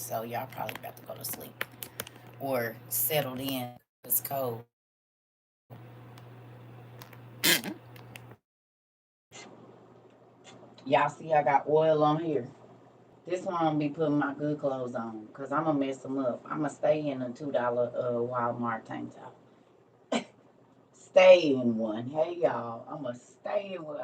so y'all probably about to go to sleep or settled in. It's cold. Y'all see I got oil on here. This one I'm gonna be putting my good clothes on because I'm gonna mess them up. I'm gonna stay in a $2 Walmart tank top. Stay in one. Hey y'all, I'm gonna stay in one.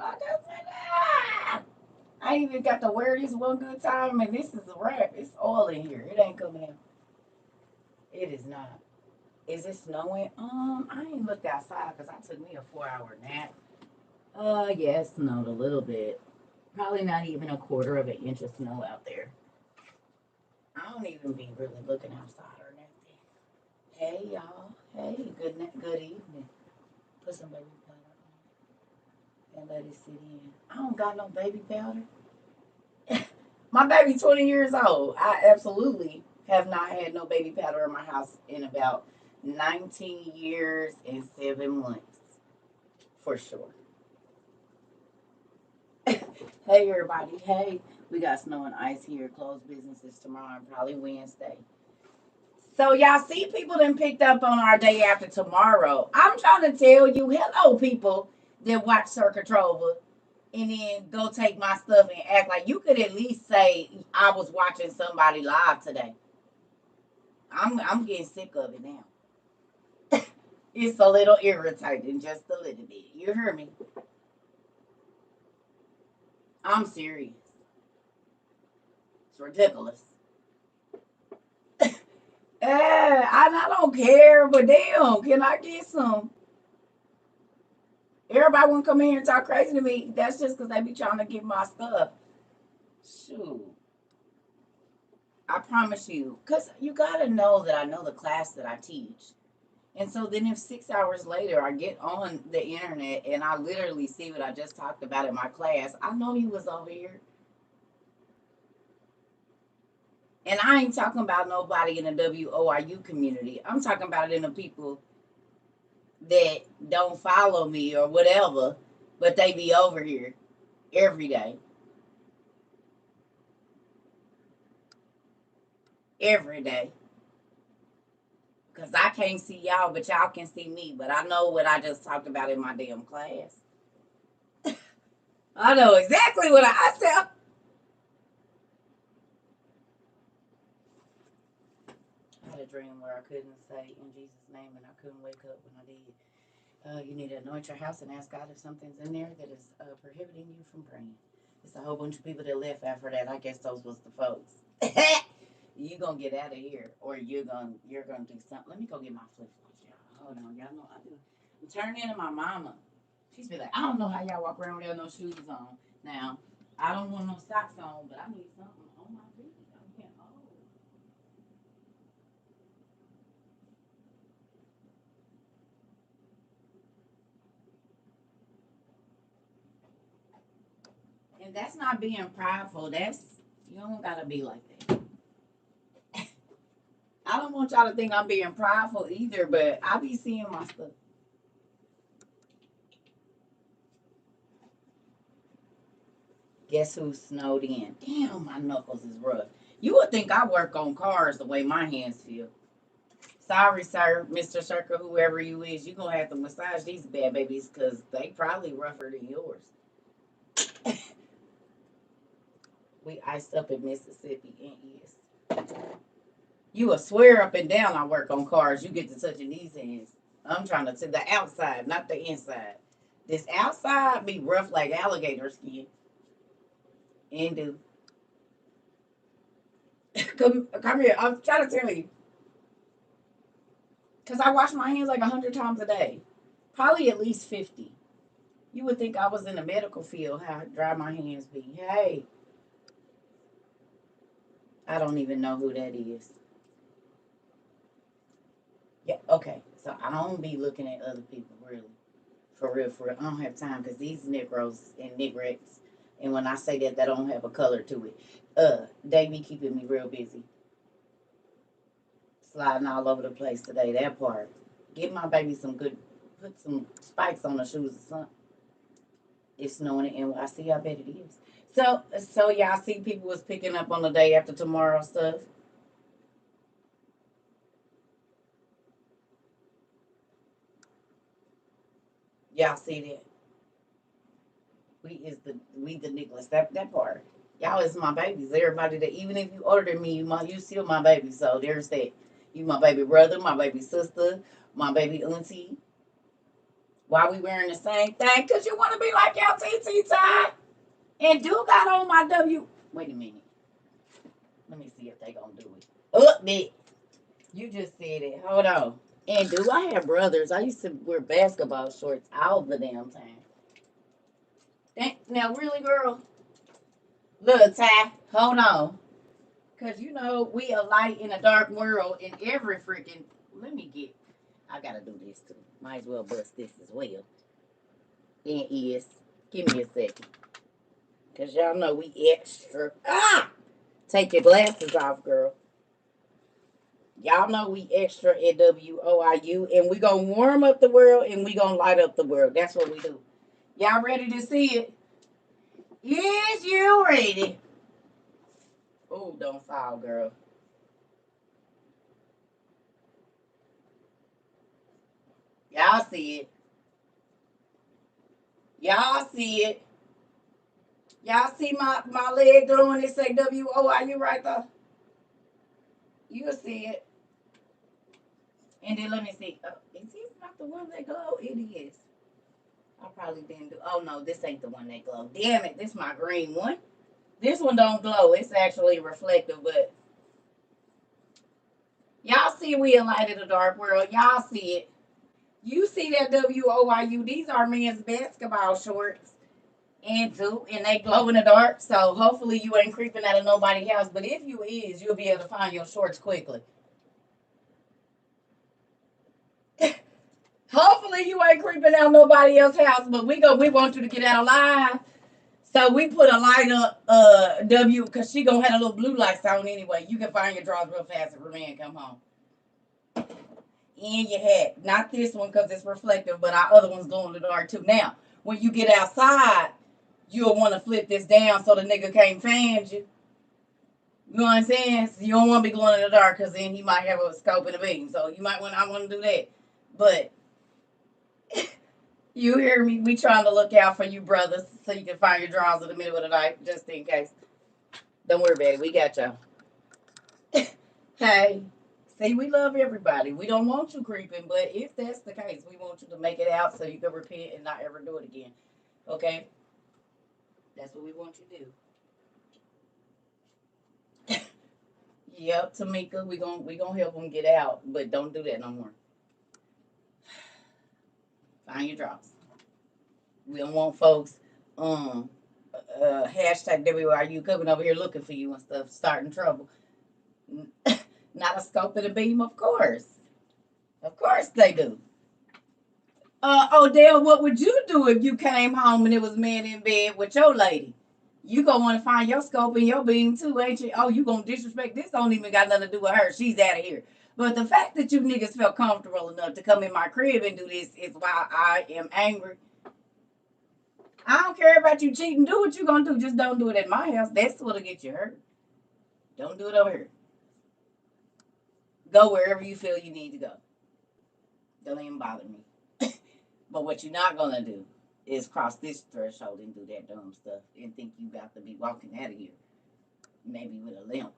I ain't even got to wear this one good time, and this is a wrap. It's all in here. It ain't coming out. It is not. Is it snowing? I ain't looked outside because I took me a 4 hour nap. Yeah, it snowed a little bit. Probably not even a quarter of an inch of snow out there. I don't even be really looking outside or nothing. Hey y'all. Hey, good evening. Put some baby powder on and let it sit in. I don't got no baby powder. My baby 20 years old. I absolutely have not had no baby powder in my house in about 19 years and 7 months. For sure. Hey everybody. Hey, we got snow and ice here. Closed businesses tomorrow and probably Wednesday. So y'all see people done picked up on our day after tomorrow. I'm trying to tell you, hello people that watch CERCA TROVA and then go take my stuff and act like you could at least say I was watching somebody live today. I'm getting sick of it now. It's a little irritating, just a little bit. You hear me? I'm serious. It's ridiculous. I don't care, but damn, can I get some? Everybody want to come in here and talk crazy to me. That's just because they be trying to get my stuff. Shoot. I promise you. Because you got to know that I know the class that I teach. And so then if 6 hours later I get on the internet and I literally see what I just talked about in my class, I know you was over here. And I ain't talking about nobody in the WORU community. I'm talking about it in the people that don't follow me or whatever, but they be over here every day. Every day. Because I can't see y'all, but y'all can see me. But I know what I just talked about in my damn class. I know exactly what I said. I had a dream where I couldn't say in Jesus' name and I couldn't wake up when I did. You need to anoint your house and ask God if something's in there that is prohibiting you from praying. It's a whole bunch of people that left after that. I guess those was the folks. You gonna get out of here, or you're gonna do something. Let me go get my flip flops, y'all. Hold on, y'all know I do. I'm turning into my mama. She's be like, I don't know how y'all walk around without no shoes on. Now, I don't want no socks on, but I need something on my feet. I'm getting old. And that's not being prideful. That's you don't gotta be like that. I don't want y'all to think I'm being prideful either, but I be seeing my stuff. Guess who snowed in? Damn, my knuckles is rough. You would think I work on cars the way my hands feel. Sorry, sir, Mr. Circle, whoever you is, you gonna have to massage these bad babies because they probably rougher than yours. We iced up in Mississippi and yes. You will swear up and down I work on cars. You get to touching these hands. I'm trying to the outside, not the inside. This outside be rough like alligator skin. And do. Come here. I'm trying to tell you. Because I wash my hands like 100 times a day. Probably at least 50. You would think I was in the medical field, how dry my hands be. Hey, I don't even know who that is. Yeah, okay. So I don't be looking at other people, really. For real, for real. I don't have time because these Negroes and Negrettes, and when I say that, they don't have a color to it. They be keeping me real busy. Sliding all over the place today, that part. Give my baby some good, put some spikes on the shoes or something. It's snowing in NYC. I bet it is. So y'all see people was picking up on the day after tomorrow stuff. Y'all see that? We the Nicholas. That part. Y'all is my babies. Everybody that even if you older than me, you still my baby. So there's that. You my baby brother, my baby sister, my baby auntie. Why we wearing the same thing? Cause you want to be like your TT Ty. And do got on my W. Wait a minute. Let me see if they gonna do it. Up there. You just said it. Hold on. And do I have brothers? I used to wear basketball shorts all the damn time. Now, really, girl? Look, Ty, hold on. Because, you know, we a light in a dark world in every freaking. Let me get. I got to do this too. Might as well bust this as well. And is. Give me a second. Because y'all know we extra. Ah! Take your glasses off, girl. Y'all know we extra at WOIU. And we going to warm up the world and we going to light up the world. That's what we do. Y'all ready to see it? Is you ready? Oh, don't fall, girl. Y'all see it. Y'all see it. Y'all see my leg glowing? It say WOIU right there. You'll see it. And then let me see. Is this not the one that glow? It is. I probably didn't do. Oh no, this ain't the one that glow. Damn it, this my green one. This one don't glow. It's actually reflective, but y'all see we a light in the dark world. Y'all see it. You see that WOIU. These are men's basketball shorts. And they glow in the dark. So hopefully you ain't creeping out of nobody's house. But if you is, you'll be able to find your shorts quickly. Hopefully you ain't creeping out nobody else's house. But we want you to get out alive. So we put a light up W because she gonna have a little blue lights on anyway. You can find your drawers real fast if Remain come home. And your hat. Not this one because it's reflective, but our other one's glow in the dark too. Now, when you get outside, you'll want to flip this down so the nigga can't find you. You know what I'm saying? So you don't want to be glowing in the dark because then he might have a scope and a beam. So you might want to do that. But you hear me? We trying to look out for you, brothers, so you can find your drawers in the middle of the night, just in case. Don't worry, baby. We got y'all. Hey, see, we love everybody. We don't want you creeping, but if that's the case, we want you to make it out so you can repent and not ever do it again. Okay? That's what we want you to do. Yep, Tamika, we gonna help them get out, but don't do that no more. Find your drawers. We don't want folks hashtag WRU coming over here looking for you and stuff, starting trouble. Not a scope of the beam, of course. Of course they do. Odell, what would you do if you came home and it was man in bed with your lady? You gonna want to find your scope and your beam too, ain't you? Oh, you gonna disrespect this? Don't even got nothing to do with her. She's out of here. But the fact that you niggas felt comfortable enough to come in my crib and do this is why I am angry. I don't care about you cheating. Do what you gonna do. Just don't do it at my house. That's what'll get you hurt. Don't do it over here. Go wherever you feel you need to go. Don't even bother me. But what you're not gonna do is cross this threshold and do that dumb stuff and think you got to be walking out of here, maybe with a limp.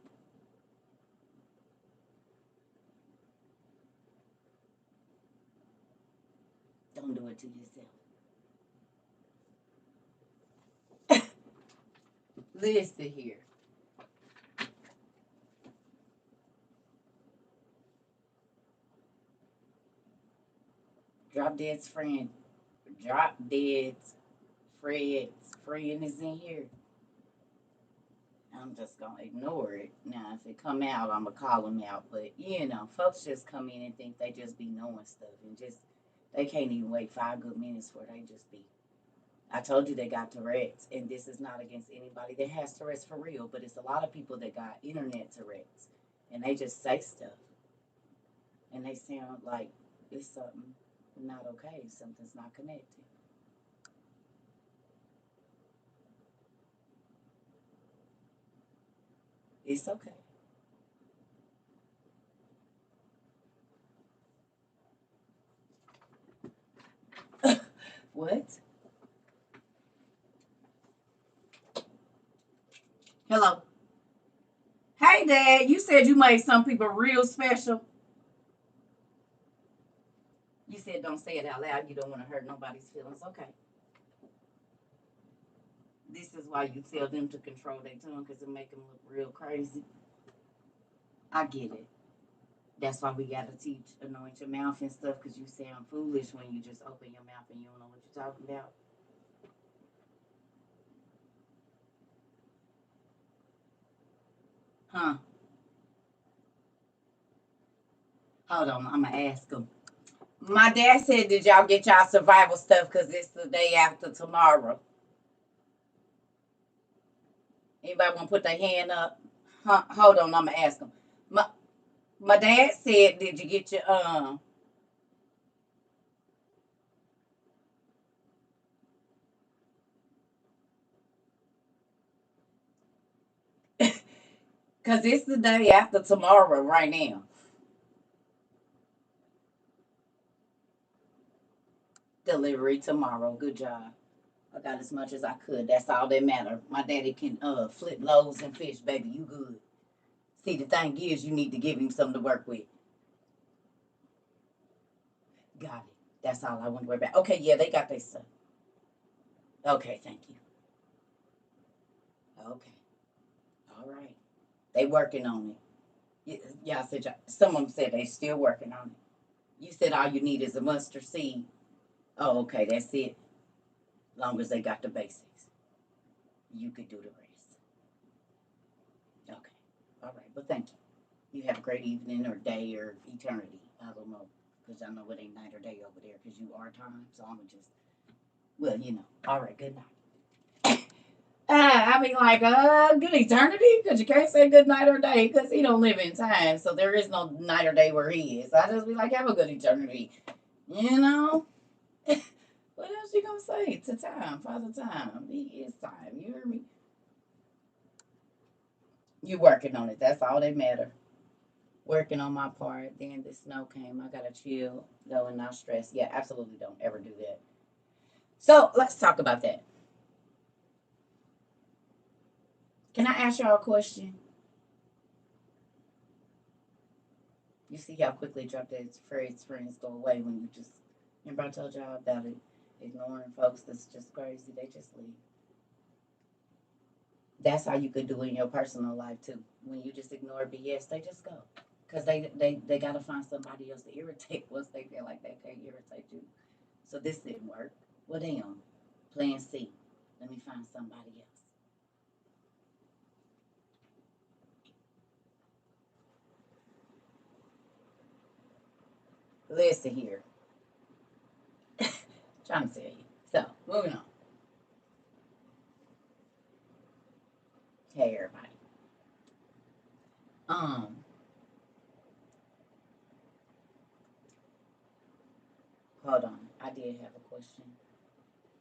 Don't do it to yourself. Listen here. Drop Dead's friend. Drop Dead's Fred's friend is in here. I'm just gonna ignore it. Now, if it come out, I'm gonna call them out. But you know, folks just come in and think they just be knowing stuff and just they can't even wait 5 good minutes for they just be. I told you they got Tourette's, and this is not against anybody that has Tourette's for real, but it's a lot of people that got internet Tourette's, and they just say stuff, and they sound like it's something not okay, something's not connected. It's okay. What? Hello. Hey, Dad. You said you made some people real special. You said don't say it out loud. You don't want to hurt nobody's feelings. Okay. This is why you tell them to control their tongue because it make them look real crazy. I get it. That's why we gotta teach anoint your mouth and stuff because you sound foolish when you just open your mouth and you don't know what you're talking about. Huh? Hold on, I'm gonna ask them. My dad said, "Did y'all get y'all survival stuff? Cause it's the day after tomorrow." Anybody want to put their hand up? Huh? Hold on, I'm gonna ask them. My dad said, "Did you get your Cause it's the day after tomorrow right now. Delivery tomorrow. Good job. I got as much as I could. That's all that matter. My daddy can flip loaves and fish, baby. You good. See, the thing is, you need to give him something to work with. Got it. That's all I want to worry about. Okay, yeah, they got their stuff. Okay, thank you. Okay, all right. They working on it. Y'all said some of them said they still working on it. You said all you need is a mustard seed. Oh, okay, that's it. Long as they got the basics, you could do the rest. Okay, all right. But thank you. You have a great evening or day or eternity. I don't know because I know it ain't night or day over there because you are time. So I'm gonna just well, you know. All right. Good night. I mean, like, good eternity, because you can't say good night or day, because he don't live in time, so there is no night or day where he is. I just be like, have a good eternity, you know. What else you gonna say to time, Father Time? He is time. You hear me? You working on it. That's all that matter. Working on my part. Then the snow came. I gotta chill, though, and not stress. Yeah, absolutely. Don't ever do that. So let's talk about that. Can I ask y'all a question? You see how quickly drop that phrase friends go away when you just remember I told y'all about it. Ignoring folks that's just crazy, they just leave. That's how you could do it in your personal life too. When you just ignore BS, they just go. Cause they gotta find somebody else to irritate once they feel like they can't irritate you. So this didn't work. Well damn. Plan C. Let me find somebody else. Listen here. Trying to tell you. So moving on. Hey everybody. Um, hold on. I did have a question.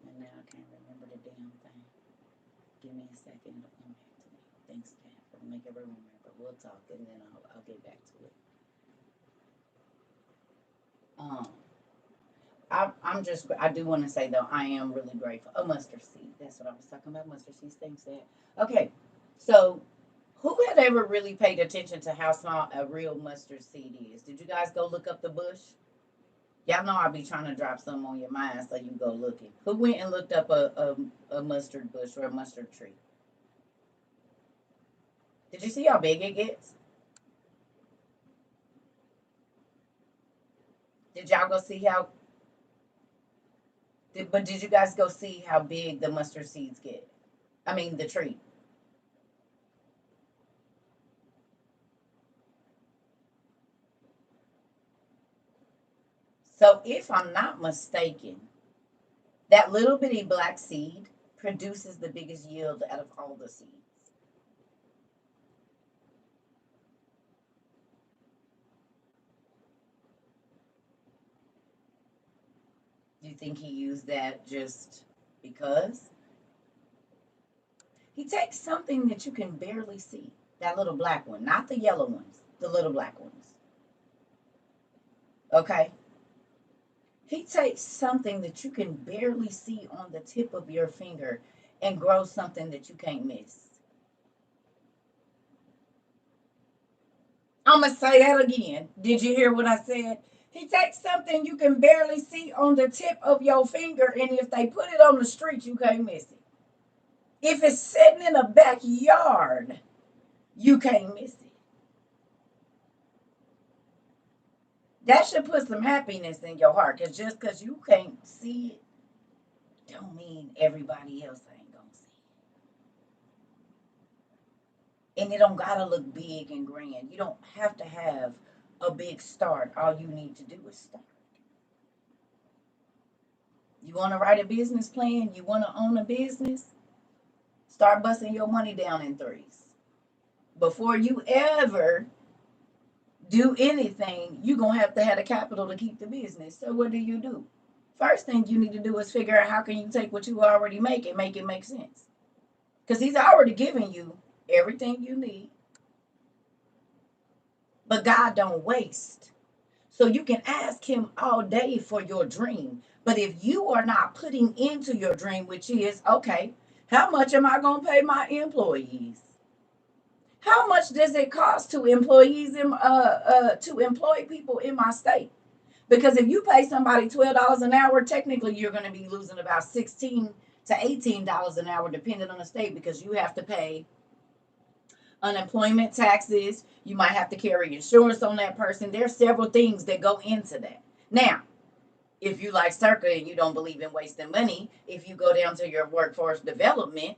And now I can't remember the damn thing. Give me a second. It'll come back to me. Thanks, Dad, for making me remember. We'll talk and then I'll get back to it. Um, I do want to say though, I am really grateful. A mustard seed. That's what I was talking about. Mustard seeds. Thanks, Dad. Okay, so who had ever really paid attention to how small a real mustard seed is? Did you guys go look up the bush? Y'all know I'll be trying to drop some on your mind so you go looking. Who went and looked up a mustard bush or a mustard tree? Did you see how big it gets? Did y'all go see how? But did you guys go see how big the mustard seeds get? I mean, the tree. So, if I'm not mistaken, that little bitty black seed produces the biggest yield out of all the seeds. Do you think he used that just because? He takes something that you can barely see, that little black one, not the yellow ones, the little black ones. Okay. He takes something that you can barely see on the tip of your finger and grows something that you can't miss. I'm going to say that again. Did you hear what I said? He takes something you can barely see on the tip of your finger, and if they put it on the street, you can't miss it. If it's sitting in a backyard, you can't miss it. That should put some happiness in your heart, because just because you can't see it, don't mean everybody else ain't gonna see it. And it don't gotta look big and grand. You don't have to have a big start. All you need to do is start. You want to write a business plan? You want to own a business? Start busting your money down in threes. Before you ever do anything, you're going to have the capital to keep the business. So what do? First thing you need to do is figure out how can you take what you already make and make it make sense. Because he's already given you everything you need. But God don't waste. So you can ask him all day for your dream. But if you are not putting into your dream, which is, okay, how much am I going to pay my employees? How much does it cost to to employ people in my state? Because if you pay somebody $12 an hour, technically you're going to be losing about $16 to $18 an hour, depending on the state, because you have to pay unemployment taxes. You might have to carry insurance on that person. There's several things that go into that. Now, if you like CERCA and you don't believe in wasting money, if you go down to your workforce development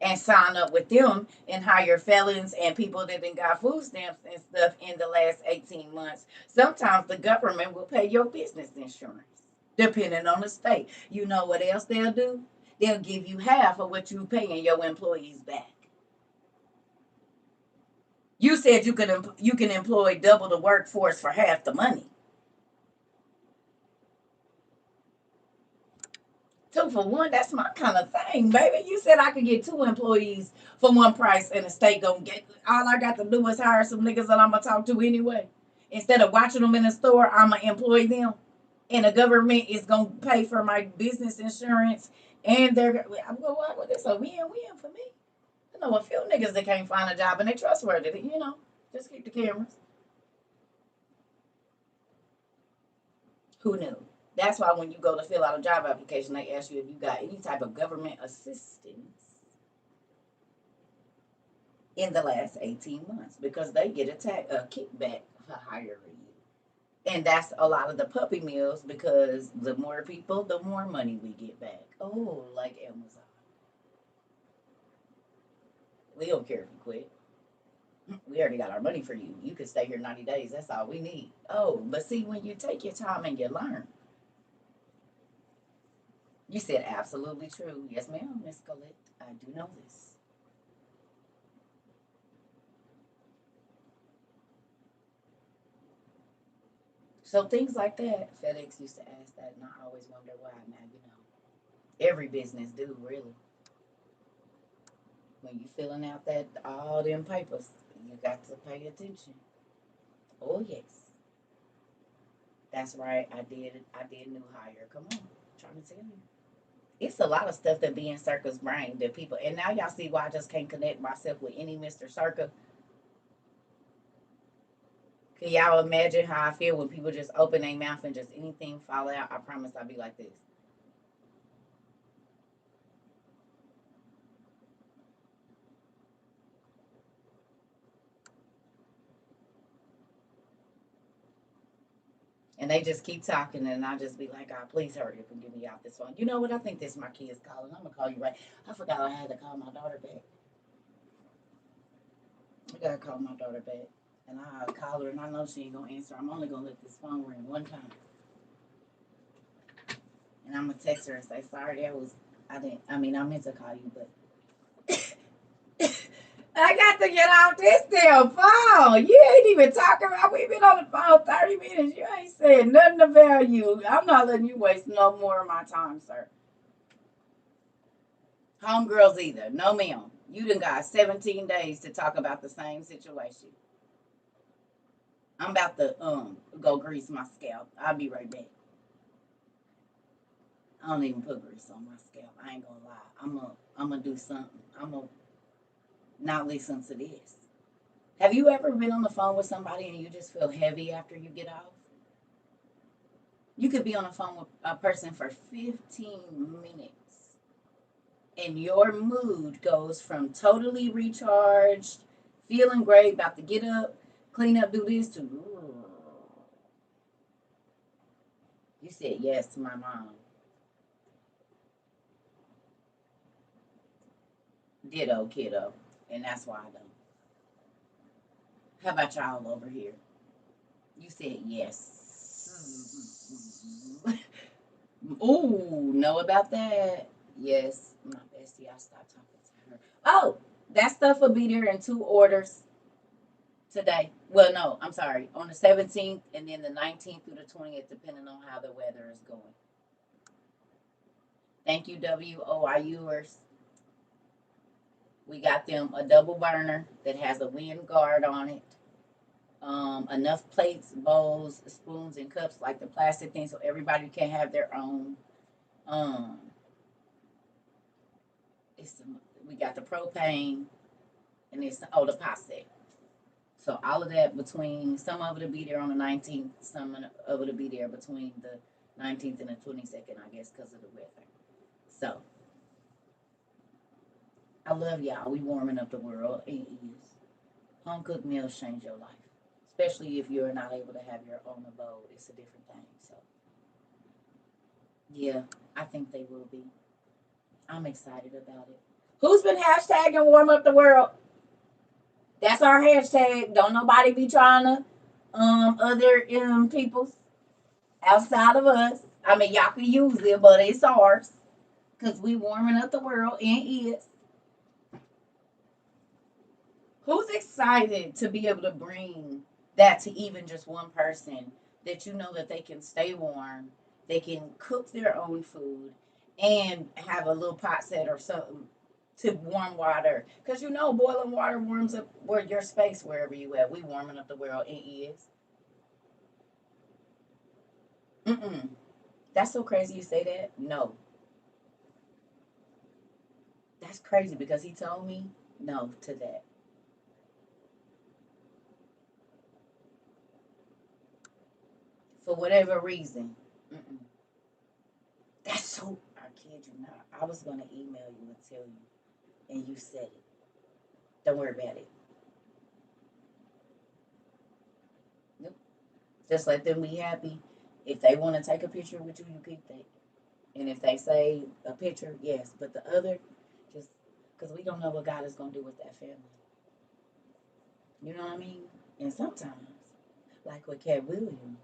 and sign up with them and hire felons and people that done got food stamps and stuff in the last 18 months, sometimes the government will pay your business insurance, depending on the state. You know what else they'll do? They'll give you half of what you paying your employees back. You said you can employ double the workforce for half the money. 2 for 1, that's my kind of thing, baby. You said I could get 2 employees for one price and the state gonna get all I got to do is hire some niggas that I'm gonna talk to anyway. Instead of watching them in the store, I'm gonna employ them. And the government is gonna pay for my business insurance and they're well, it's a win-win for me. I know a few niggas that can't find a job and they trustworthy. Just keep the cameras. Who knew? That's why when you go to fill out a job application, they ask you if you got any type of government assistance in the last 18 months because they get a kickback for hiring you. And that's a lot of the puppy mills because the more people, the more money we get back. Oh, like Amazon. We don't care if you quit. We already got our money for you. You can stay here 90 days. That's all we need. Oh, but see, when you take your time and you learn, you said absolutely true. Yes, ma'am, Miss Colette. I do know this. So things like that, FedEx used to ask that, and I always wonder why. Now every business do really. When you filling out that all them papers, you got to pay attention. Oh yes, that's right. I did new hire. Come on, I'm trying to tell you. It's a lot of stuff that be in Circa's brain that people. And now y'all see why I just can't connect myself with any Mr. Circa. Can y'all imagine how I feel when people just open their mouth and just anything fall out? I promise I'll be like this. And they just keep talking, and I'll just be like, God, please hurry up and get me out this phone. You know what? I think this is my kids calling. I'm going to call you right. I forgot I had to call my daughter back. I got to call my daughter back. And I'll call her, and I know she ain't going to answer. I'm only going to let this phone ring one time. And I'm going to text her and say, sorry, I meant to call you, but I got to get off this damn phone. You ain't even talking about. We've been on the phone 30 minutes. You ain't said nothing of value. I'm not letting you waste no more of my time, sir. Homegirls either. No, ma'am. You done got 17 days to talk about the same situation. I'm about to go grease my scalp. I'll be right back. I don't even put grease on my scalp. I ain't gonna lie. I'm gonna do something. I'm gonna not listen to this. Have you ever been on the phone with somebody and you just feel heavy after you get off? You could be on the phone with a person for 15 minutes and your mood goes from totally recharged, feeling great, about to get up, clean up, do this, to you said yes to my mom. Ditto, kiddo. And that's why I don't. How about y'all over here? You said yes. Ooh, know about that? Yes, my bestie. I stopped talking to her. Oh, that stuff will be there in 2 orders today. Well, no, I'm sorry. On the 17th and then the 19th through the 20th, depending on how the weather is going. Thank you, WOIUers. We got them a double burner that has a wind guard on it. Enough plates, bowls, spoons, and cups, like the plastic thing, so everybody can have their own. Um, it's we got the propane, and it's the pot set. So all of that between, some of it will be there on the 19th, some of it will be there between the 19th and the 22nd, I guess, because of the weather. So I love y'all. We warming up the world. It is. Home cooked meals change your life, especially if you're not able to have your own abode. It's a different thing. So yeah, I think they will be. I'm excited about it. Who's been hashtagging warm up the world? That's our hashtag. Don't nobody be trying to other people's outside of us. I mean, y'all can use it, but it's ours because we warming up the world and is. Who's excited to be able to bring that to even just one person, that you know that they can stay warm, they can cook their own food, and have a little pot set or something to warm water? Because you know boiling water warms up where your space, wherever you at. We warming up the world. It is. Mm-mm. That's so crazy you say that. No, that's crazy because he told me no to that. For whatever reason. Mm-mm. That's so, I kid you not. I was going to email you and tell you, and you said it. Don't worry about it. Nope. Just let them be happy. If they want to take a picture with you, you keep that. And if they say a picture, yes. But the other, just because we don't know what God is going to do with that family. You know what I mean? And sometimes, like with Cat Williams,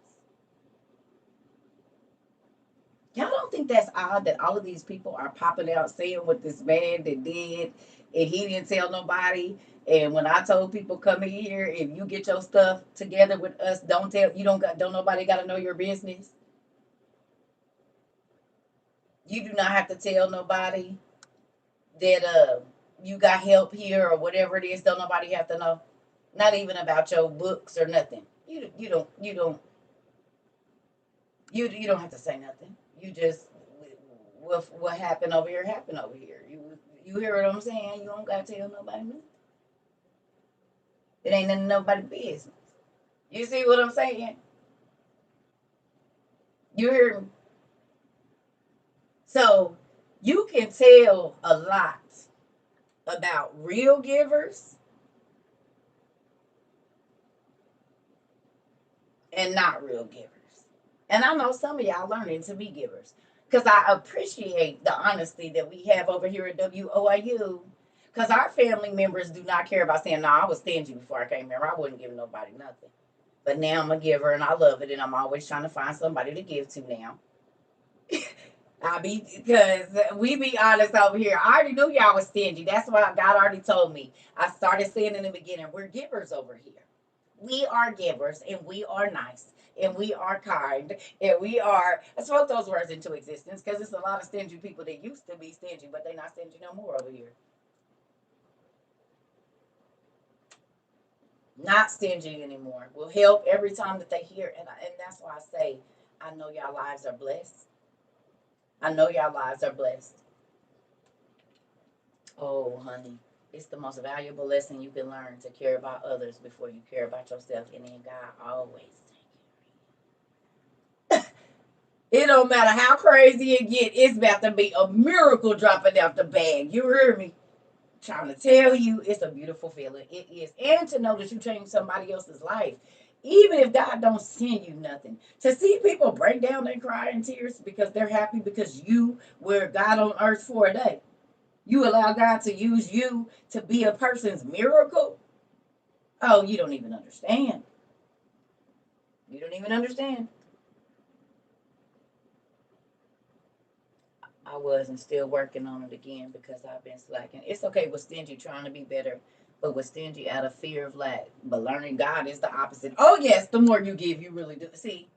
y'all don't think that's odd that all of these people are popping out saying what this man that did, and he didn't tell nobody? And when I told people come in here, if you get your stuff together with us, don't tell, you don't nobody got to know your business. You do not have to tell nobody that you got help here or whatever it is. Don't nobody have to know. Not even about your books or nothing. You don't have to say nothing. You just, what happened over here happened over here. You hear what I'm saying? You don't gotta tell nobody nothing. It ain't none of nobody's business. You see what I'm saying? You hear me? So you can tell a lot about real givers and not real givers. And I know some of y'all learning to be givers. Because I appreciate the honesty that we have over here at WOIU. Because our family members do not care about saying, no, I was stingy before I came here. I wouldn't give nobody nothing. But now I'm a giver and I love it. And I'm always trying to find somebody to give to now. Because we be honest over here. I already knew y'all was stingy. That's why God already told me. I started saying in the beginning, we're givers over here. We are givers and we are nice and we are kind and we are. I spoke those words into existence because it's a lot of stingy people that used to be stingy, but they're not stingy no more over here. Not stingy anymore. Will help every time that they hear. And that's why I say, I know y'all lives are blessed. I know y'all lives are blessed. Oh, honey. It's the most valuable lesson you can learn to care about others before you care about yourself. And then God always it don't matter how crazy it get, it's about to be a miracle dropping out the bag. You hear me? Trying to tell you, it's a beautiful feeling. It is. And to know that you changed somebody else's life. Even if God don't send you nothing. To see people break down and cry in tears because they're happy because you were God on earth for a day. You allow God to use you to be a person's miracle. Oh, you don't even understand. You don't even understand. I was and still working on it again because I've been slacking. It's okay with stingy trying to be better, but with stingy out of fear of lack. But learning God is the opposite. Oh yes, the more you give, you really do. See,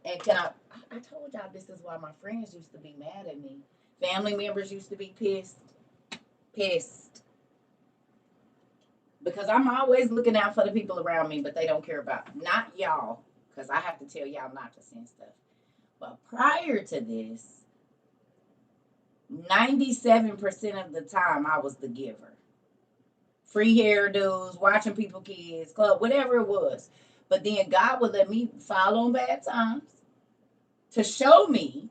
and can I told y'all this is why my friends used to be mad at me. Family members used to be pissed. Pissed. Because I'm always looking out for the people around me, but they don't care about not y'all. Because I have to tell y'all not to send stuff. But prior to this, 97% of the time I was the giver. Free hairdos, watching people kids, club, whatever it was. But then God would let me fall on bad times to show me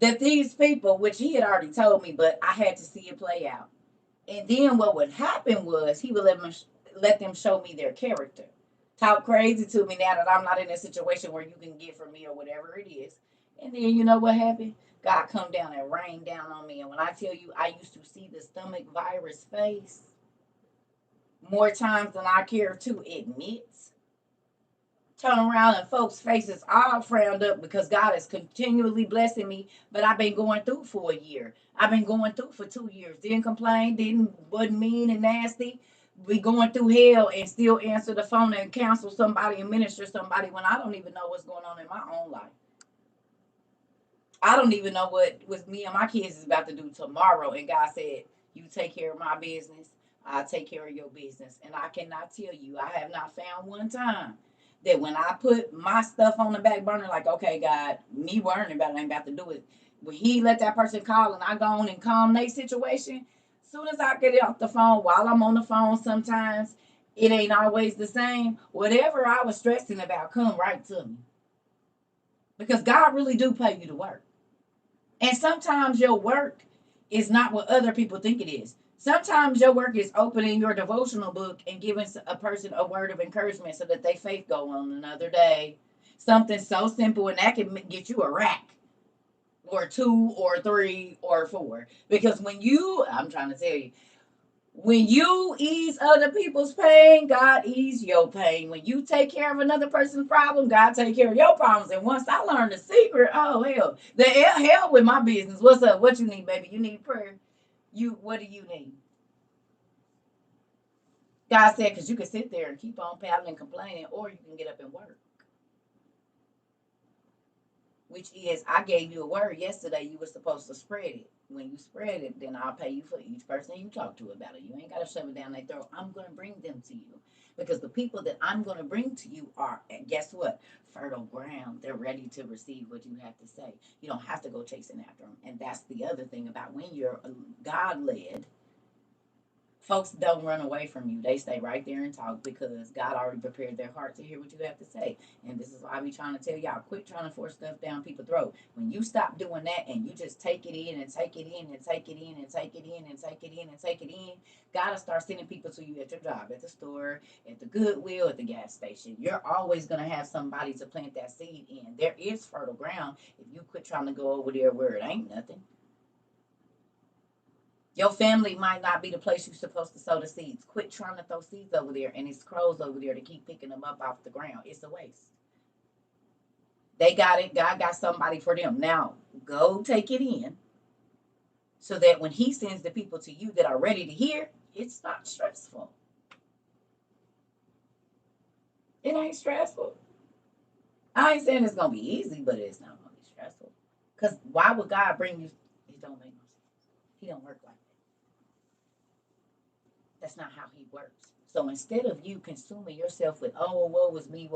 that these people, which he had already told me, but I had to see it play out. And then what would happen was he would let them show me their character. Talk crazy to me now that I'm not in a situation where you can get from me or whatever it is. And then you know what happened? God come down and rain down on me. And when I tell you I used to see the stomach virus face more times than I care to admit, turn around and folks' faces all frowned up because God is continually blessing me. But I've been going through for a year. I've been going through for 2 years. Didn't complain, wasn't mean and nasty. We going through hell and still answer the phone and counsel somebody and minister somebody when I don't even know what's going on in my own life. I don't even know what with me and my kids is about to do tomorrow. And God said, "You take care of my business. I'll take care of your business." And I cannot tell you, I have not found one time that when I put my stuff on the back burner, like, okay, God, me worrying about it, I ain't about to do it. When He let that person call and I go on and calm their situation, as soon as I get it off the phone, while I'm on the phone, sometimes it ain't always the same. Whatever I was stressing about, come right to me because God really do pay you to work. And sometimes your work is not what other people think it is. Sometimes your work is opening your devotional book and giving a person a word of encouragement so that their faith go on another day. Something so simple, and that can get you a rack or two or three or four. Because I'm trying to tell you, when you ease other people's pain, God ease your pain. When you take care of another person's problem, God take care of your problems. And once I learned the secret, oh hell, the hell with my business. What's up? What you need, baby? You need prayer. What do you need? God said, because you can sit there and keep on paddling and complaining, or you can get up and work. Which is, I gave you a word yesterday. You were supposed to spread it. When you spread it, then I'll pay you for each person you talk to about it. You ain't got to shove it down their throat. I'm going to bring them to you. Because the people that I'm going to bring to you are, guess what? Fertile ground. They're ready to receive what you have to say. You don't have to go chasing after them. And that's the other thing about when you're God led, folks don't run away from you. They stay right there and talk because God already prepared their heart to hear what you have to say. And this is why I be trying to tell y'all, quit trying to force stuff down people's throat. When you stop doing that and you just take it in and take it in and take it in and take it in and take it in and take it in, God will start sending people to you at your job, at the store, at the Goodwill, at the gas station. You're always going to have somebody to plant that seed in. There is fertile ground if you quit trying to go over there where it ain't nothing. Your family might not be the place you're supposed to sow the seeds. Quit trying to throw seeds over there and it's crows over there to keep picking them up off the ground. It's a waste. They got it. God got somebody for them. Now, go take it in so that when He sends the people to you that are ready to hear, it's not stressful. It ain't stressful. I ain't saying it's going to be easy, but it's not going to be stressful. Because why would God bring you? It don't make no sense. He don't work like that. That's not how He works. So instead of you consuming yourself with, oh, woe was me,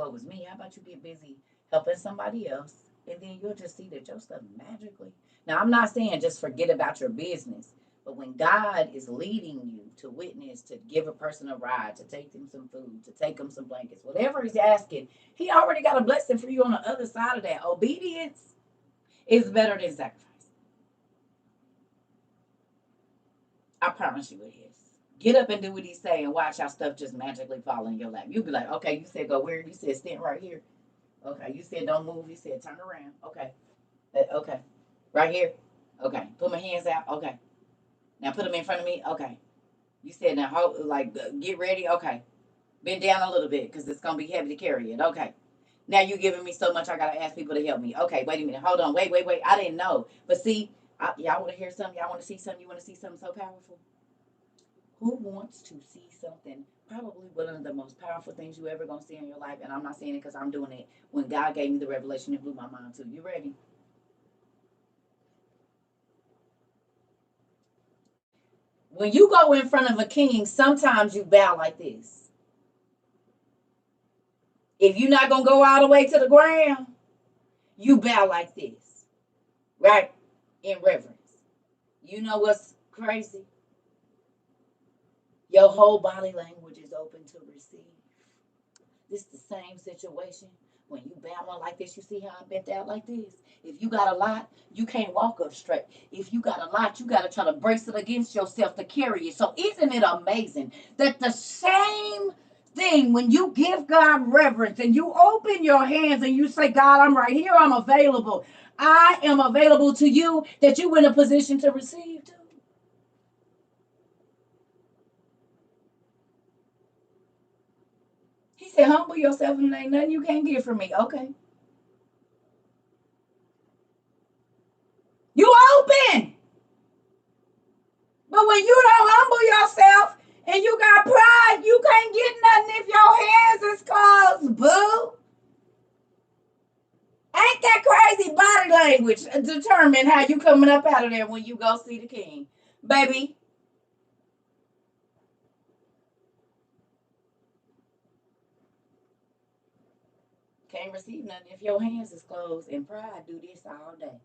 how about you get busy helping somebody else? And then you'll just see that your stuff magically. Now, I'm not saying just forget about your business, but when God is leading you to witness, to give a person a ride, to take them some food, to take them some blankets, whatever He's asking, He already got a blessing for you on the other side of that. Obedience is better than sacrifice. I promise you it is. Get up and do what He say and watch how stuff just magically fall in your lap. You'll be like, okay, you said go where? You said stand right here. Okay, you said don't move. You said turn around. Okay. Okay. Right here. Okay. Put my hands out. Okay. Now put them in front of me. Okay. You said now hold, like get ready. Okay. Bend down a little bit because it's gonna be heavy to carry it. Okay. Now you're giving me so much. I gotta ask people to help me. Okay. Wait a minute. Hold on. Wait. I didn't know. But see, y'all want to hear something? Y'all want to see something? You want to see something so powerful? Who wants to see something? Probably one of the most powerful things you ever gonna see in your life. And I'm not saying it because I'm doing it. When God gave me the revelation, it blew my mind too. You ready? When you go in front of a king, sometimes you bow like this. If you're not gonna go all the way to the ground, you bow like this, right? In reverence. You know what's crazy? Your whole body language is open to receive. This is the same situation. When you bow like this, you see how I bent out like this? If you got a lot, you can't walk up straight. If you got a lot, you got to try to brace it against yourself to carry it. So isn't it amazing that the same thing, when you give God reverence and you open your hands and you say, God, I'm right here, I'm available. I am available to you, that you in a position to receive too. He said, humble yourself and there ain't nothing you can't get from me. Okay. You open. But when you don't humble yourself and you got pride, you can't get nothing if your hands is closed, boo. Ain't that crazy? Body language determine how you coming up out of there when you go see the king. Baby, can't receive nothing if your hands is closed, and pride do this all day.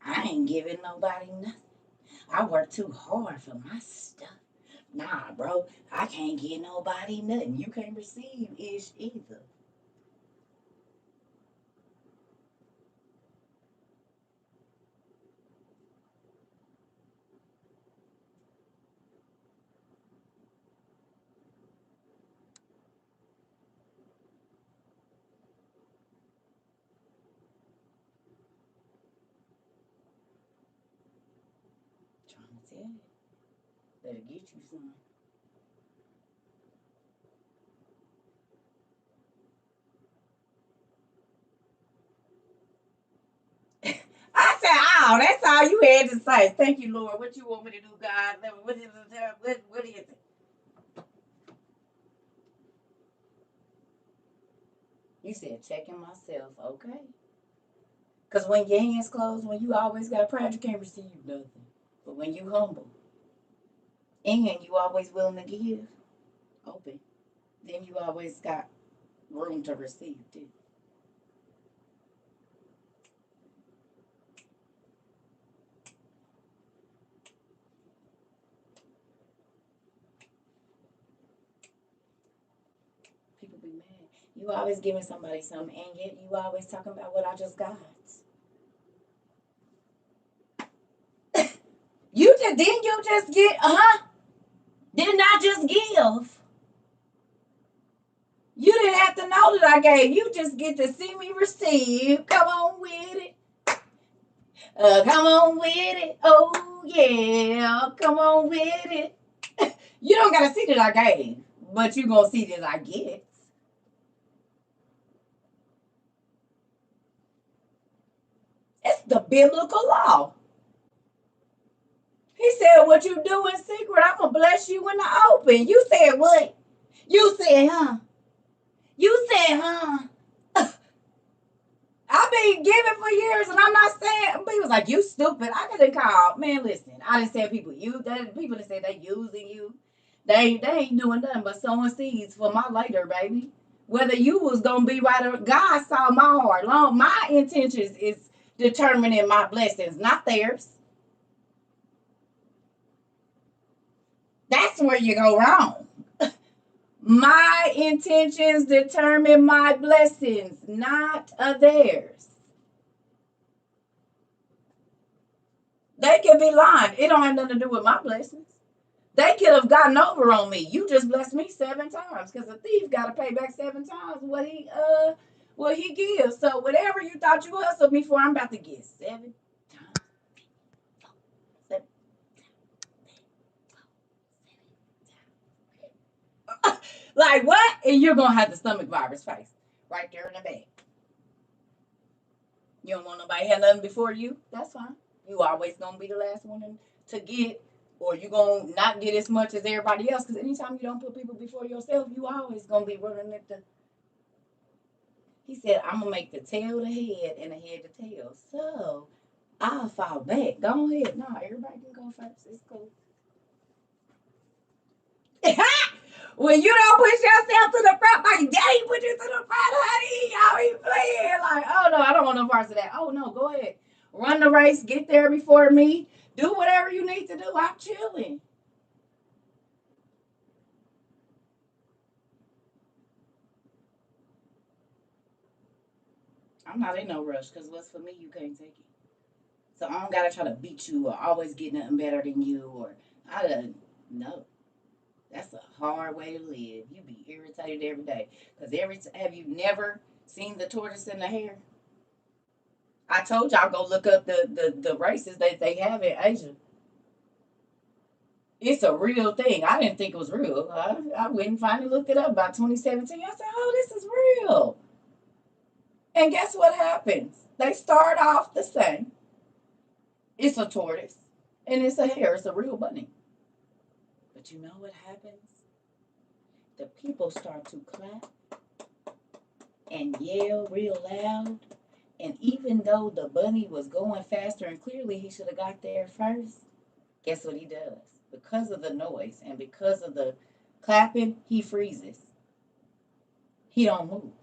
I ain't giving nobody nothing. I work too hard for my stuff. Nah, bro, I can't give nobody nothing. You can't receive ish either. Trying to tell you. Better get you some. I said, oh, that's all you had to say. Thank you, Lord. What you want me to do, God? What is it? You said checking myself. Okay. Because when your hands closed, when you always got pride, you can't receive nothing. But when you humble and you always willing to give, open, then you always got room to receive too. People be mad. You always giving somebody something, and yet you always talking about what I just got. You just didn't you just get did not just give. You didn't have to know that I gave. You just get to see me receive. Come on with it. Come on with it. Oh yeah. Come on with it. You don't gotta see that I gave, but you gonna see that I get. It's the biblical law. He said, what you do in secret, I'm gonna bless you in the open. You said what? You said, huh? You said, huh? I been giving for years, and I'm not saying people was like, you stupid. I could have called, man, listen, I didn't say people people that say they using you. They ain't doing nothing but sowing seeds for my later, baby. Whether you was gonna be right or God saw my heart. Long my intentions is determining my blessings, not theirs. That's where you go wrong. My intentions determine my blessings, not theirs. They could be lying. It don't have nothing to do with my blessings. They could have gotten over on me. You just blessed me 7 times because a thief got to pay back 7 times what he gives. So whatever you thought you hustled me for, I'm about to get 7 times. Seven. Like what? And you're gonna have the stomach virus face right there in the back. You don't want nobody have nothing before you. That's fine. You always gonna be the last one to get, or you gonna not get as much as everybody else. Because anytime you don't put people before yourself, you always gonna be running at the. He said, "I'm gonna make the tail the head and the head the tail." So I'll fall back. Go ahead. No, everybody can go first. It's cool. When you don't push yourself to the front, my daddy put you to the front, honey. Y'all be playing. Like, oh no, I don't want no parts of that. Oh no, go ahead. Run the race, get there before me. Do whatever you need to do. I'm chilling. I'm not in no rush because what's for me, you can't take it. So I don't gotta try to beat you or always get nothing better than you or I don't no. That's a hard way to live. You be irritated every day. Because have you never seen the tortoise and the hare? I told y'all go look up the races that they have in Asia. It's a real thing. I didn't think it was real. I went and finally looked it up about 2017. I said, oh, this is real. And guess what happens? They start off the same. It's a tortoise and it's a hare. It's a real bunny. But you know what happens? The people start to clap and yell real loud. And even though the bunny was going faster and clearly he should have got there first, guess what he does? Because of the noise and because of the clapping, he freezes. He don't move.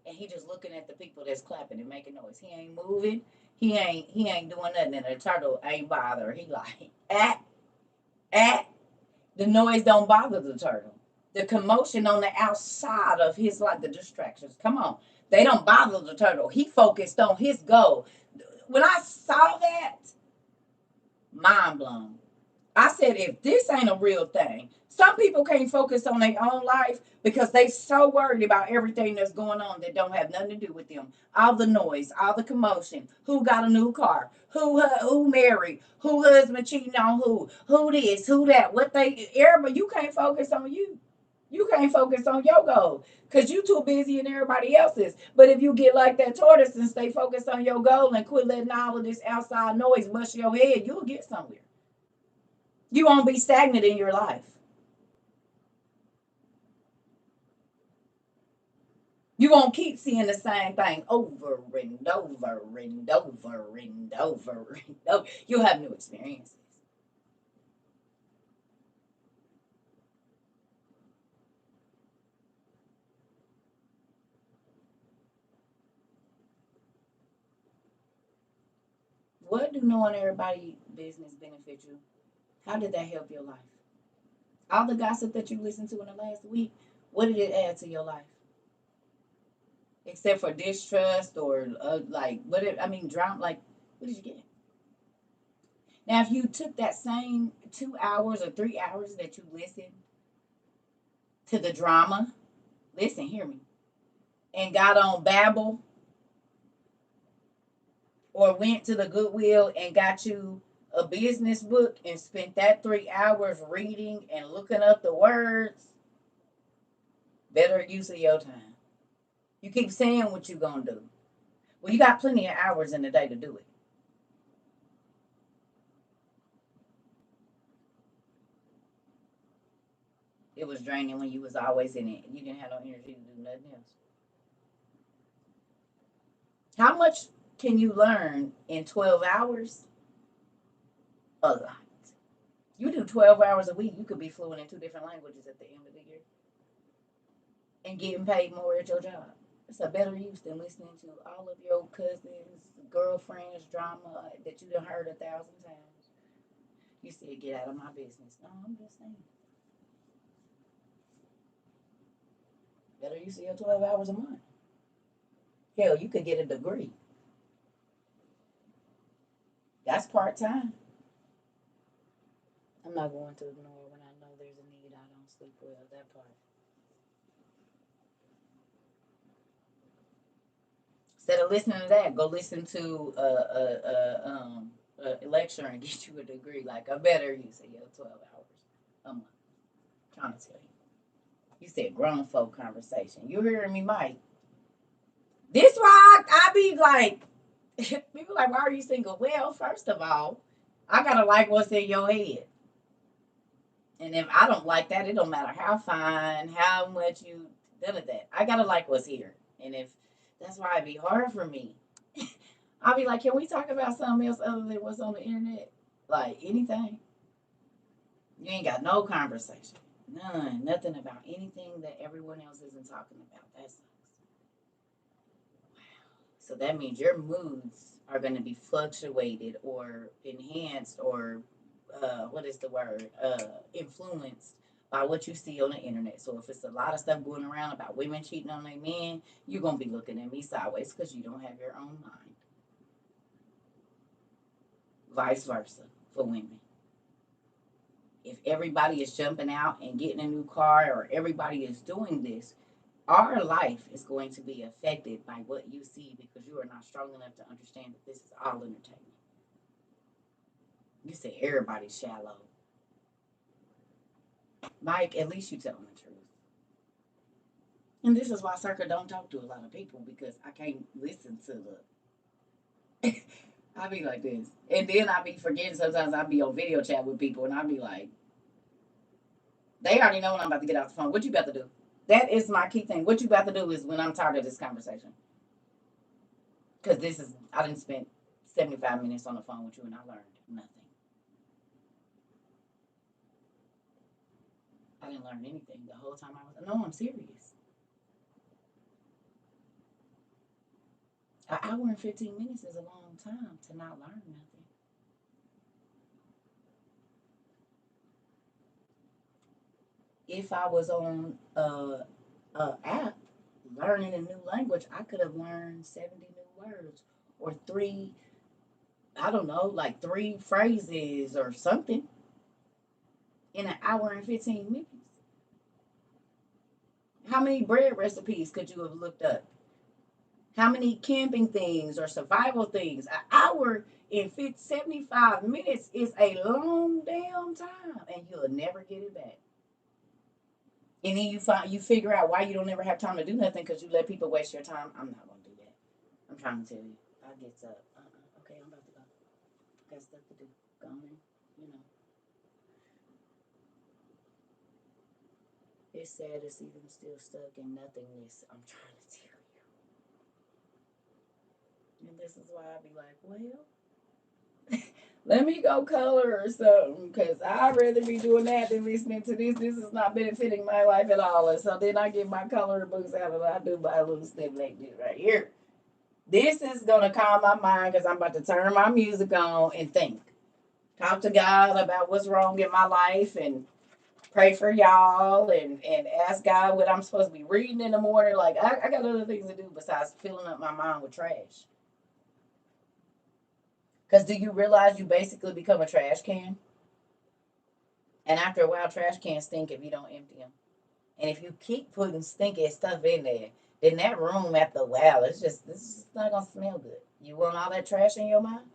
And he just looking at the people that's clapping and making noise. He ain't moving. He ain't doing nothing. And the turtle ain't bother. He like, at. The noise don't bother the turtle. The commotion on the outside of his like the distractions. Come on. They don't bother the turtle. He focused on his goal. When I saw that, mind blown. I said, if this ain't a real thing, some people can't focus on their own life because they so worried about everything that's going on that don't have nothing to do with them. All the noise, all the commotion, who got a new car, who married, who husband cheating on who this, who that, what they, everybody, you can't focus on you. You can't focus on your goal because you too busy in everybody else's. But if you get like that tortoise and stay focused on your goal and quit letting all of this outside noise bust your head, you'll get somewhere. You won't be stagnant in your life. You won't keep seeing the same thing over and over and over and over and over. You'll have new experiences. What do knowing everybody business benefit you? How did that help your life? All the gossip that you listened to in the last week, what did it add to your life? Except for distrust or like what? I mean, drama. Like, what did you get? Now, if you took that same 2 hours or 3 hours that you listened to the drama, listen, hear me, and got on Babbel or went to the Goodwill and got you a business book and spent that 3 hours reading and looking up the words, better use of your time. You keep saying what you're going to do. Well, you got plenty of hours in the day to do it. It was draining when you was always in it. You didn't have no energy to do nothing else. How much can you learn in 12 hours? A lot. You do 12 hours a week, you could be fluent in 2 different languages at the end of the year and getting paid more at your job. It's a better use than listening to all of your cousins, girlfriends, drama that you done heard 1,000 times. You said, get out of my business. No, I'm just saying. Better use of your 12 hours a month. Hell, you could get a degree. That's part time. I'm not going to ignore when I know there's a need. I don't sleep well. That part. Instead of listening to that, go listen to a lecture and get you a degree. Like a better use of your 12 hours a month. I'm trying to tell you. You said grown folk conversation. You hearing me, Mike? This why I be like, people like, why are you single? Well, first of all, I gotta like what's in your head. And if I don't like that, it don't matter how fine, how much you done of that. I gotta like what's here. And if that's why it'd be hard for me. I'll be like, can we talk about something else other than what's on the internet? Like anything. You ain't got no conversation. None. Nothing about anything that everyone else isn't talking about. That sucks. So that means your moods are going to be fluctuated or enhanced or what is the word? Influenced by what you see on the internet. So if it's a lot of stuff going around about women cheating on their men, you're going to be looking at me sideways because you don't have your own mind. Vice versa for women. If everybody is jumping out and getting a new car or everybody is doing this, our life is going to be affected by what you see because you are not strong enough to understand that this is all entertainment. You say everybody's shallow. Mike, at least you telling the truth. And this is why CERCA don't talk to a lot of people because I can't listen to the. I be like this. And then I be forgetting sometimes I be on video chat with people and I be like, they already know when I'm about to get off the phone. What you about to do? That is my key thing. What you about to do is when I'm tired of this conversation. Because this is, I didn't spend 75 minutes on the phone with you and I learned nothing. I didn't learn anything the whole time I was, no, I'm serious. An hour and 15 minutes is a long time to not learn nothing. If I was on a app learning a new language, I could have learned 70 new words or three, I don't know, like three phrases or something in an hour and 15 minutes. How many bread recipes could you have looked up? How many camping things or survival things? An hour and 75 minutes is a long damn time, and you'll never get it back. And then you figure out why you don't ever have time to do nothing because you let people waste your time. I'm not gonna do that. I'm trying to tell you. I get up. Okay, I'm about to go. Got stuff to do. Go on in. You know, it's sad to see them still stuck in nothingness. I'm trying to tell you. And this is why I be like, well, let me go color or something because I'd rather be doing that than listening to this. This is not benefiting my life at all. And so then I get my coloring books out and I do my little stuff like this right here. This is going to calm my mind because I'm about to turn my music on and think. Talk to God about what's wrong in my life and pray for y'all and ask God what I'm supposed to be reading in the morning. Like, I got other things to do besides filling up my mind with trash. Because do you realize you basically become a trash can? And after a while, trash cans stink if you don't empty them. And if you keep putting stinky stuff in there, then that room after a while, it's just not going to smell good. You want all that trash in your mind?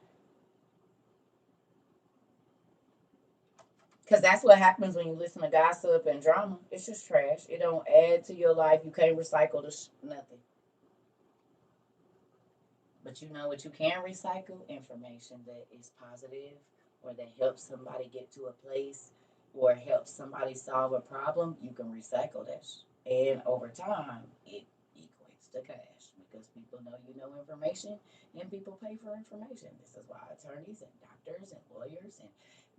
Because that's what happens when you listen to gossip and drama. It's just trash. It don't add to your life. You can't recycle nothing. But you know what you can recycle? Information that is positive or that helps somebody get to a place or helps somebody solve a problem. You can recycle that. And over time, it equates to cash because people know you know information and people pay for information. This is why attorneys and doctors and lawyers and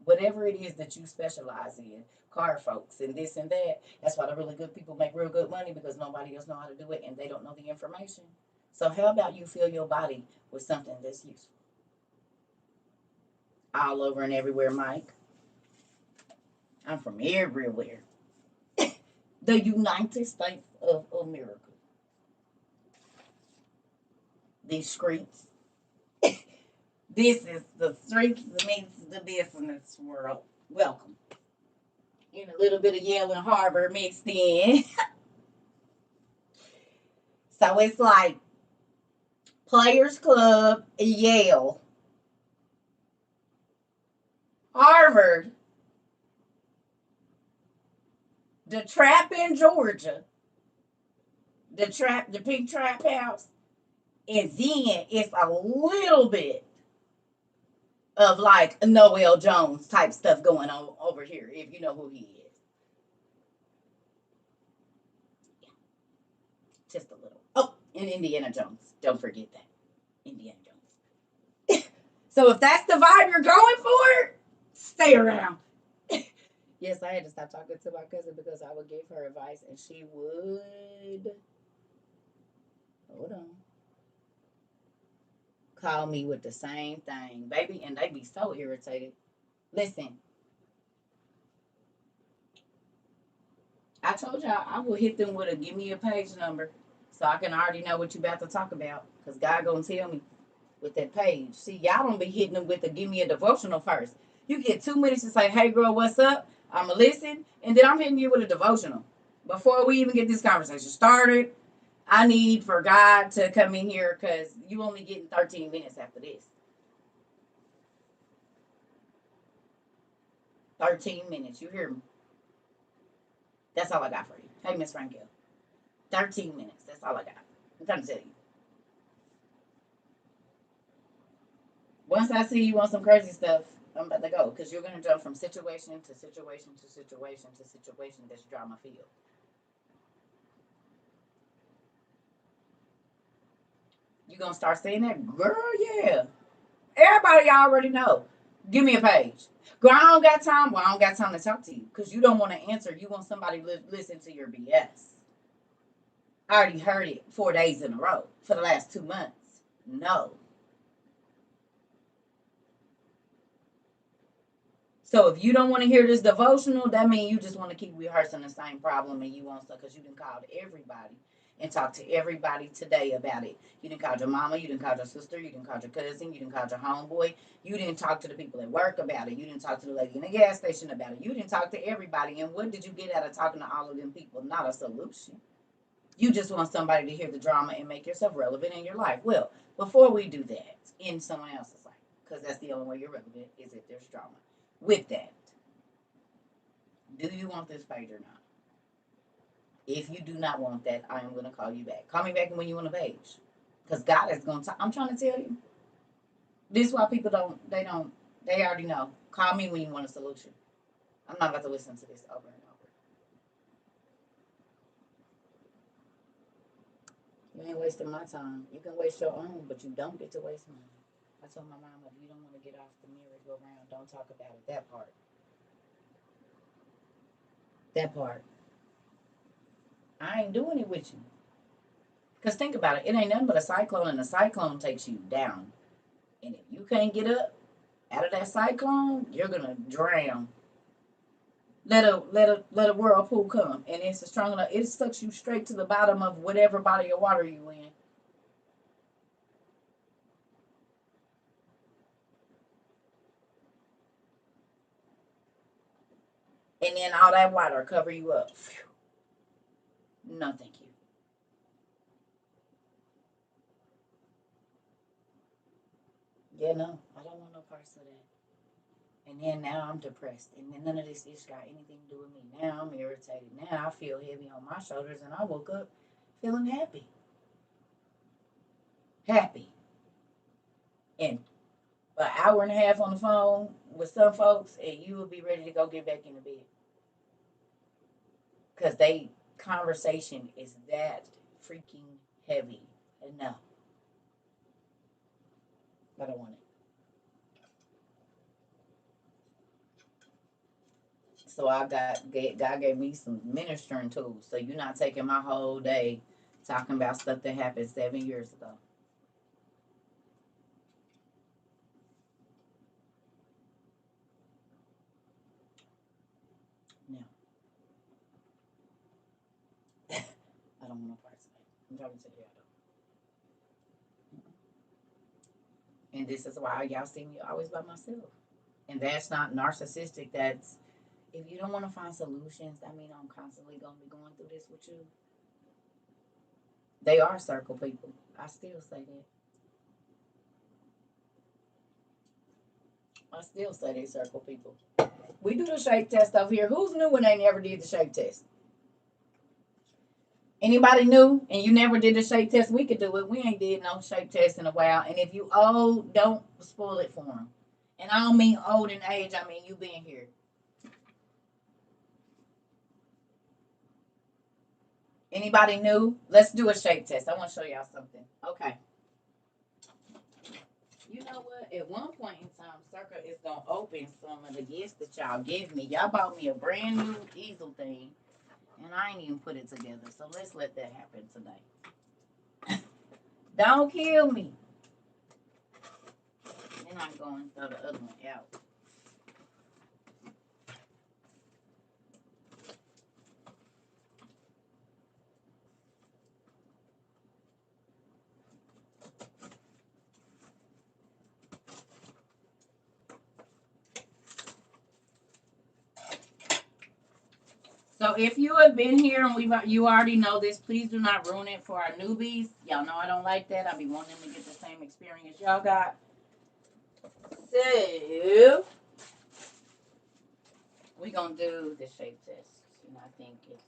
whatever it is that you specialize in, car folks and this and that. That's why the really good people make real good money because nobody else know how to do it and they don't know the information. So how about you fill your body with something that's useful? All over and everywhere, Mike. I'm from everywhere. The United States of America. These streets. This is the streets meets the business world. Welcome. And a little bit of Yale and Harvard mixed in. So it's like Players Club, Yale, Harvard, the trap in Georgia, the pink trap house, and then it's a little bit of like Noel Jones type stuff going on over here, if you know who he is. Yeah, just a little. Oh, and Indiana Jones. Don't forget that. Indiana Jones. So if that's the vibe you're going for, stay around. Yes, I had to stop talking to my cousin because I would give her advice and she would, hold on, call me with the same thing, baby, and they'd be so irritated. Listen, I told y'all I will hit them with a give me a page number so I can already know what you about to talk about because God gonna tell me with that page. See, y'all don't be hitting them with the give me a devotional first. You get 2 minutes to say, hey girl, what's up? I'ma listen, and then I'm hitting you with a devotional. Before we even get this conversation started, I need for God to come in here because you only getting 13 minutes after this. 13 minutes, you hear me? That's all I got for you. Hey, Miss Frankel. 13 minutes, that's all I got. I'm trying to tell you. Once I see you on some crazy stuff, I'm about to go because you're going to jump from situation to situation to situation to situation that's drama filled. You going to start saying that? Girl, yeah. Everybody already know. Give me a page. Girl, I don't got time. Well, I don't got time to talk to you because you don't want to answer. You want somebody to listen to your BS. I already heard it 4 days in a row for the last 2 months. No. So if you don't want to hear this devotional, that means you just want to keep rehearsing the same problem and you want stuff because you didn't call everybody and talk to everybody today about it. You didn't call your mama, you didn't call your sister, you didn't call your cousin, you didn't call your homeboy, you didn't talk to the people at work about it, you didn't talk to the lady in the gas station about it, you didn't talk to everybody. And what did you get out of talking to all of them people? Not a solution. You just want somebody to hear the drama and make yourself relevant in your life. Well, before we do that in someone else's life, because that's the only way you're relevant is if there's drama. With that, do you want this page or not? If you do not want that, I am going to call you back. Call me back when you want a page. Because God is going to, I'm trying to tell you. This is why people they already know. Call me when you want a solution. I'm not about to listen to this over and over. You ain't wasting my time. You can waste your own, but you don't get to waste mine. I told my mom, if you don't want to get off the merry-go-round, don't talk about it. That part. That part. I ain't doing it with you. Because think about it. It ain't nothing but a cyclone, and a cyclone takes you down. And if you can't get up out of that cyclone, you're going to drown. Let a whirlpool come. And it's strong enough. It sucks you straight to the bottom of whatever body of water you in. And then all that water cover you up. No, thank you. Yeah, no, I don't want no parts of that. And then now I'm depressed. And then none of this ish got anything to do with me. Now I'm irritated. Now I feel heavy on my shoulders and I woke up feeling happy. Happy. And an hour and a half on the phone with some folks and you will be ready to go get back in the bed. Because they conversation is that freaking heavy. No, I don't want it. So God gave me some ministering tools. So you're not taking my whole day talking about stuff that happened 7 years ago. No, I don't want to participate. I'm trying to tell you I don't. And this is why y'all see me always by myself. And that's not narcissistic. That's if you don't want to find solutions, I mean, I'm constantly going to be going through this with you. They are circle people. I still say that. I still say they circle people. We do the shake test over here. Who's new when they never did the shake test? Anybody new and you never did the shake test? We could do it. We ain't did no shake test in a while. And if you old, don't spoil it for them. And I don't mean old in age. I mean you being here. Anybody new? Let's do a shake test. I want to show y'all something. Okay. You know what? At one point in time, CERCA is gonna open some of the gifts that y'all give me. Y'all bought me a brand new easel thing, and I ain't even put it together. So let's let that happen today. Don't kill me. Then I'm going to throw the other one out. So if you have been here and you already know this, please do not ruin it for our newbies. Y'all know I don't like that. I be wanting them to get the same experience y'all got. So we're gonna do the shape test, and I think it's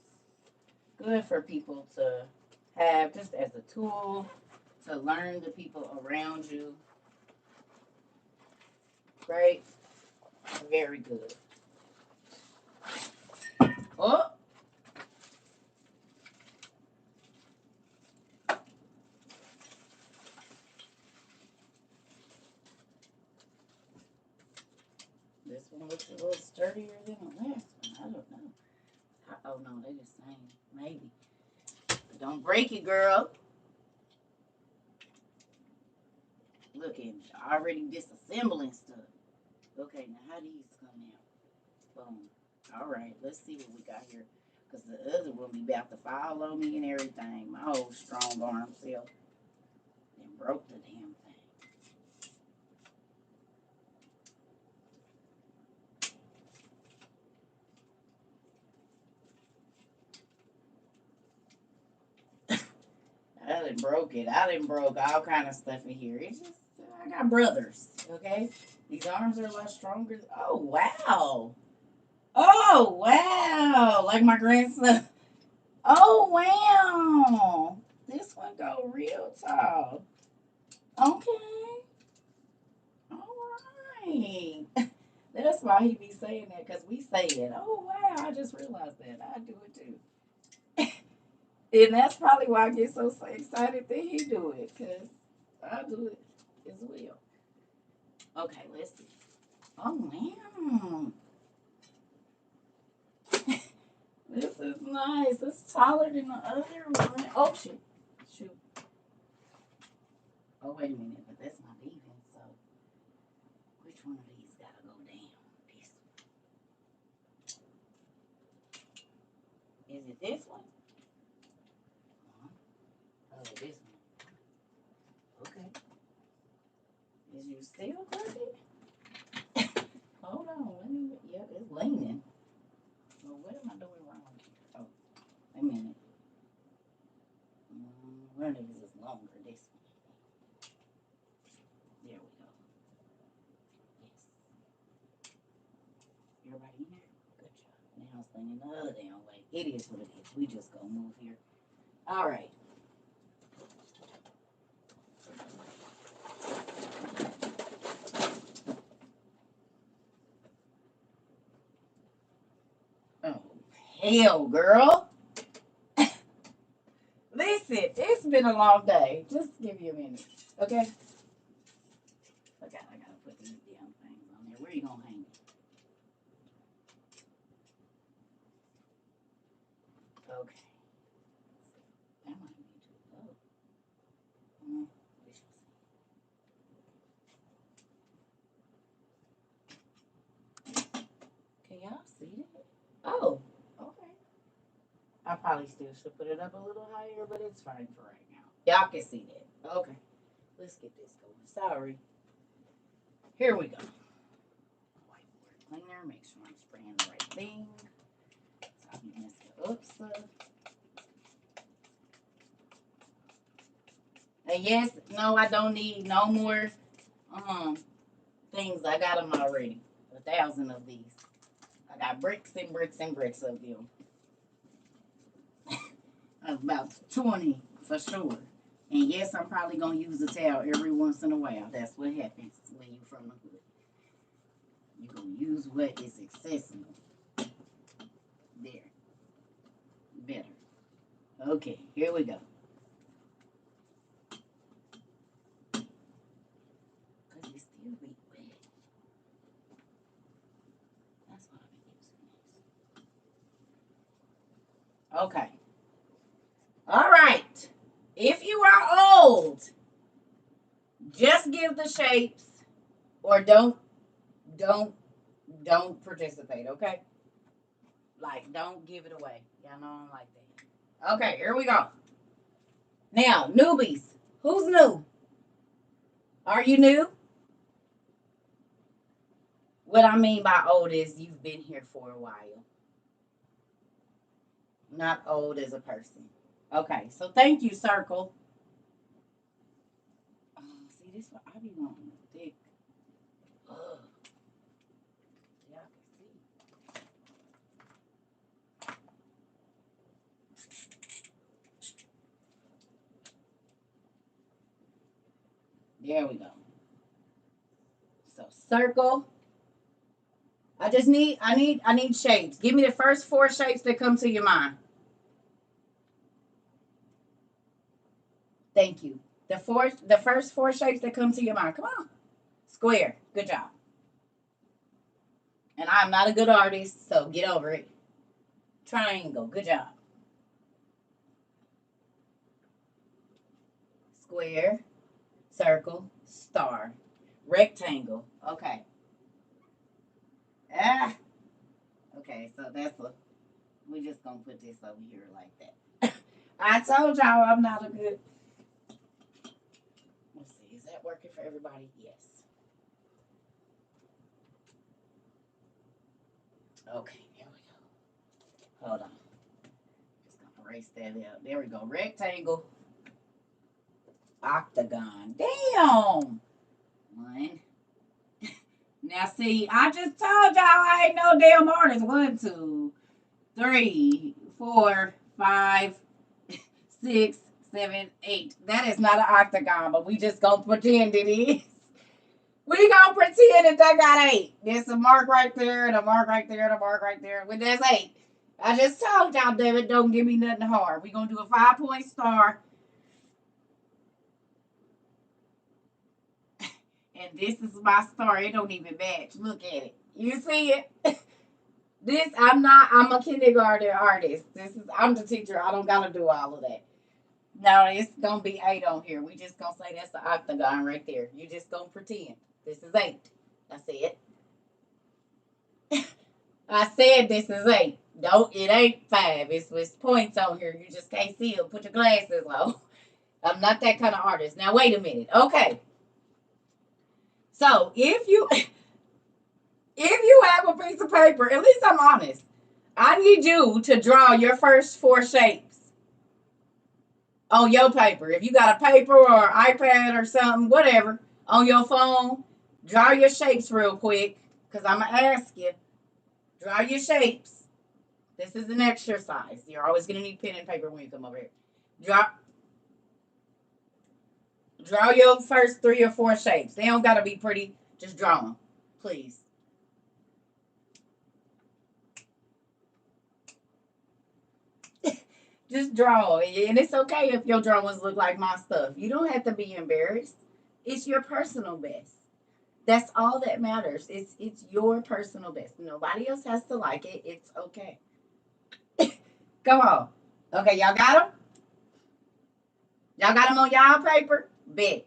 good for people to have just as a tool to learn the people around you. Great, very good. Oh, this one looks a little sturdier than the last one. I don't know. Oh no, they the same. Maybe. Don't break it, girl. Look at already disassembling stuff. Okay, now how these come out? Boom. All right, let's see what we got here. Because the other one be about to fall on me and everything. My old strong arm self. And broke the damn thing. I done broke it. I done broke all kind of stuff in here. It's just, I got brothers, okay? These arms are a lot stronger. Oh, wow. Oh, wow. Like my grandson. Oh, wow. This one go real tall. Okay. All right. That's why he be saying that, because we say it. Oh, wow. I just realized that. I do it too. And that's probably why I get so excited that he do it, because I do it as well. Okay, let's see. Oh, wow. This is nice. It's taller than the other one. Oh, shit. Shoot. Oh, wait a minute, but that's not even, so which one of these gotta go down? This one. Is it this one? Oh, this one. Okay. Is you still crooked? Hold on. Let me. Yep, it's leaning. Well, what am I doing wrong here? Oh, wait a minute. One of these is longer. This one. There we go. Yes. Everybody in there? Good job. Now it's leaning the other damn way. It is what it is. We just gonna move here. All right. Oh, hell, girl. Listen, it's been a long day. Just give you a minute, okay? Okay, I gotta put these damn things on there. Where you gonna hang it? Okay. That might be too low. Can y'all see that? Oh, okay. I probably still should put it up a little higher, but it's fine for right now. Y'all can see that. Okay. Let's get this going. Sorry. Here we go. Whiteboard cleaner. Make sure I'm spraying the right thing. So I can mess it up stuff. And yes, no, I don't need no more things. I got them already. 1,000 of these. I got bricks and bricks and bricks of them. About 20 for sure. And yes, I'm probably gonna use a towel every once in a while. That's what happens when you from the hood. You're gonna use what is accessible. There. Better. Okay, here we go. Cause it still be wet. That's what I've been using. Okay. All right. If you are old, just give the shapes or don't participate, okay? Like, don't give it away. Y'all know I don't like that. Okay, here we go. Now, newbies. Who's new? Are you new? What I mean by old is you've been here for a while. Not old as a person. Okay, so thank you, Circle. Oh, see, this one, I be wanting thick. Ugh. Y'all can see. There we go. So circle. I need shapes. Give me the first 4 shapes that come to your mind. Thank you. The first 4 shapes that come to your mind. Come on. Square. Good job. And I'm not a good artist, so get over it. Triangle. Good job. Square. Circle. Star. Rectangle. Okay. Ah. Okay, so that's a. We just gonna put this over here like that. I told y'all I'm not a good. Let's see. Is that working for everybody? Yes. Okay, here we go. Hold on. Just gonna erase that out. There we go. Rectangle. Octagon. Damn. 1. Now see, I just told y'all I ain't no damn artist. 1, 2, 3, 4, 5, 6, 7, 8. That is not an octagon, but we just gonna pretend it is. We gonna pretend that got 8. There's a mark right there, and a mark right there, and a mark right there. Well, that's 8. I just told y'all, David, don't give me nothing hard. We gonna do a 5-point star. And this is my star. It don't even match. Look at it. You see it? I'm a kindergarten artist. I'm the teacher. I don't gotta do all of that. No, it's gonna be 8 on here. We just gonna say that's the octagon right there. You just gonna pretend. This is 8. I said. I said this is 8. It ain't 5. It's points on here. You just can't see them. Put your glasses on. I'm not that kind of artist. Now wait a minute. Okay. So if you have a piece of paper, at least I'm honest. I need you to draw your first 4 shapes on your paper. If you got a paper or iPad or something, whatever, on your phone, draw your shapes real quick, because I'm going to ask you. Draw your shapes. This is an exercise. You're always going to need pen and paper when you come over here. Draw your first 3 or 4 shapes. They don't got to be pretty. Just draw them, please. Just draw. And it's okay if your drawings look like my stuff. You don't have to be embarrassed. It's your personal best. That's all that matters. It's your personal best. Nobody else has to like it. It's okay. Come on. Okay, y'all got them? Y'all got them on y'all paper? Big.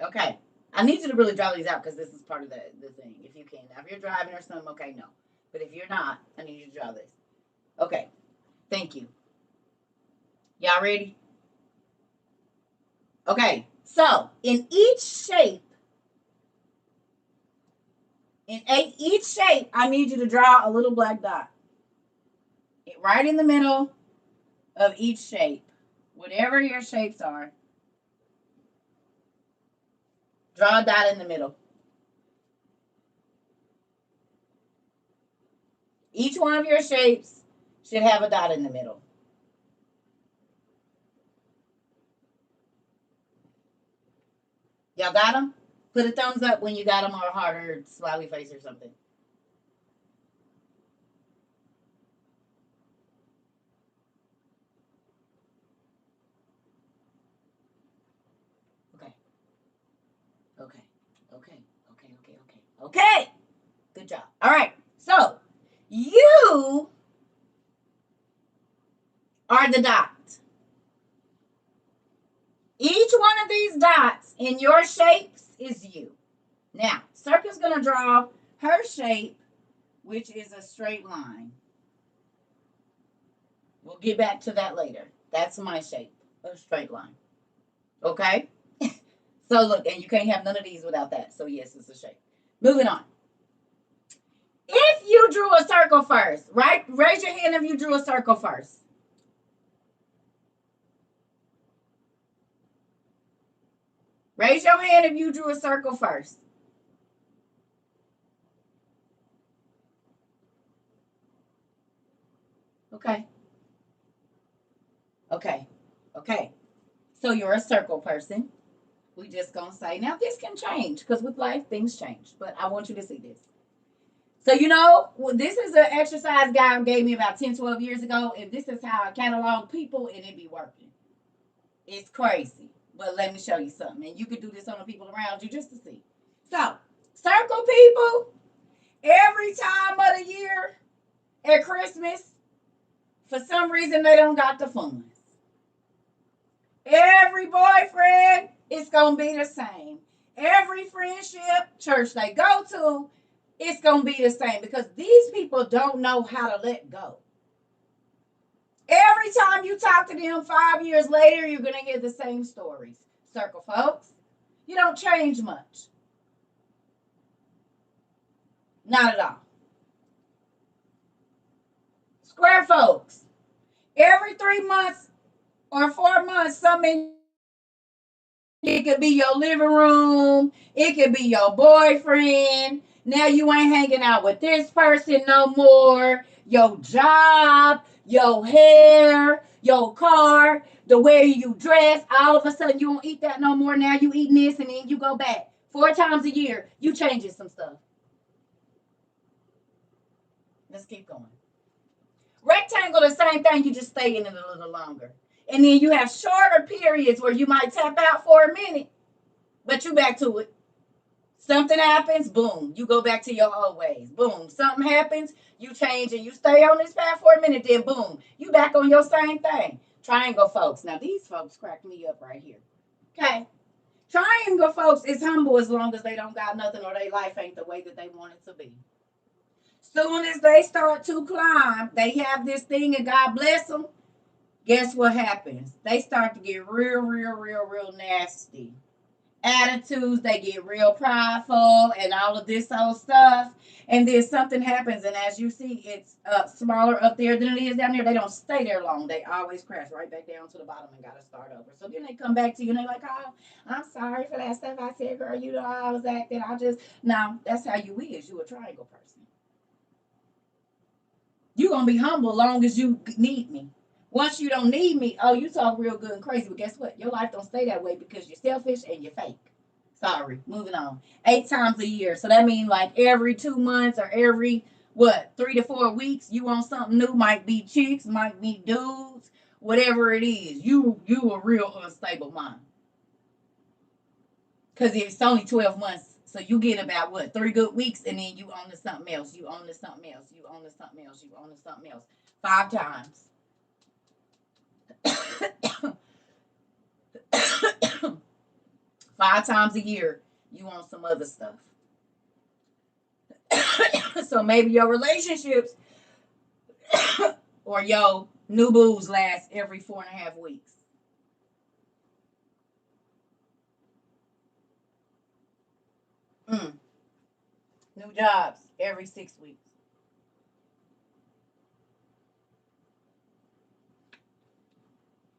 Okay. I need you to really draw these out because this is part of the thing. If you can. Now, if you're driving or something, okay, no. But if you're not, I need you to draw this. Okay. Thank you. Y'all ready? Okay. So, each shape, I need you to draw a little black dot. Right in the middle of each shape. Whatever your shapes are, draw a dot in the middle. Each one of your shapes should have a dot in the middle. Y'all got them? Put a thumbs up when you got them or a heart or smiley face or something. Okay. Okay. Okay. Okay. Okay. Okay. Okay. Good job. All right. So you are the dot. Each one of these dots in your shapes is you. Now, CERCA's going to draw her shape, which is a straight line. We'll get back to that later. That's my shape, a straight line. Okay? So look, and you can't have none of these without that. So yes, it's a shape. Moving on. If you drew a circle first, right? Raise your hand if you drew a circle first. Raise your hand if you drew a circle first. Okay. Okay. Okay. So you're a circle person. We just gonna say, now this can change because with life things change. But I want you to see this. So this is an exercise guy gave me about 10, 12 years ago, and this is how I catalog people, and it be working. It's crazy. But let me show you something. And you can do this on the people around you just to see. So, circle people, every time of the year at Christmas, for some reason they don't got the funds. Every boyfriend is going to be the same. Every friendship, church they go to, it's going to be the same because these people don't know how to let go. Every time you talk to them 5 years later, you're going to hear the same stories. Circle folks, you don't change much. Not at all. Square folks, every 3 months or 4 months, something. It could be your living room. It could be your boyfriend. Now you ain't hanging out with this person no more. Your job, your hair, your car, the way you dress. All of a sudden you don't eat that no more. Now you eating this and then you go back. 4 times a year, you changing some stuff. Let's keep going. Rectangle, the same thing. You just stay in it a little longer. And then you have shorter periods where you might tap out for a minute, but you back to it. Something happens, boom, you go back to your old ways. Boom, something happens, you change and you stay on this path for a minute, then boom, you back on your same thing. Triangle folks. Now these folks crack me up right here. Okay. Triangle folks is humble as long as they don't got nothing or their life ain't the way that they want it to be. Soon as they start to climb, they have this thing and God bless them. Guess what happens? They start to get real nasty. Attitudes, they get real prideful and all of this old stuff. And then something happens, and as you see, it's smaller up there than it is down there. They don't stay there long. They always crash right back down to the bottom and got to start over. So then they come back to you and they're like, oh, I'm sorry for that stuff I said, girl. You know how I was acting. No, that's how you is. You a triangle person. You going to be humble long as you need me. Once you don't need me, oh, you talk real good and crazy. But guess what? Your life don't stay that way because you're selfish and you're fake. Sorry, moving on. 8 times a year. So that means like every 2 months or every, 3 to 4 weeks, you want something new. Might be chicks, might be dudes, whatever it is, you a real unstable mom. Because it's only 12 months. So you get about what, 3 good weeks, and then you on to something else. You on to something else. You on to something else. You on to something else. 5 times. 5 times a year, you on some other stuff. So maybe your relationships or your new boos last every 4.5 weeks. Mm. New jobs every 6 weeks.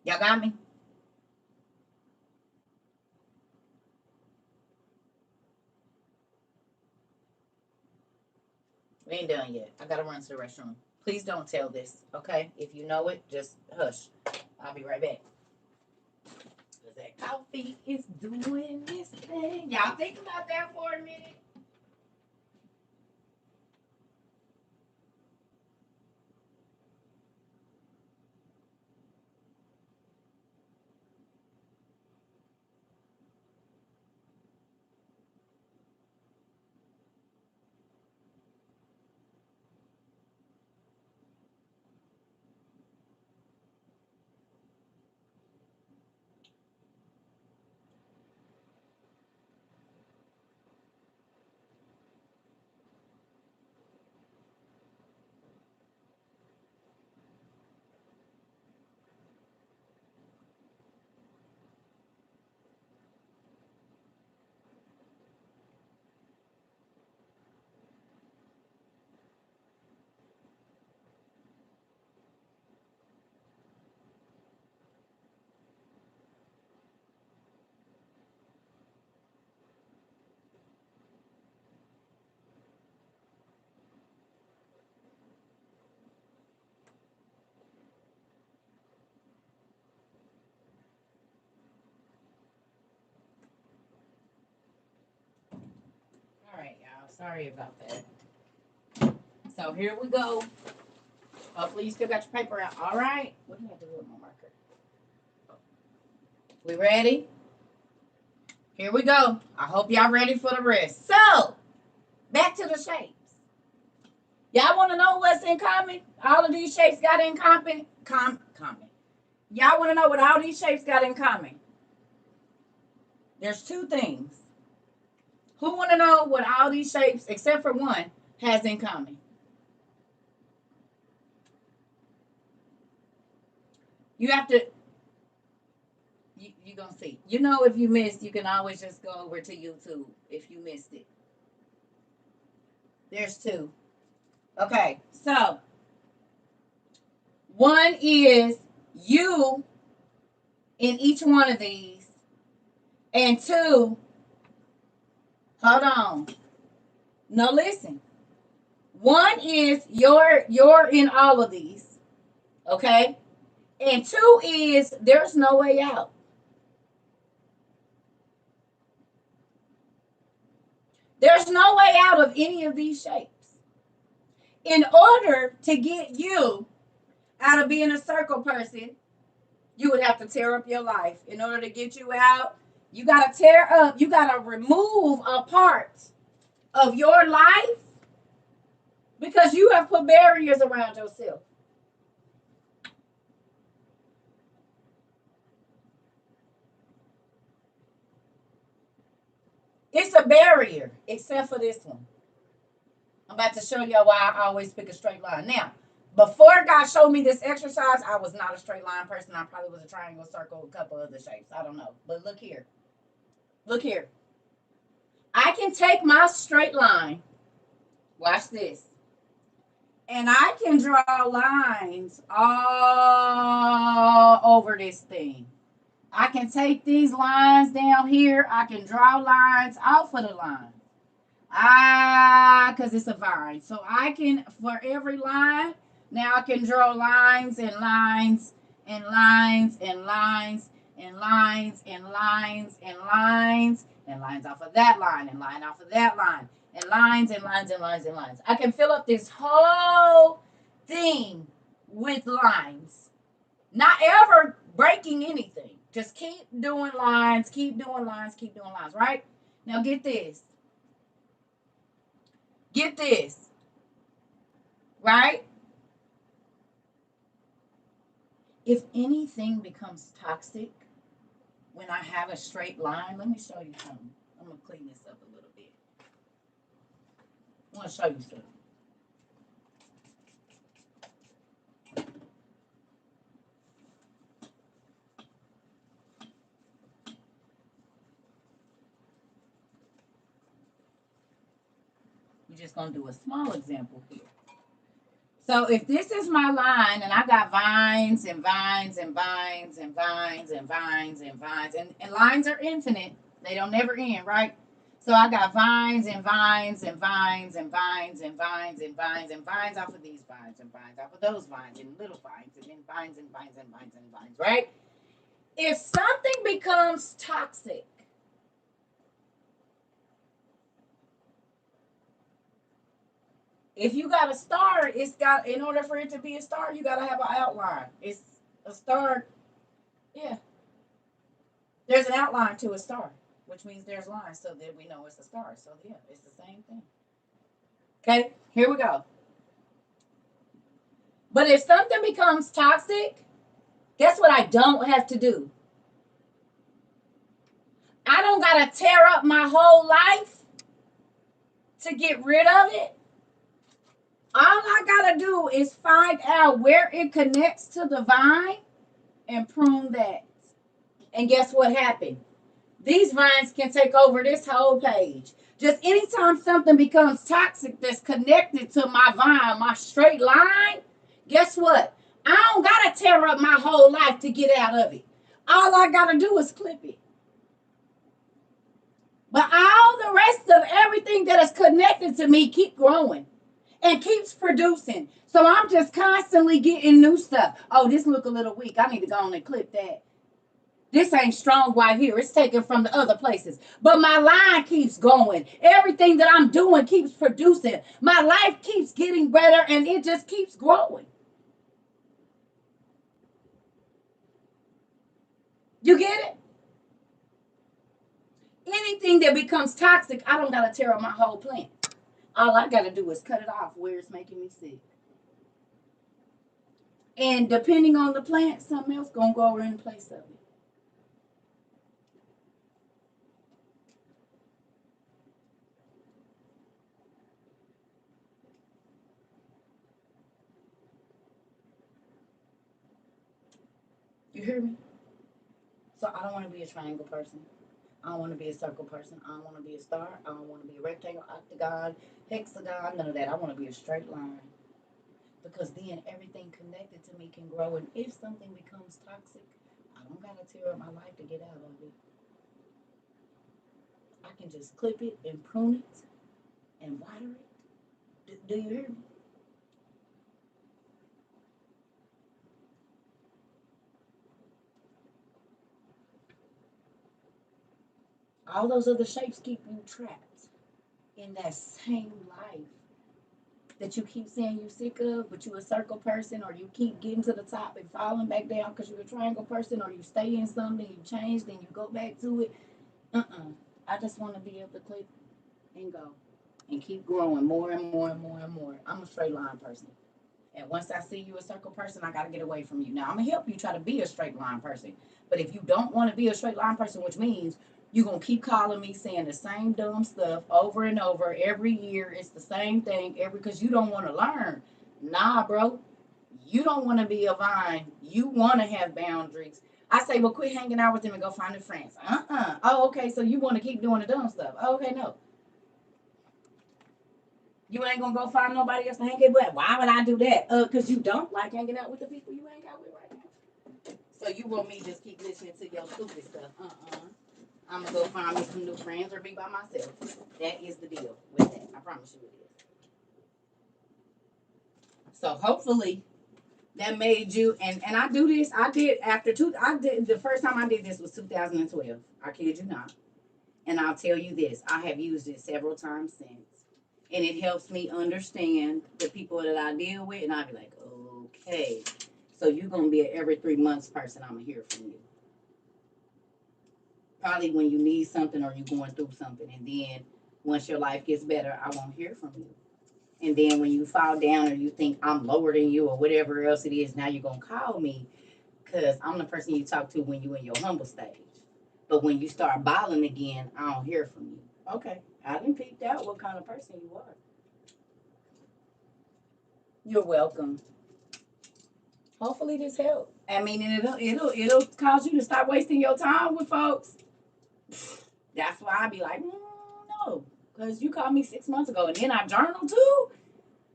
Y'all got me? We ain't done yet. I gotta run to the restroom. Please don't tell this, okay? If you know it, just hush. I'll be right back. Cause that coffee is doing this thing. Y'all think about that for a minute. All right, y'all. Sorry about that. So here we go. Hopefully you still got your paper out. All right. What do I do with my marker? We ready? Here we go. I hope y'all ready for the rest. So, back to the shapes. Y'all want to know what's in common? All of these shapes got in common. Common. Y'all want to know what all these shapes got in common? There's 2 things. Who want to know what all these shapes, except for one, has in common? You have to. You're gonna see. You know, if you missed, you can always just go over to YouTube if you missed it. There's 2. Okay, so one is you in each one of these, and 2, hold on. No, listen. One is you're in all of these, okay? And 2 is there's no way out. There's no way out of any of these shapes. In order to get you out of being a circle person, you would have to tear up your life. In order to get you out, you got to tear up, you got to remove a part of your life because you have put barriers around yourself. It's a barrier, except for this one. I'm about to show you why I always pick a straight line. Now, before God showed me this exercise, I was not a straight line person. I probably was a triangle, circle, a couple other shapes. I don't know. But look here. Look here. I can take my straight line. Watch this. And I can draw lines all over this thing. I can take these lines down here. I can draw lines off of the line. Because it's a vine. So I can, for every line, now I can draw lines and lines and lines and lines and lines and lines and lines and lines off of that line and line off of that line and lines and lines and lines and lines. I can fill up this whole thing with lines. Not ever breaking anything. Just keep doing lines, keep doing lines, keep doing lines, right? Now get this. Get this, right? If anything becomes toxic when I have a straight line, let me show you something. I'm going to clean this up a little bit. I want to show you something. We're just going to do a small example here. So if this is my line and I got vines and vines and vines and vines and vines and vines and lines are infinite, they don't never end, right? So I got vines and vines and vines and vines and vines and vines and vines off of these vines and vines off of those vines and little vines and then vines and vines and vines and vines, right? If something becomes toxic, if you got a star, it's got, in order for it to be a star, you got to have an outline. It's a star. Yeah. There's an outline to a star, which means there's lines so that we know it's a star. So, yeah, it's the same thing. Okay, here we go. But if something becomes toxic, guess what I don't have to do? I don't got to tear up my whole life to get rid of it. All I got to do is find out where it connects to the vine and prune that. And guess what happened? These vines can take over this whole page. Just anytime something becomes toxic that's connected to my vine, my straight line, guess what? I don't got to tear up my whole life to get out of it. All I got to do is clip it. But all the rest of everything that is connected to me keep growing and keeps producing. So I'm just constantly getting new stuff. Oh, this look a little weak. I need to go on and clip that. This ain't strong right here. It's taken from the other places. But my line keeps going. Everything that I'm doing keeps producing. My life keeps getting better and it just keeps growing. You get it? Anything that becomes toxic, I don't got to tear up my whole plant. All I got to do is cut it off where it's making me sick. And depending on the plant, something else going to go in place of it. You hear me? So I don't want to be a triangle person. I don't want to be a circle person. I don't want to be a star. I don't want to be a rectangle, octagon, hexagon, none of that. I want to be a straight line. Because then everything connected to me can grow. And if something becomes toxic, I don't got to tear up my life to get out of it. I can just clip it and prune it and water it. Do you hear me? All those other shapes keep you trapped in that same life that you keep saying you're sick of, but you're a circle person, or you keep getting to the top and falling back down because you're a triangle person, or you stay in something, you change, then you go back to it. I just want to be able to click and go and keep growing more and more and more and more. I'm a straight line person. And once I see you a circle person, I got to get away from you. Now, I'm going to help you try to be a straight line person. But if you don't want to be a straight line person, which means you're going to keep calling me saying the same dumb stuff over and over every year. It's the same thing because you don't want to learn. Nah, bro. You don't want to be a vine. You want to have boundaries. I say, well, quit hanging out with them and go find a friends. Oh, okay, so you want to keep doing the dumb stuff. Oh, okay, no. You ain't gonna go find nobody else to hang out with. Why would I do that? Because you don't like hanging out with the people you hang out with right now. So you want me to just keep listening to your stupid stuff? I'm gonna go find me some new friends or be by myself. That is the deal with that. I promise you it is. So hopefully that made you and I do this. I did the first time I did this was 2012. I kid you not. And I'll tell you this, I have used it several times since. And it helps me understand the people that I deal with. And I'll be like, okay. So you're going to be an every 3 months person. I'm going to hear from you. Probably when you need something or you're going through something. And then once your life gets better, I won't hear from you. And then when you fall down or you think I'm lower than you or whatever else it is, now you're going to call me because I'm the person you talk to when you're in your humble stage. But when you start balling again, I don't hear from you. Okay, I done peeped out what kind of person you are. You're welcome. Hopefully this helped. I mean, it'll cause you to stop wasting your time with folks. That's why I be like, no, because you called me 6 months ago, and then I journaled too.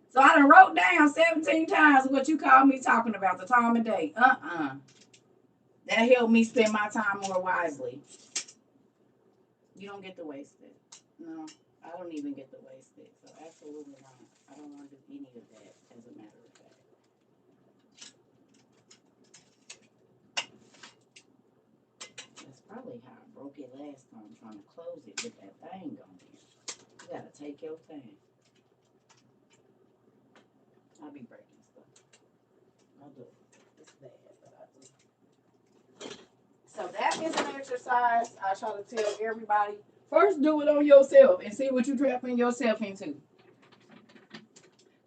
So I done wrote down 17 times what you called me talking about, the time of day. That helped me spend my time more wisely. You don't get to waste it. No, I don't even get to waste it. So absolutely not. I don't want to do any of that, as a matter of fact. That's probably how I broke it last time, trying to close it with that thing on there. You gotta take your time. I'll be breaking stuff. I'll do it. It's bad, but I do. So that is an exercise I try to tell everybody. First, do it on yourself and see what you're trapping yourself into.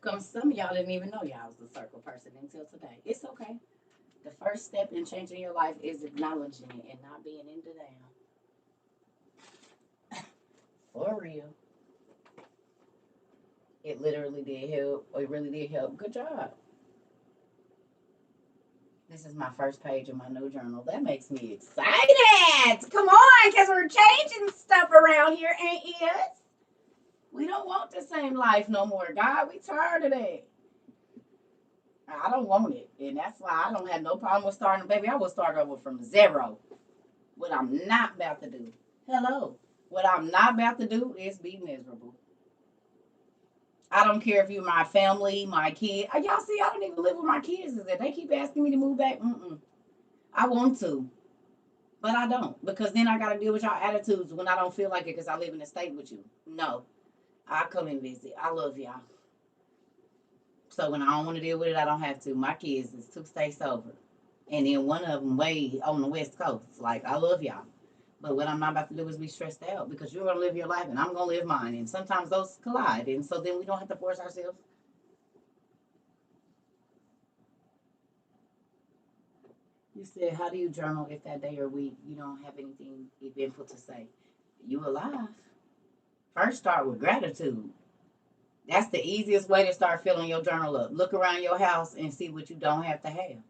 Because some of y'all didn't even know y'all was the circle person until today. It's okay. The first step in changing your life is acknowledging it and not being in the down. For real. It literally did help. It really did help. Good job. This is my first page of my new journal. That makes me excited. Come on, because we're changing stuff around here, ain't it? We don't want the same life no more, God. We tired of that. I don't want it. And that's why I don't have no problem with starting. Baby, I will start over from zero. What I'm not about to do. Hello. What I'm not about to do is be miserable. I don't care if you're my family, my kid. Y'all see, I don't even live with my kids. Is that they keep asking me to move back? I want to, but I don't, because then I got to deal with y'all attitudes when I don't feel like it because I live in the state with you. No, I come and visit. I love y'all. So when I don't want to deal with it, I don't have to. My kids is 2 states over, and then one of them way on the West Coast. Like, I love y'all. But what I'm not about to do is be stressed out because you're going to live your life and I'm going to live mine. And sometimes those collide. And so then we don't have to force ourselves. You said, how do you journal if that day or week you don't have anything eventful to say? You alive. First, start with gratitude. That's the easiest way to start filling your journal up. Look around your house and see what you don't have to have.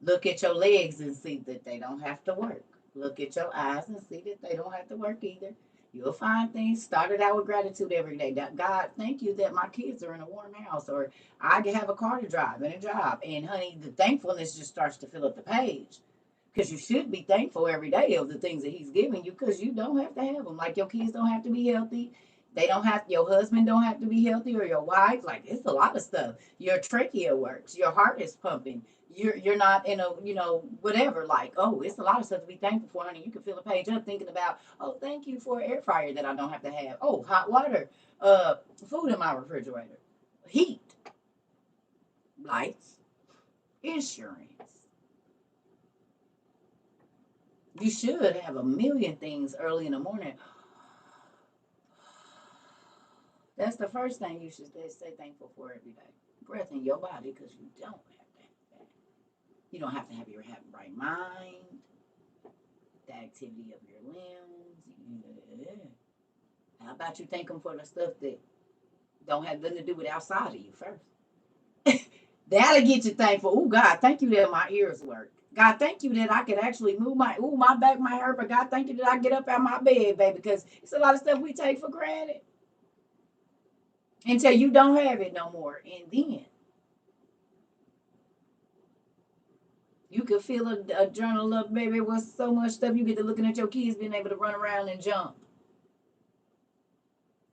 Look at your legs and see that they don't have to work. Look at your eyes and see that they don't have to work either. You'll find things. Start it out with gratitude every day. God, thank you that my kids are in a warm house, or I can have a car to drive and a job. And honey, the thankfulness just starts to fill up the page. Because you should be thankful every day of the things that he's giving you, because you don't have to have them. Like, your kids don't have to be healthy. They don't have, your husband don't have to be healthy, or your wife. Like, it's a lot of stuff. Your trachea works. Your heart is pumping. You're not in a, whatever. Like, oh, it's a lot of stuff to be thankful for, honey. You can fill a page up thinking about, oh, thank you for an air fryer that I don't have to have. Oh, hot water, food in my refrigerator, heat, lights, insurance. You should have a million things early in the morning. That's the first thing you should say thankful for every day. Breath in your body, because you don't have to have that. You don't have to have your right mind, the activity of your limbs. Yeah. How about you thank them for the stuff that don't have nothing to do with outside of you first? That'll get you thankful. Oh, God, thank you that my ears work. God, thank you that I could actually move my back might hurt, but God, thank you that I get up out of my bed, baby, because it's a lot of stuff we take for granted until you don't have it no more. And then you could fill a journal up, baby, with so much stuff. You get to looking at your kids being able to run around and jump.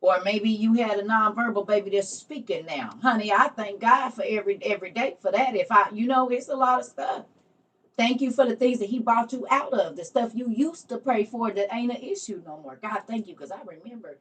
Or maybe you had a nonverbal baby that's speaking now. Honey, I thank God for every day for that. If it's a lot of stuff. Thank you for the things that he brought you out of, the stuff you used to pray for that ain't an issue no more. God, thank you, because I remember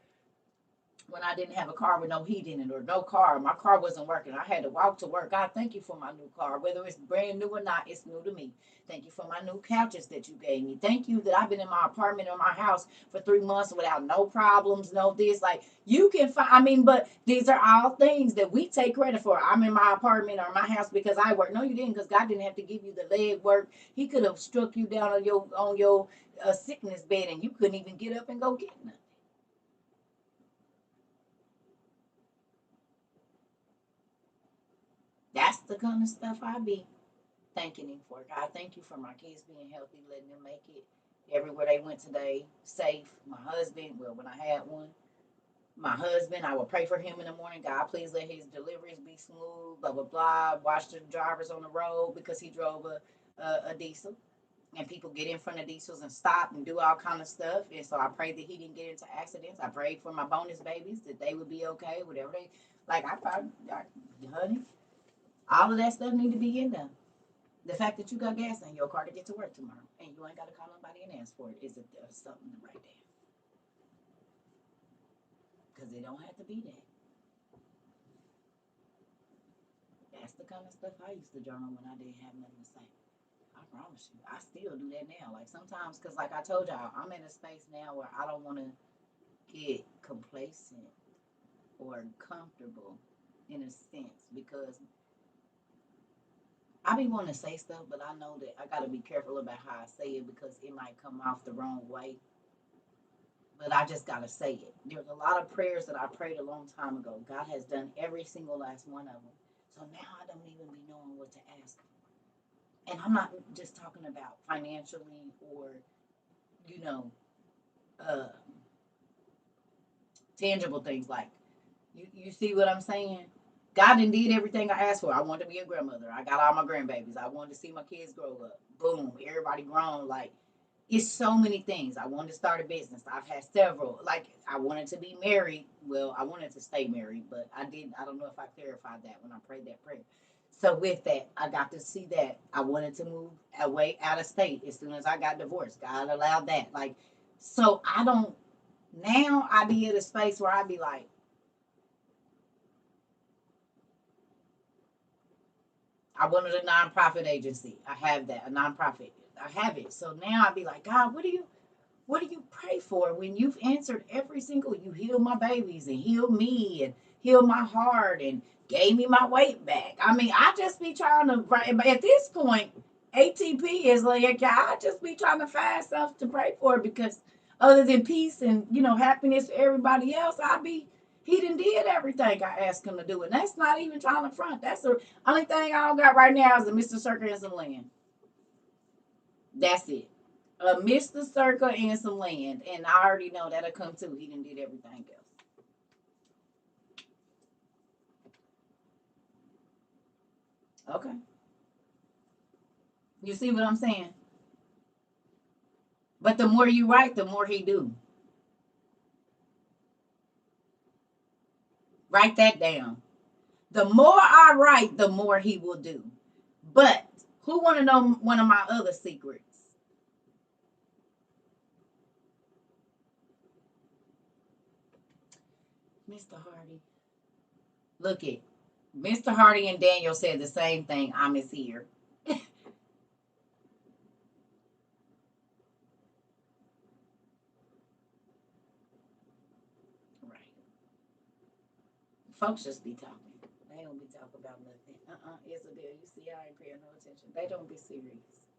when I didn't have a car with no heat in it or no car. My car wasn't working. I had to walk to work. God, thank you for my new car. Whether it's brand new or not, it's new to me. Thank you for my new couches that you gave me. Thank you that I've been in my apartment or my house for 3 months without no problems, no this. Like you can find, I mean, but these are all things that we take credit for. I'm in my apartment or my house because I work. No, you didn't, because God didn't have to give you the leg work. He could have struck you down on your sickness bed and you couldn't even get up and go get nothing. That's the kind of stuff I be thanking him for. God, thank you for my kids being healthy, letting them make it everywhere they went today safe. My husband, well, when I had one, my husband, I will pray for him in the morning. God, please let his deliveries be smooth, blah, blah, blah. Watch the drivers on the road because he drove a diesel. And people get in front of diesels and stop and do all kind of stuff. And so I prayed that he didn't get into accidents. I prayed for my bonus babies that they would be okay, whatever they like. Honey, all of that stuff need to be in there. The fact that you got gas in your car to get to work tomorrow and you ain't got to call nobody and ask for it is something right there. Because it don't have to be that. That's the kind of stuff I used to journal when I didn't have nothing to say. I promise you. I still do that now. Like sometimes, because like I told y'all, I'm in a space now where I don't want to get complacent or comfortable in a sense because I be wanting to say stuff, but I know that I got to be careful about how I say it because it might come off the wrong way. But I just got to say it. There's a lot of prayers that I prayed a long time ago. God has done every single last one of them. So now I don't even be knowing what to ask. And I'm not just talking about financially or, you know, uh, tangible things like you see what I'm saying? God did everything I asked for. I wanted to be a grandmother. I got all my grandbabies. I wanted to see my kids grow up. Boom, everybody grown. Like it's so many things. I wanted to start a business. I've had several. Like I wanted to be married. Well, I wanted to stay married, but I didn't. I don't know if I clarified that when I prayed that prayer. So with that, I got to see that. I wanted to move away out of state as soon as I got divorced. God allowed that. Like, so I don't. Now I be at a space where I be like, I wanted a nonprofit agency. I have that, a nonprofit. I have it. So now I'd be like, God, what do you pray for when you've answered every single you healed my babies and healed me and healed my heart and gave me my weight back. I mean, I just be trying to at this point, ATP is like I just be trying to find stuff to pray for because other than peace and happiness for everybody else, he done did everything I asked him to do. And that's not even trying to front. That's the only thing I don't got right now is a Mr. Circle and some land. That's it. Mr. Circle and some land. And I already know that'll come too. He done did everything else. Okay. You see what I'm saying? But the more you write, the more he do. Write that down. The more I write, the more he will do. But who want to know one of my other secrets? Mr. Hardy. Look it. Mr. Hardy and Daniel said the same thing. I'm his ear. Right. Folks just be talking. They don't be talking about nothing. Isabel, you see, I ain't paying no attention. They don't be serious.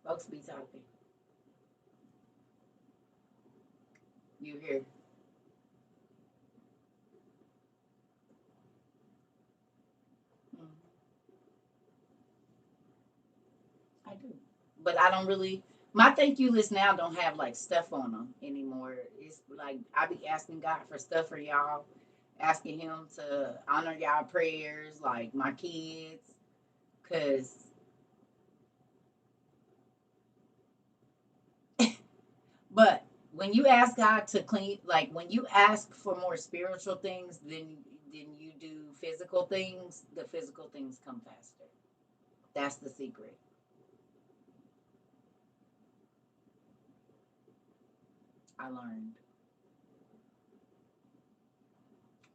Folks be talking. You hear? Mm, I do. But I don't really. My thank you list now don't have like stuff on them anymore. It's like I be asking God for stuff for y'all, asking Him to honor y'all prayers, like my kids, cause. But when you ask God to clean, like when you ask for more spiritual things than you do physical things, the physical things come faster. That's the secret. I learned.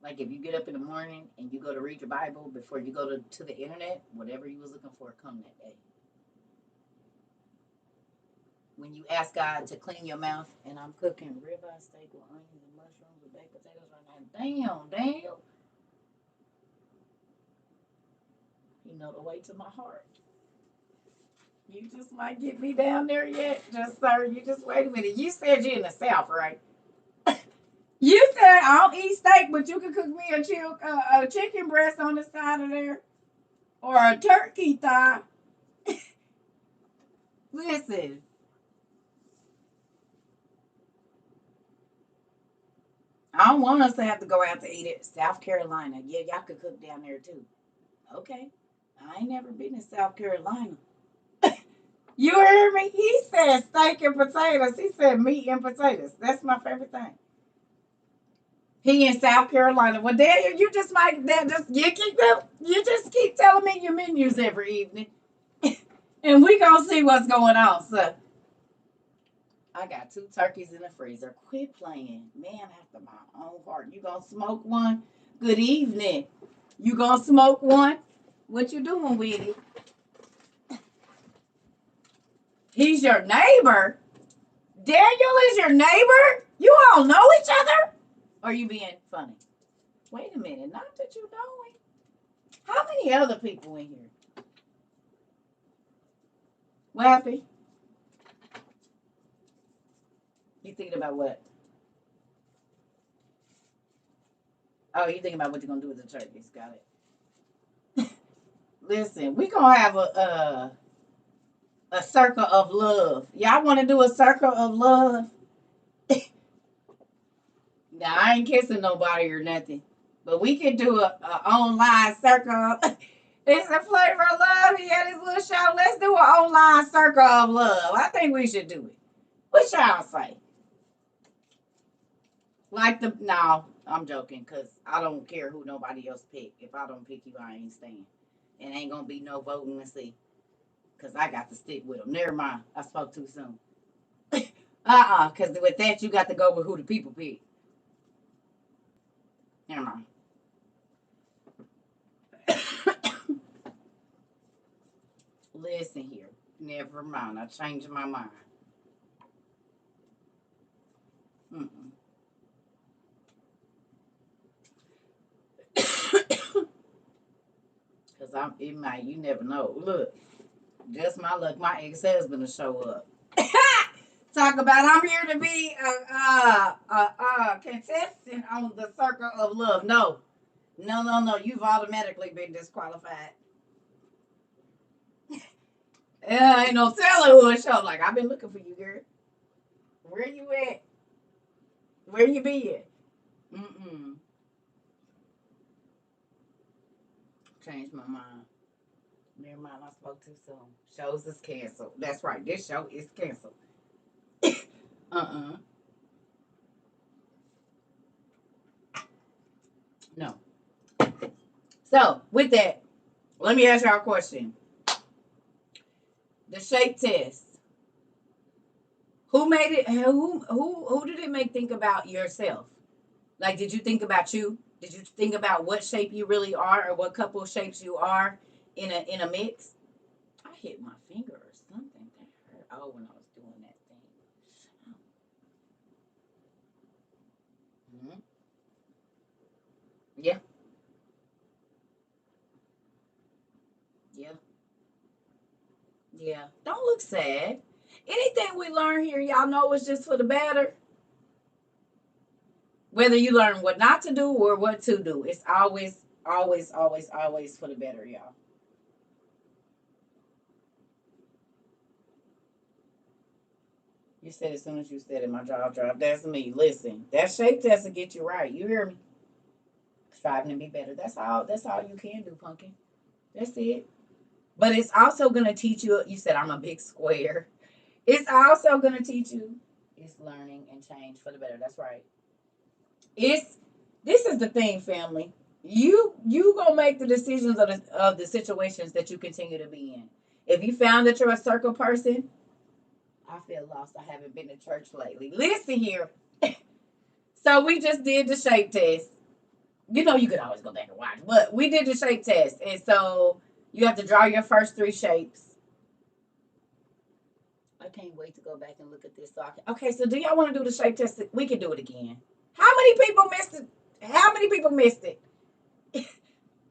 Like if you get up in the morning and you go to read your Bible before you go to the internet, whatever you was looking for, come that day. When you ask God to clean your mouth, and I'm cooking ribeye steak with onions and mushrooms with baked potatoes right now. Damn. You know the way to my heart. You just might get me down there yet, just sir. You just wait a minute. You said you're in the South, right? You said I don't eat steak, but you can cook me a chicken breast on the side of there, or a turkey thigh. Listen, I don't want us to have to go out to eat it. South Carolina, yeah, y'all could cook down there too. Okay, I ain't never been to South Carolina. You heard me? He said steak and potatoes. He said meat and potatoes. That's my favorite thing. He in South Carolina. Well, Daniel, you just might that just you just keep telling me your menus every evening, and we gonna see what's going on. So I got 2 turkeys in the freezer. Quit playing, man. After my own heart. You gonna smoke one? Good evening. You gonna smoke one? What you doing with it? He's your neighbor. Daniel is your neighbor. You all know each other? Or are you being funny? Wait a minute. Not that you know him. How many other people in here? What happened? You thinking about what? Oh, you thinking about what you're gonna do with the turkeys? Got it. Listen, we gonna have a circle of love. Y'all want to do a circle of love? Now I ain't kissing nobody or nothing, but we can do a online circle. It's a flavor of love. He had his little show. Let's do an online circle of love. I think we should do it. What y'all say? Like the no, I'm joking because I don't care who nobody else pick. If I don't pick you, I ain't staying. It ain't gonna be no voting to see because I got to stick with them. Never mind. I spoke too soon. Because with that, you got to go with who the people pick. Never mind. Listen here. Never mind. I changed my mind. Because I'm it might, you never know. Look, just my luck, my ex-husband will show up. Talk about I'm here to be a contestant on the Circle of Love. No, no, no, no. You've automatically been disqualified. Ain't no telling who it show. Like I've been looking for you, girl. Where you at? Where you be at? Mm-mm. Changed my mind. Never mind. I spoke too soon. Shows is canceled. That's right. This show is canceled. Uh-uh. No. So with that, let me ask y'all a question. The shape test. Who made it? Who did it make think about yourself? Like, did you think about you? Did you think about what shape you really are, or what couple shapes you are in a mix? I hit my finger or something. That hurt. Oh, when I was doing that thing. Mm-hmm. Yeah, yeah, yeah. Don't look sad. Anything we learn here, y'all know, is just for the better. Whether you learn what not to do or what to do, it's always, always, always, always for the better, y'all. You said as soon as you said it, my jaw dropped. That's me. Listen, that shape test will get you right. You hear me? Striving to be better. That's all. That's all you can do, pumpkin. That's it. But it's also gonna teach you. You said I'm a big square. It's also gonna teach you. It's learning and change for the better. That's right. It's this is the thing, family. You gonna make the decisions of the situations that you continue to be in. If you found that you're a circle person, I feel lost. I haven't been to church lately. Listen here. So we just did the shape test. You know, you could always go back and watch. But we did the shape test. And so you have to draw your first 3 shapes. I can't wait to go back and look at this. Okay, so do y'all want to do the shape test? We can do it again. How many people missed it? How many people missed it?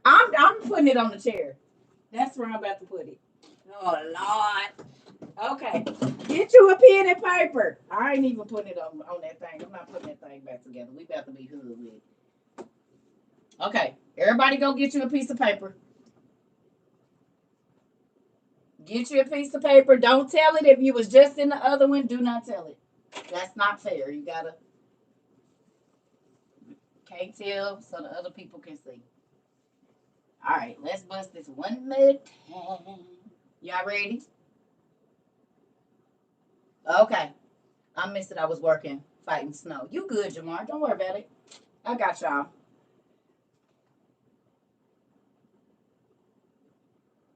I'm putting it on the chair. That's where I'm about to put it. Oh, Lord. Okay. Get you a pen and paper. I ain't even putting it on that thing. I'm not putting that thing back together. We about to be hood with it. Okay. Everybody go get you a piece of paper. Get you a piece of paper. Don't tell it if you was just in the other one. Do not tell it. That's not fair. You gotta can't tell so the other people can see. All right, let's bust this one more time. Y'all ready? Okay. I missed it. I was working, fighting snow. You good, Jamar. Don't worry about it. I got y'all.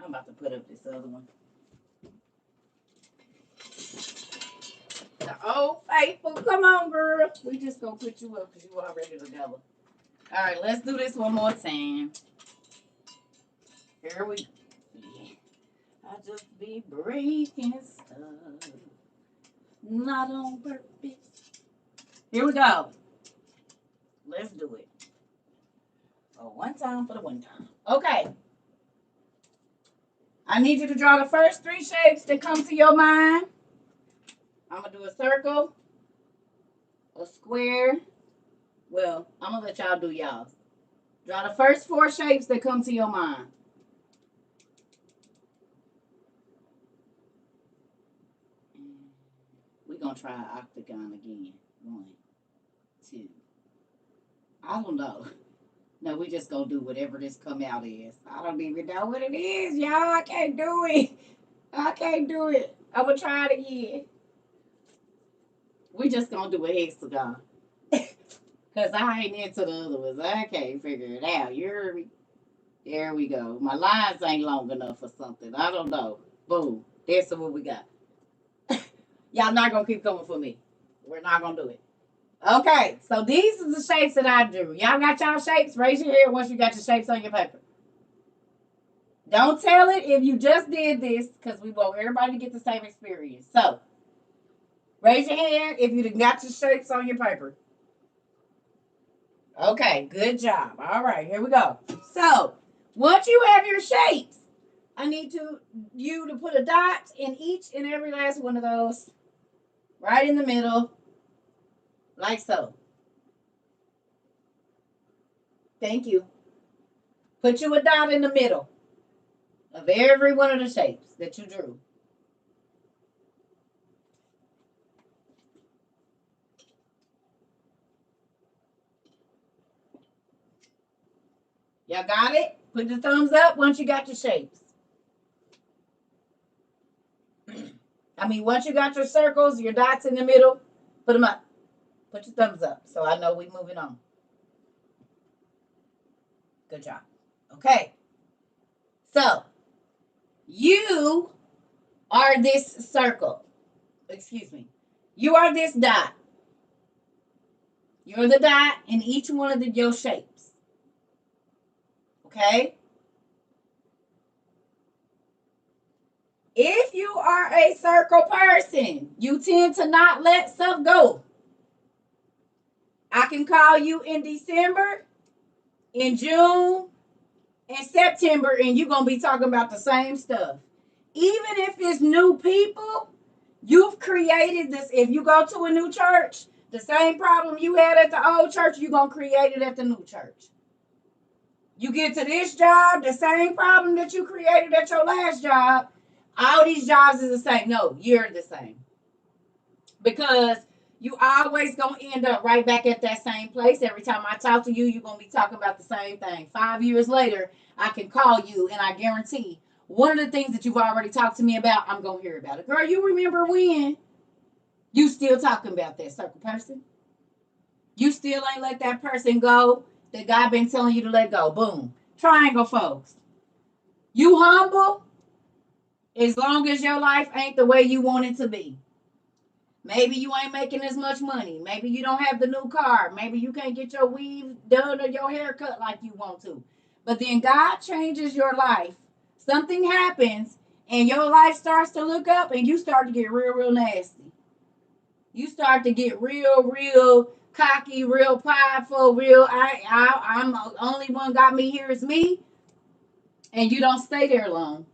I'm about to put up this other one. The old faithful. Come on, girl. We just gonna put you up because you already together. All right, let's do this one more time. Here we go. I just be breaking stuff. Not on purpose. Here we go. Let's do it. Oh, one time for the one time. Okay. I need you to draw the first 3 shapes that come to your mind. I'm going to do a circle, a square. Well, I'm going to let y'all do y'all. Draw the first 4 shapes that come to your mind. We're going to try an octagon again. 1, 2. I don't know. No, we just going to do whatever this come out is. I don't even know what it is, y'all. I can't do it. I can't do it. I'm going to try it again. We just going to do a hexagon. Because I ain't into the other ones. I can't figure it out. You heard me? There we go. My lines ain't long enough or something. I don't know. Boom. That's what we got. Y'all not going to keep coming for me. We're not going to do it. Okay. So these are the shapes that I drew. Y'all got y'all shapes? Raise your hand once you got your shapes on your paper. Don't tell it if you just did this because we want everybody to get the same experience. So, raise your hand if you got your shapes on your paper. Okay, good job. All right, here we go. So, once you have your shapes, I need you to put a dot in each and every last one of those. Right in the middle. Like so. Thank you. Put you a dot in the middle of every one of the shapes that you drew. Y'all got it? Put the thumbs up once you got your shapes. Once you got your circles, your dots in the middle, put them up. Put your thumbs up so I know we're moving on. Good job. Okay. So, you are this circle. Excuse me. You are this dot. You're the dot in each one of your shapes. Okay? If you are a circle person, you tend to not let stuff go. I can call you in December, in June, in September, and you're going to be talking about the same stuff. Even if it's new people, you've created this. If you go to a new church, the same problem you had at the old church, you're going to create it at the new church. You get to this job, the same problem that you created at your last job, all these jobs is the same. No, you're the same. Because you always going to end up right back at that same place. Every time I talk to you, you're going to be talking about the same thing. 5 years later, I can call you, and I guarantee one of the things that you've already talked to me about, I'm going to hear about it. Girl, you remember when? You still talking about that circle person? You still ain't let that person go that God been telling you to let go. Boom. Triangle, folks. You humble as long as your life ain't the way you want it to be. Maybe you ain't making as much money. Maybe you don't have the new car. Maybe you can't get your weave done or your hair cut like you want to. But then God changes your life. Something happens and your life starts to look up and you start to get real, real nasty. You start to get real, real cocky, real prideful, real I'm the only one got me here is me. And you don't stay there long.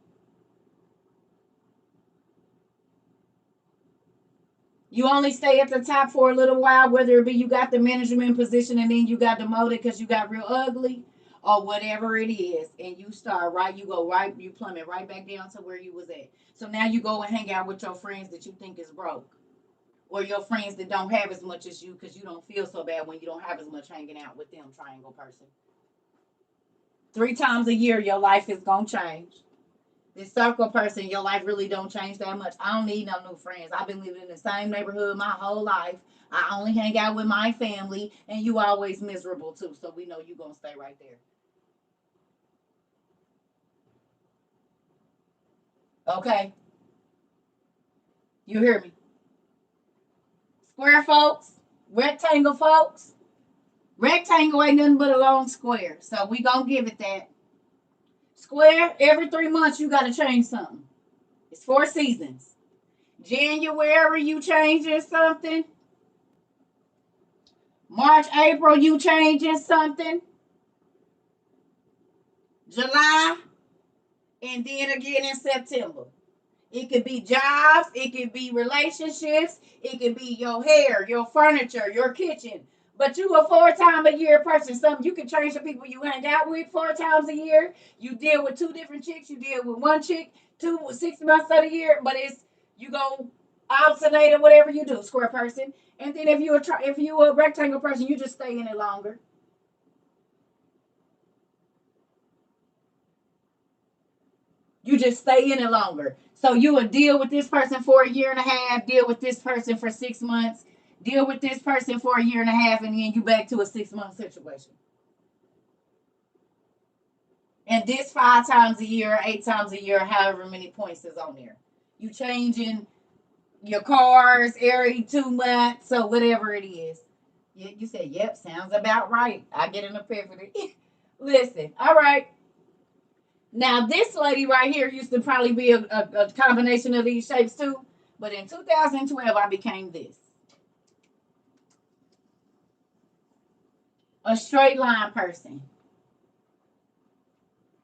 You only stay at the top for a little while, whether it be you got the management position and then you got demoted because you got real ugly or whatever it is. And you start right, you go right, you plummet right back down to where you was at. So now you go and hang out with your friends that you think is broke or your friends that don't have as much as you because you don't feel so bad when you don't have as much hanging out with them, triangle person. 3 times a year, your life is going to change. This circle person, your life really don't change that much. I don't need no new friends. I've been living in the same neighborhood my whole life. I only hang out with my family, and you always miserable too. So we know you gonna stay right there. Okay, you hear me? Square folks, rectangle folks. Rectangle ain't nothing but a long square. So we gonna give it that. Square, every 3 months you gotta change something. It's 4 seasons. January you changing something. March, April, you changing something. July, and then again in September. It could be jobs, it could be relationships, it could be your hair, your furniture, your kitchen. But you a 4 time a year person. Something you can change the people you hang out with 4 times a year. You deal with 2 different chicks, you deal with one chick 6 months of the year, but it's you go alternate or whatever you do, square person. And then if you a rectangle person, you just stay in it longer. You just stay in it longer. So you would deal with this person for a year and a half, deal with this person for 6 months, deal with this person for a year and a half, and then you back to a 6 month situation. And this 5 times a year, 8 times a year, however many points is on there. You changing your cars every 2 months, so whatever it is. You said, yep, sounds about right. I get an epiphany. Listen, all right. Now, this lady right here used to probably be a combination of these shapes too. But in 2012, I became this. A straight line person.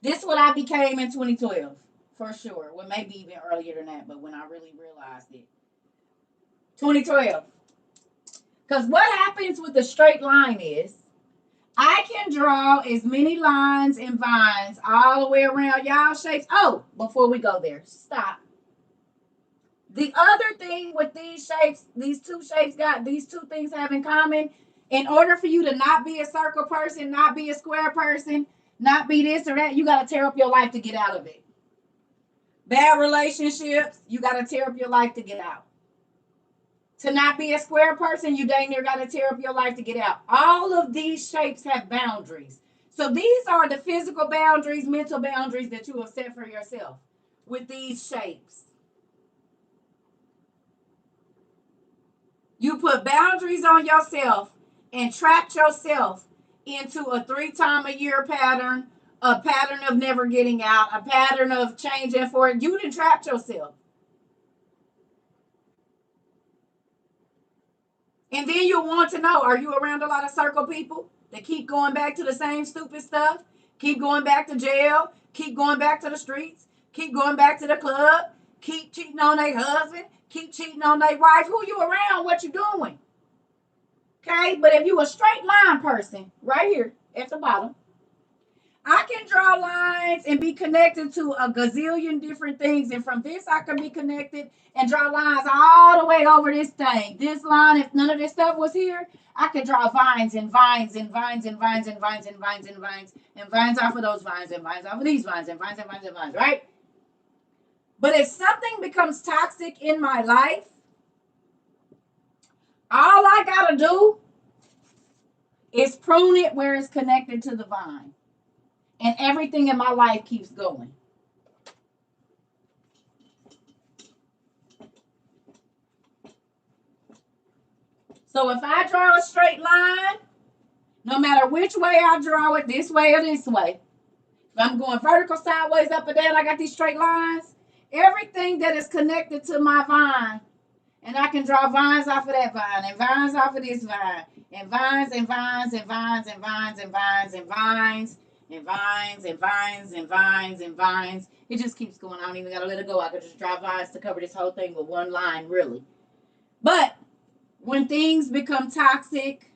This is what I became in 2012, for sure. Well, maybe even earlier than that, but when I really realized it. 2012. Because what happens with the straight line is I can draw as many lines and vines all the way around y'all shapes. Oh, before we go there, stop. The other thing with these shapes, these two shapes got these two things have in common. In order for you to not be a circle person, not be a square person, not be this or that, you got to tear up your life to get out of it. Bad relationships, you got to tear up your life to get out. To not be a square person, you dang near got to tear up your life to get out. All of these shapes have boundaries. So these are the physical boundaries, mental boundaries that you have set for yourself with these shapes. You put boundaries on yourself and trapped yourself into a 3 time a year pattern, a pattern of never getting out, a pattern of changing for it. You done trapped yourself. And then you want to know, are you around a lot of circle people that keep going back to the same stupid stuff? Keep going back to jail, keep going back to the streets, keep going back to the club, keep cheating on their husband, keep cheating on their wife. Who you around? What you doing? Okay, but if you a straight line person, right here at the bottom, I can draw lines and be connected to a gazillion different things. And from this, I can be connected and draw lines all the way over this thing. This line, if none of this stuff was here, I could draw vines and vines and vines and vines and vines and vines and vines and vines off of those vines and vines off of these vines and vines and vines and vines, right? But if something becomes toxic in my life, all I got to do is prune it where it's connected to the vine. And everything in my life keeps going. So if I draw a straight line, no matter which way I draw it, this way or this way, if I'm going vertical, sideways, up and down, I got these straight lines. Everything that is connected to my vine, and I can draw vines off of that vine, and vines off of this vine, and vines and vines and vines and vines and vines and vines and vines and vines and vines and vines. It just keeps going. I don't even gotta let it go. I could just draw vines to cover this whole thing with one line, really. But when things become toxic,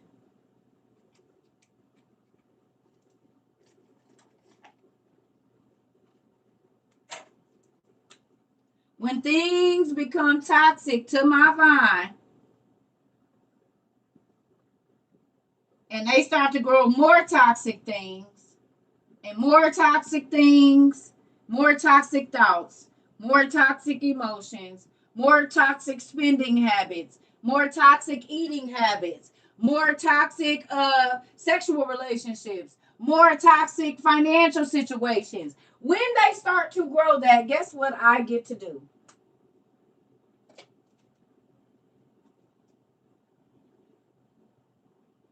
when things become toxic to my vine, and they start to grow more toxic things, and more toxic things, more toxic thoughts, more toxic emotions, more toxic spending habits, more toxic eating habits, more toxic sexual relationships, more toxic financial situations. When they start to grow that, guess what I get to do?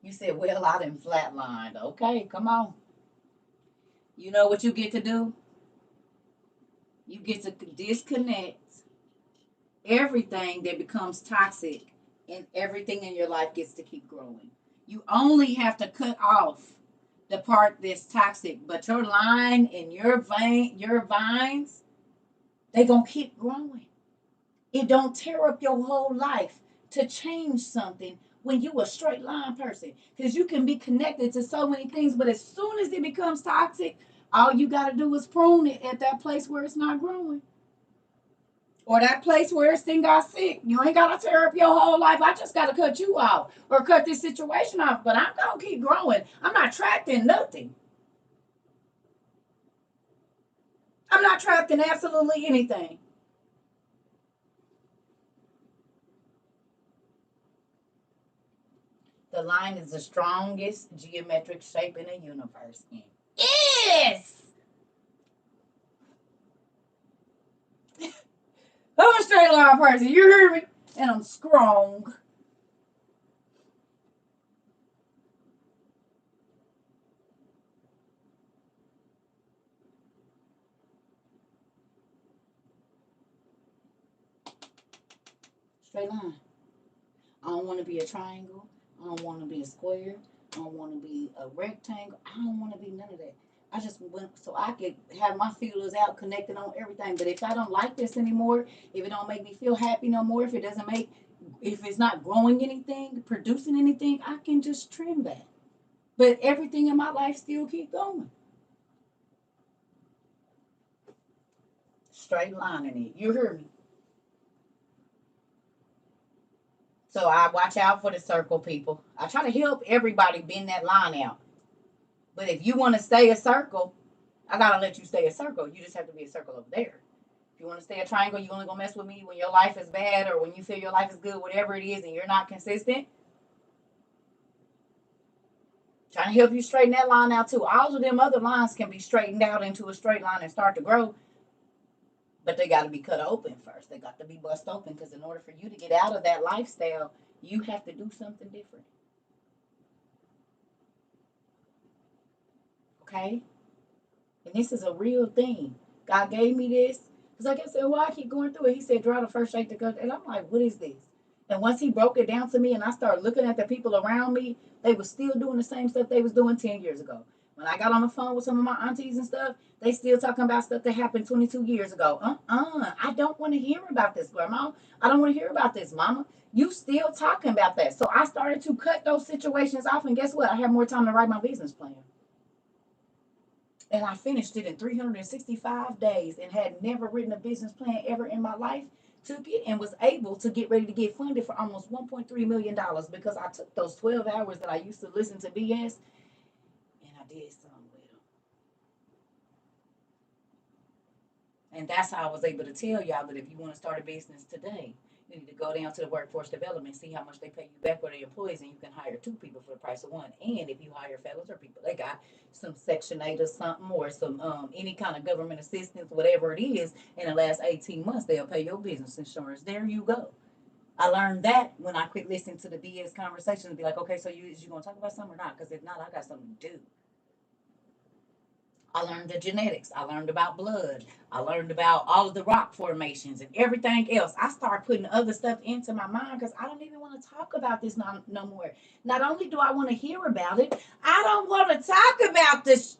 You said, well, I done flatlined. Okay, come on. You know what you get to do? You get to disconnect everything that becomes toxic, and everything in your life gets to keep growing. You only have to cut off the part that's toxic, but your line and your vein, your vines, they gonna keep growing. It don't tear up your whole life to change something when you a straight line person, because you can be connected to so many things, but as soon as it becomes toxic, all you got to do is prune it at that place where it's not growing, or that place where it's thing got sick. You ain't got to tear up your whole life. I just got to cut you off or cut this situation off, but I'm going to keep growing. I'm not trapped in nothing. I'm not trapped in absolutely anything. The line is the strongest geometric shape in the universe. Yes! I'm a straight line person. You hear me? And I'm strong. Straight line. I don't want to be a triangle. I don't want to be a square. I don't want to be a rectangle. I don't want to be none of that. I just went so I could have my feelers out, connected on everything. But if I don't like this anymore, if it don't make me feel happy no more, if it's not growing anything, producing anything, I can just trim that. But everything in my life still keep going. Straight lining it. You hear me? So I watch out for the circle people. I try to help everybody bend that line out. But if you want to stay a circle, I gotta let you stay a circle. You just have to be a circle over there. If you want to stay a triangle, you only gonna mess with me when your life is bad or when you feel your life is good, whatever it is, and you're not consistent. Trying to help you straighten that line out too. All of them other lines can be straightened out into a straight line and start to grow, but they got to be cut open first. They got to be bust open because in order for you to get out of that lifestyle, you have to do something different. Okay? And this is a real thing. God gave me this. Because like I said, why I keep going through it? He said, draw the first shake to go. And I'm like, what is this? And once he broke it down to me and I started looking at the people around me, they were still doing the same stuff they was doing 10 years ago. When I got on the phone with some of my aunties and stuff, they still talking about stuff that happened 22 years ago. I don't want to hear about this, Grandma. I don't want to hear about this, Mama. You still talking about that. So I started to cut those situations off. And guess what? I have more time to write my business plan. And I finished it in 365 days and had never written a business plan ever in my life. Took it and was able to get ready to get funded for almost $1.3 million because I took those 12 hours that I used to listen to BS and I did something with them. And that's how I was able to tell y'all that if you want to start a business today, you need to go down to the workforce development, see how much they pay you back for the employees, and you can hire two people for the price of one. And if you hire fellows or people, they got some Section 8 or something, or some any kind of government assistance, whatever it is, in the last 18 months, they'll pay your business insurance. There you go. I learned that when I quit listening to the BS conversation and be like, okay, so you gonna talk about something or not? Because if not, I got something to do. I learned the genetics. I learned about blood. I learned about all of the rock formations and everything else. I started putting other stuff into my mind because I don't even want to talk about this no more. Not only do I want to hear about it, I don't want to talk about this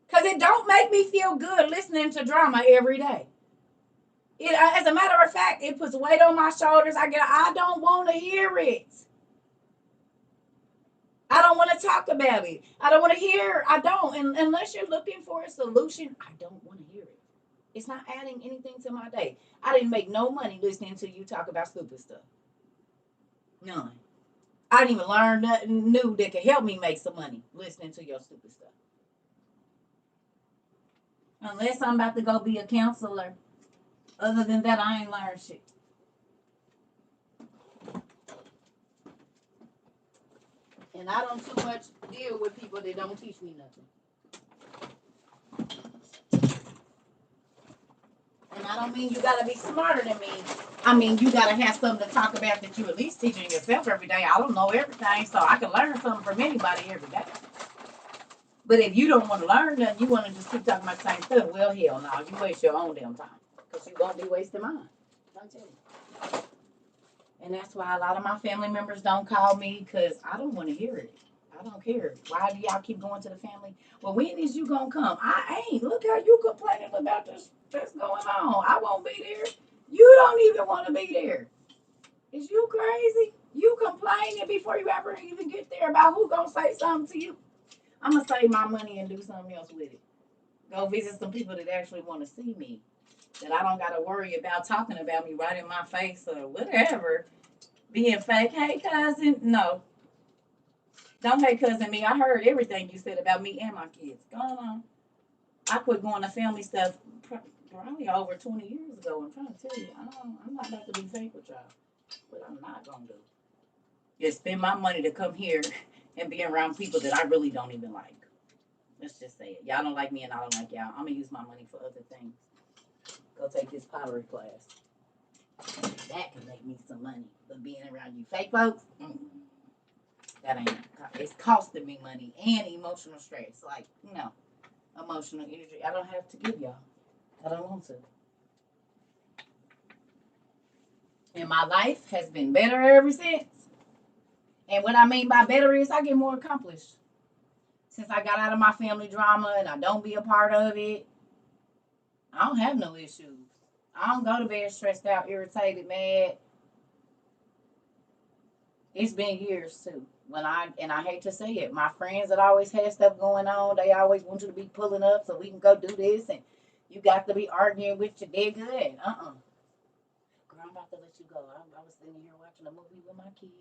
because it don't make me feel good listening to drama every day. As a matter of fact, it puts weight on my shoulders. I don't want to hear it. I don't want to talk about it. I don't want to hear. I don't. And unless you're looking for a solution, I don't want to hear it. It's not adding anything to my day. I didn't make no money listening to you talk about stupid stuff. None. I didn't even learn nothing new that could help me make some money listening to your stupid stuff. Unless I'm about to go be a counselor. Other than that, I ain't learned shit. And I don't too much deal with people that don't teach me nothing. And I don't mean you gotta be smarter than me. I mean you gotta have something to talk about that you at least teaching yourself every day. I don't know everything, so I can learn something from anybody every day. But if you don't want to learn nothing, you want to just keep talking about the same stuff, well, hell no, you waste your own damn time. Because you're going to be wasting mine. I'm telling you. And that's why a lot of my family members don't call me because I don't want to hear it. I don't care. Why do y'all keep going to the family? Well, when is you going to come? I ain't. Look how you complaining about this that's going on. I won't be there. You don't even want to be there. Is you crazy? You complaining before you ever even get there about who going to say something to you. I'm going to save my money and do something else with it. Go visit some people that actually want to see me. That I don't got to worry about talking about me right in my face or whatever. Being fake. Hey, cousin. No. Don't hey, cousin me. I heard everything you said about me and my kids. Go on. I quit going to family stuff probably over 20 years ago. I'm trying to tell you. I'm not about to be fake with y'all. But I'm not going to do. Just spend my money to come here and be around people that I really don't even like. Let's just say it. Y'all don't like me and I don't like y'all. I'm going to use my money for other things. Go take this pottery class. That can make me some money. But being around you fake folks, that ain't. It's costing me money and emotional stress. Like, no. Emotional energy. I don't have to give y'all. I don't want to. And my life has been better ever since. And what I mean by better is I get more accomplished. Since I got out of my family drama and I don't be a part of it, I don't have no issues. I don't go to bed stressed out, irritated, mad. It's been years too. I hate to say it, my friends that always had stuff going on, they always want you to be pulling up so we can go do this, and you got to be arguing with your nigga. And girl, I'm about to let you go. I was sitting here watching a movie with my kids.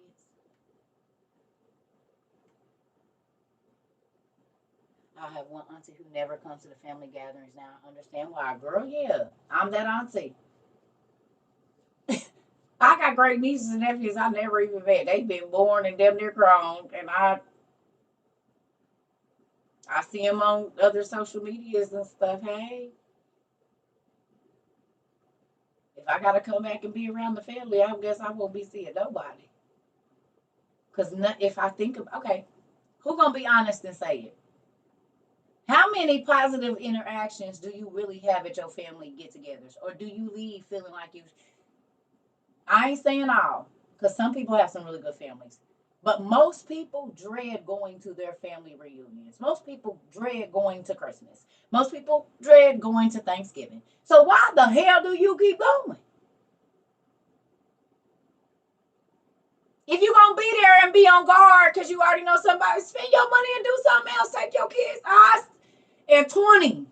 I have one auntie who never comes to the family gatherings now. I understand why. Girl, yeah, I'm that auntie. I got great nieces and nephews I never even met. They've been born and damn near grown, and I see them on other social medias and stuff. Hey, if I gotta come back and be around the family, I guess I won't be seeing nobody. Cause if I think of okay, who gonna be honest and say it? How many positive interactions do you really have at your family get-togethers, or do you leave feeling like you? I ain't saying all, because some people have some really good families. But most people dread going to their family reunions. Most people dread going to Christmas. Most people dread going to Thanksgiving. So why the hell do you keep going? If you're going to be there and be on guard because you already know somebody, spend your money and do something else. Take your kids. At 21,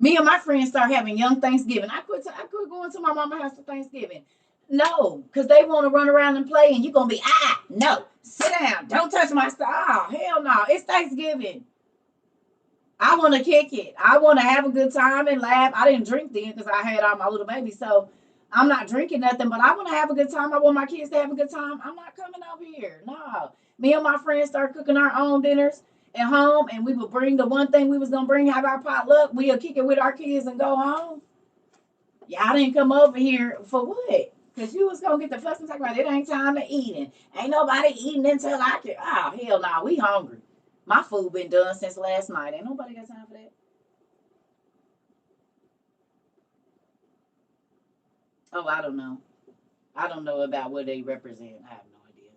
me and my friends start having young Thanksgiving. I quit going to my mama's house for Thanksgiving. No, because they want to run around and play, and you're going to be, no, sit down. Don't touch my stuff. Oh, hell no. It's Thanksgiving. I want to kick it. I want to have a good time and laugh. I didn't drink then because I had all my little babies, so I'm not drinking nothing, but I want to have a good time. I want my kids to have a good time. I'm not coming over here. No. Me and my friends start cooking our own dinners at home, and we would bring the one thing we was going to bring, have our potluck. We'll kick it with our kids and go home. Y'all didn't come over here for what? Because you was going to get the fuss and talk about it ain't time to eating. Ain't nobody eating until I can. Oh, hell no, we hungry. My food been done since last night. Ain't nobody got time for that. Oh, I don't know. I don't know about what they represent. I have no idea.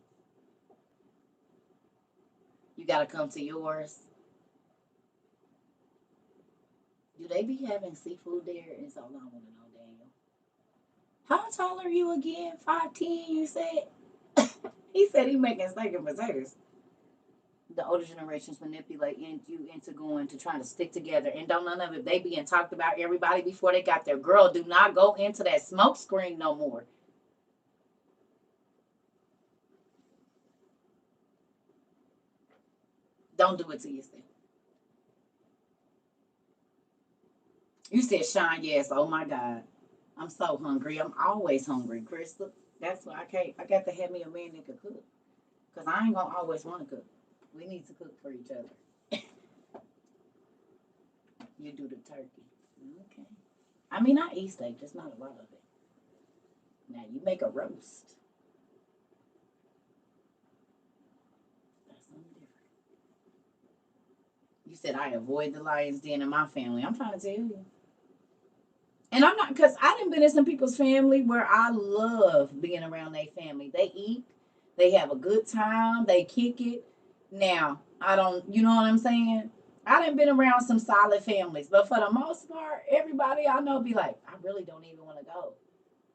You got to come to yours. Do they be having seafood there? It's all I want to know, Daniel. How tall are you again? 5'10", you said? He said he making steak and potatoes. The older generations manipulate you into going to trying to stick together, and don't none of it. They being talked about everybody before they got their girl. Do not go into that smoke screen no more. Don't do it to yourself. You said Sean, yes. Oh my God. I'm so hungry. I'm always hungry, Crystal. That's why I can't. I got to have me a man that can cook. Because I ain't going to always want to cook. We need to cook for each other. You do the turkey. Okay. I mean, I eat steak, just not a lot of it. Now, you make a roast. That's something different. You said I avoid the lion's den in my family. I'm trying to tell you. And I'm not, because I done been in some people's family where I love being around their family. They eat, they have a good time, they kick it. Now, I don't, you know what I'm saying? I done been around some solid families, but for the most part, everybody I know be like, I really don't even want to go.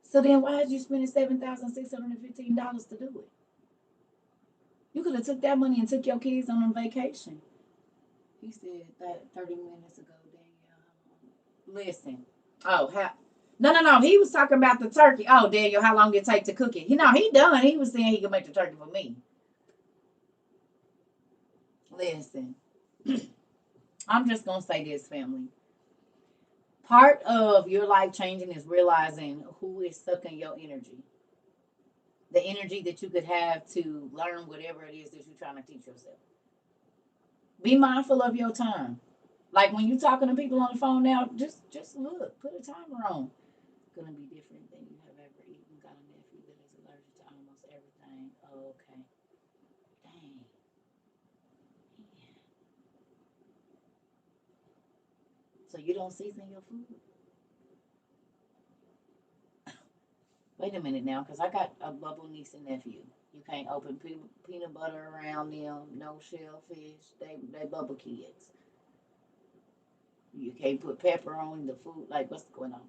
So then why did you spend $7,615 to do it? You could have took that money and took your kids on a vacation. He said that 30 minutes ago, Danielle. Listen. Oh, no. He was talking about the turkey. Oh, Daniel, how long did it take to cook it? He done. He was saying he could make the turkey for me. Listen, I'm just gonna say this, family. Part of your life changing is realizing who is sucking your energy. The energy that you could have to learn whatever it is that you're trying to teach yourself. Be mindful of your time. Like when you're talking to people on the phone now, just look, put a timer on. Gonna be different than you have ever eaten. Got a nephew that is allergic to almost everything. Oh, okay. Dang. So you don't season your food? Wait a minute now, because I got a bubble niece and nephew. You can't open peanut butter around them. No shellfish. They bubble kids. You can't put pepper on the food. Like what's going on?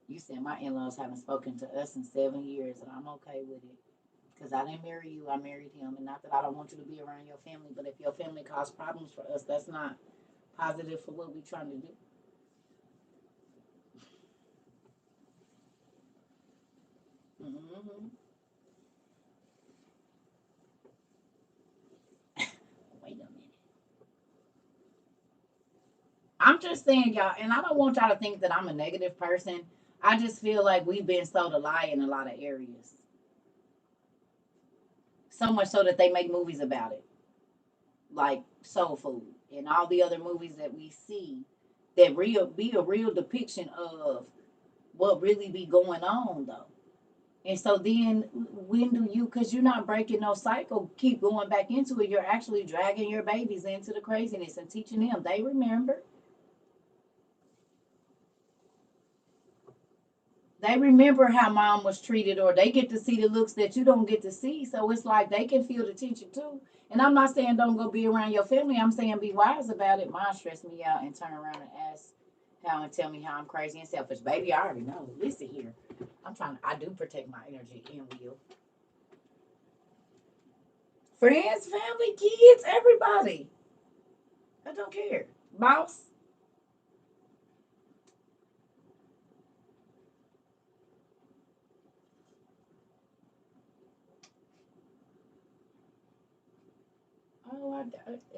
You said my in-laws haven't spoken to us in 7 years, and I'm okay with it. Because I didn't marry you, I married him. And not that I don't want you to be around your family, but if your family caused problems for us, that's not positive for what we're trying to do. Mm-hmm. Wait a minute. I'm just saying, y'all, and I don't want y'all to think that I'm a negative person. I just feel like we've been sold a lie in a lot of areas. So much so that they make movies about it, like Soul Food and all the other movies that we see that real be a real depiction of what really be going on though. And so then when do you, because you're not breaking no cycle, keep going back into it, you're actually dragging your babies into the craziness and teaching them. They remember. They remember how mom was treated, or they get to see the looks that you don't get to see. So it's like they can feel the teacher too. And I'm not saying don't go be around your family. I'm saying be wise about it. Mine stress me out and turn around and ask how and tell me how I'm crazy and selfish. Baby, I already know. Listen here. I do protect my energy and will. Friends, family, kids, everybody. I don't care. Boss. Oh,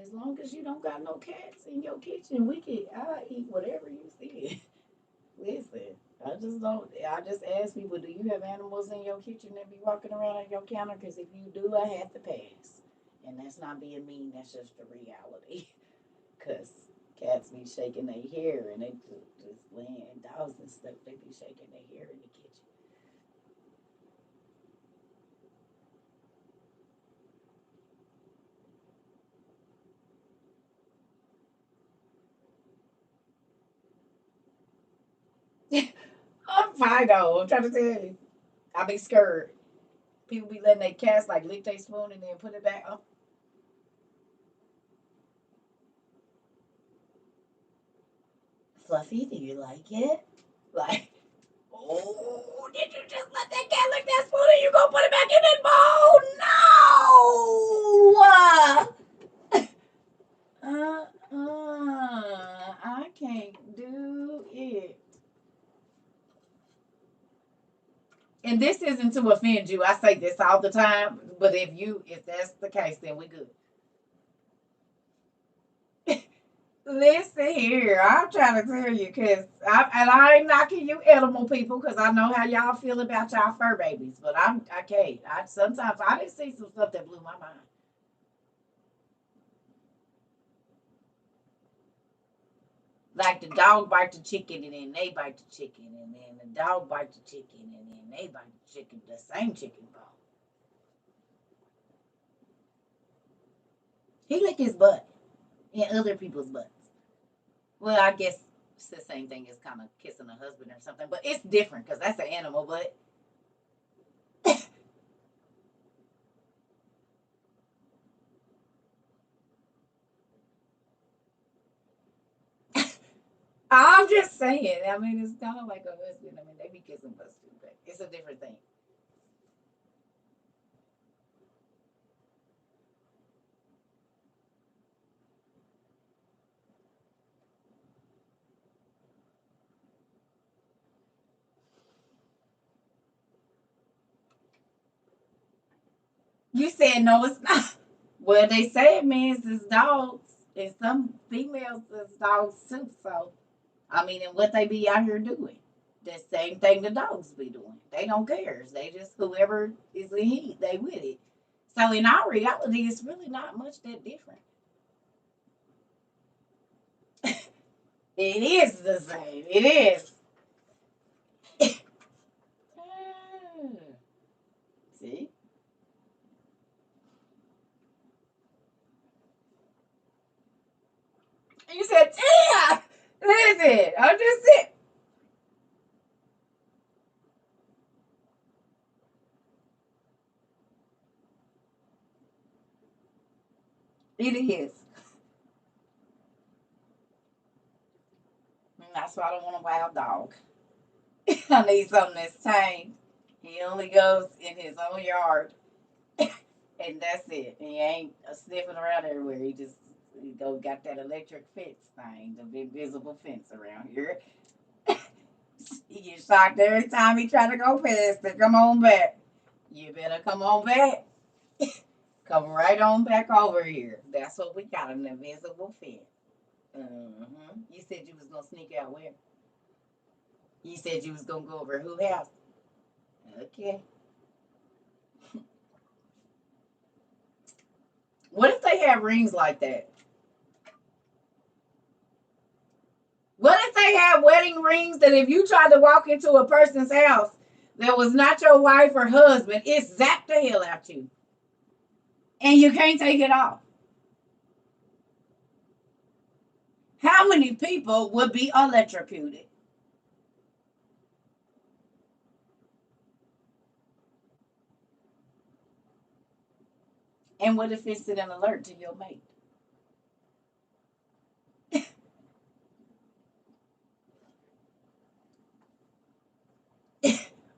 as long as you don't got no cats in your kitchen, I eat whatever you see. Listen, I just don't. I just ask people, do you have animals in your kitchen that be walking around on your counter? Because if you do, I have to pass. And that's not being mean. That's just the reality. Because cats be shaking their hair and they just laying dogs and stuff. They be shaking their hair in the kitchen. I'm fine though. I'm trying to tell you. I be scared. People be letting their cats like lick their spoon and then put it back. Oh, Fluffy, do you like it? Like, oh, did you just let that cat lick that spoon and you gonna put it back in that bowl? No! I can't do it. And this isn't to offend you. I say this all the time, but if that's the case, then we good. Listen here, I'm trying to tell you, and I ain't knocking you animal people, cause I know how y'all feel about y'all fur babies, but I can't. I sometimes I didn't see some stuff that blew my mind. Like the dog bite the chicken, and then they bite the chicken, and then the dog bite the chicken, and then they bite the chicken, the same chicken bone. He lick his butt in other people's butts. Well, I guess it's the same thing as kind of kissing a husband or something, but it's different because that's an animal. But I'm just saying. I mean, it's kind of like a husband. I mean, they be kissing butts too, but it's a different thing. You said no, it's not. Well, they say it means it's dogs, and some females is dogs too. So, I mean, and what they be out here doing, the same thing the dogs be doing. They don't care. They just whoever is in heat, they with it. So in our reality, it's really not much that different. It is the same. It is. Ah, see, you said, "Yeah." Listen, I'm just saying. It is. And that's why I don't want a wild dog. I need something that's tame. He only goes in his own yard, and that's it. He ain't sniffing around everywhere. He go got that electric fence thing, the invisible fence around here. He gets shocked every time he try to go past it. Come on back. You better come on back. Come right on back over here. That's what we got, an invisible fence. You said you was gonna sneak out where? You said you was gonna go over who house? Okay. What if they have rings like that? What if they have wedding rings that if you tried to walk into a person's house that was not your wife or husband, it zapped the hell out you, and you can't take it off? How many people would be electrocuted? And what if it's an alert to your mate?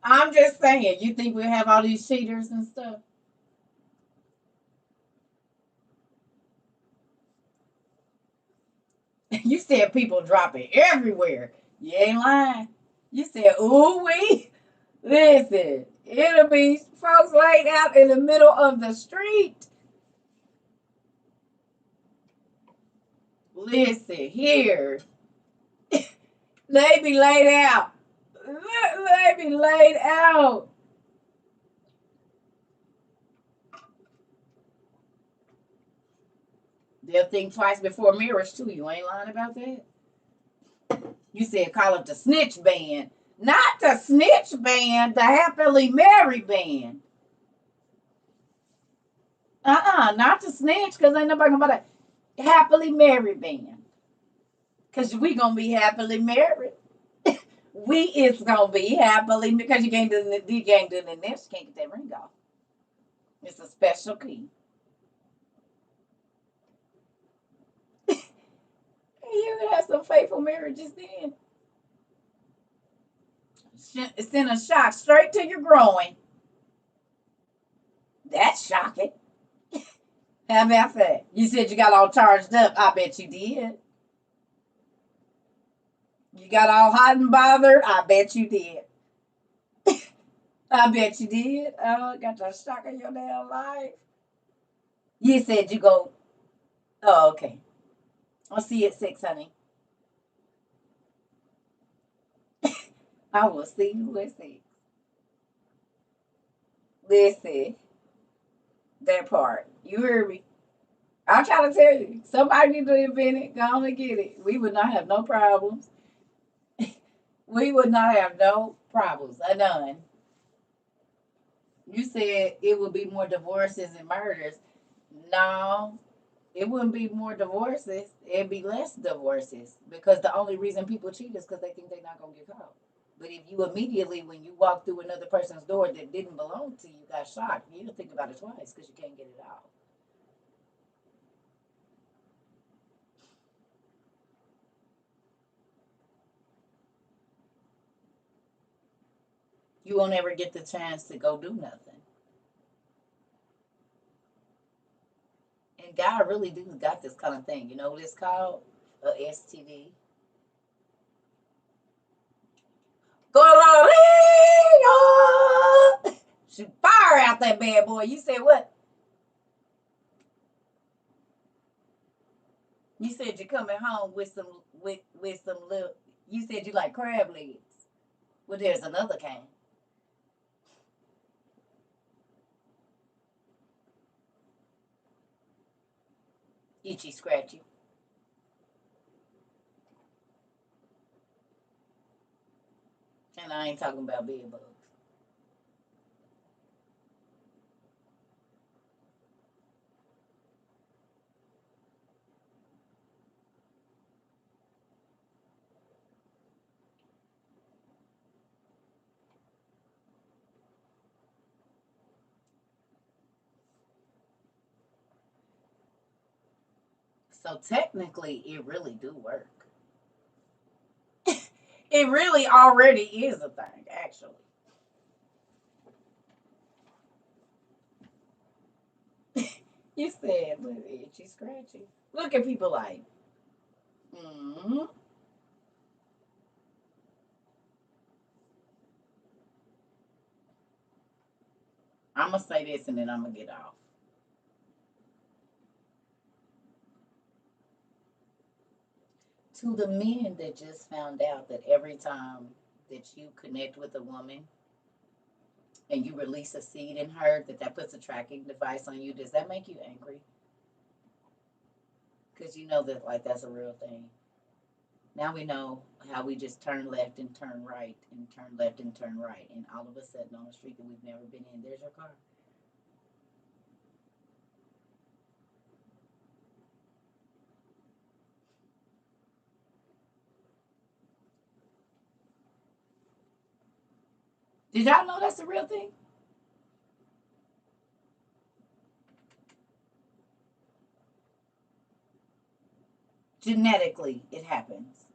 I'm just saying, you think we have all these cheaters and stuff? You said people dropping everywhere. You ain't lying. You said, ooh, we. Listen, it'll be folks laid out in the middle of the street. Listen, here. They be laid out. Let me laid out. They'll think twice before marriage too. You ain't lying about that. You said call it the snitch band. Not the snitch band, the happily married band. Not the snitch, because ain't nobody gonna a happily married band. Because we gonna be happily married. We is gonna be happily because you can't do the this, you can't get that ring off. It's a special key. You could have some faithful marriages then. Send a shock straight to your groin. That's shocking. How about that? You said you got all charged up. I bet you did. You got all hot and bothered. I bet you did. I bet you did. Oh, got the shock of your damn life. You said you go. Oh, okay. I'll see you at 6, honey. I will see you at 6. Listen, that part. You heard me. I'm trying to tell you. Somebody need to invent it. Go on and get it. We would not have no problems. We would not have no problems. None. You said it would be more divorces and murders. No, it wouldn't be more divorces. It'd be less divorces because the only reason people cheat is because they think they're not gonna get caught. But if you immediately, when you walk through another person's door that didn't belong to you, got shocked, you don't think about it twice because you can't get it out. You won't ever get the chance to go do nothing. And God really do got this kind of thing. You know what it's called? A STD. Go shoot fire out that bad boy. You said what? You said you're coming home with some little. You said you like crab legs. Well, there's another kind. Itchy, scratchy. And I ain't talking about bed bugs. So technically, it really do work. It really already is a thing, actually. You said, look, itchy, scratchy. Look at people like, mm-hmm. I'm going to say this and then I'm going to get off. To the men that just found out that every time that you connect with a woman and you release a seed in her, that puts a tracking device on you, does that make you angry? Because you know that, like, that's a real thing. Now we know how we just turn left and turn right and turn left and turn right. And all of a sudden on a street that we've never been in, there's your car. Did y'all know that's a real thing? Genetically, it happens.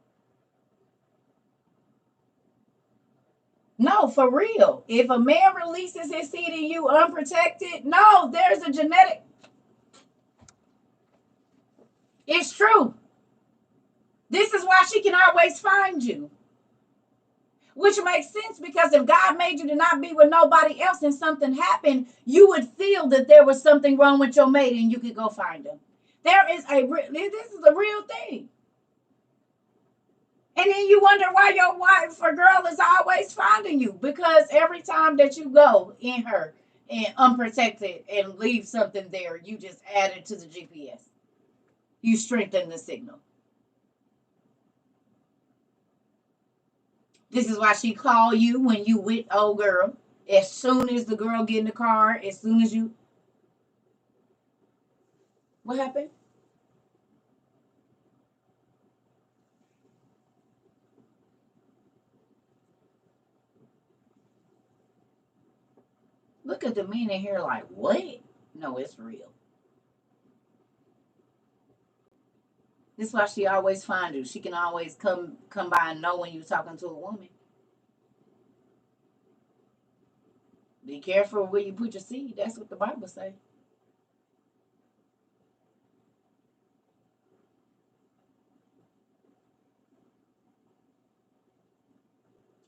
No, for real. If a man releases his seed in you unprotected, no, there's a genetic. It's true. This is why she can always find you. Which makes sense because if God made you to not be with nobody else and something happened, you would feel that there was something wrong with your mate and you could go find him. This is a real thing. And then you wonder why your wife or girl is always finding you. Because every time that you go in her and unprotected and leave something there, you just add it to the GPS. You strengthen the signal. This is why she call you when you with old girl. As soon as the girl get in the car, as soon as you, what happened? Look at the men in here like, what? No, it's real. This is why she always find you. She can always come by and know when you're talking to a woman. Be careful where you put your seed. That's what the Bible say.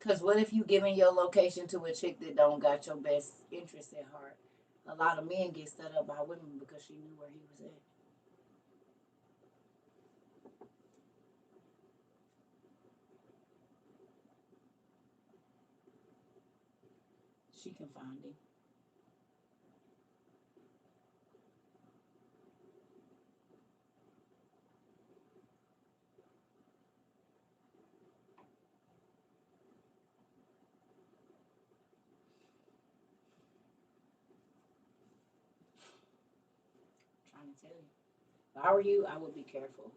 Cause what if you giving your location to a chick that don't got your best interest at heart? A lot of men get set up by women because she knew where he was at. She can find him. I'm trying to tell you. If I were you, I would be careful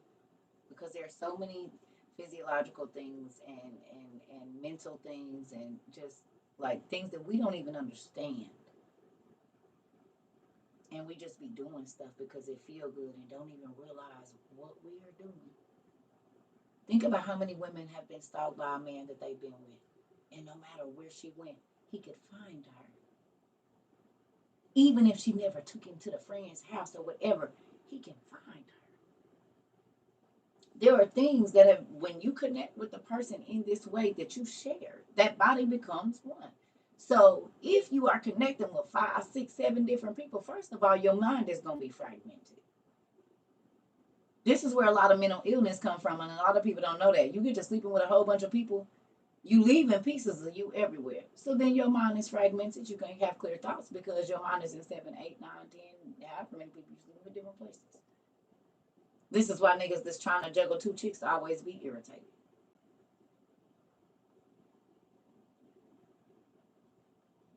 because there are so many physiological things and mental things and just like things that we don't even understand, and we just be doing stuff because it feel good and don't even realize what we are doing. Think about how many women have been stalked by a man that they've been with, and no matter where she went, he could find her, even if she never took him to the friend's house or whatever. He can find her. There are things that have, when you connect with the person in this way that you share, that body becomes one. So if you are connecting with 5, 6, 7 different people, first of all, your mind is going to be fragmented. This is where a lot of mental illness come from, and a lot of people don't know that. You get to sleeping with a whole bunch of people, you leaving pieces of you everywhere. So then your mind is fragmented. You can't have clear thoughts because your mind is in 7, 8, 9, 10, however many people you sleep with different places. This is why niggas that's trying to juggle two chicks always be irritated.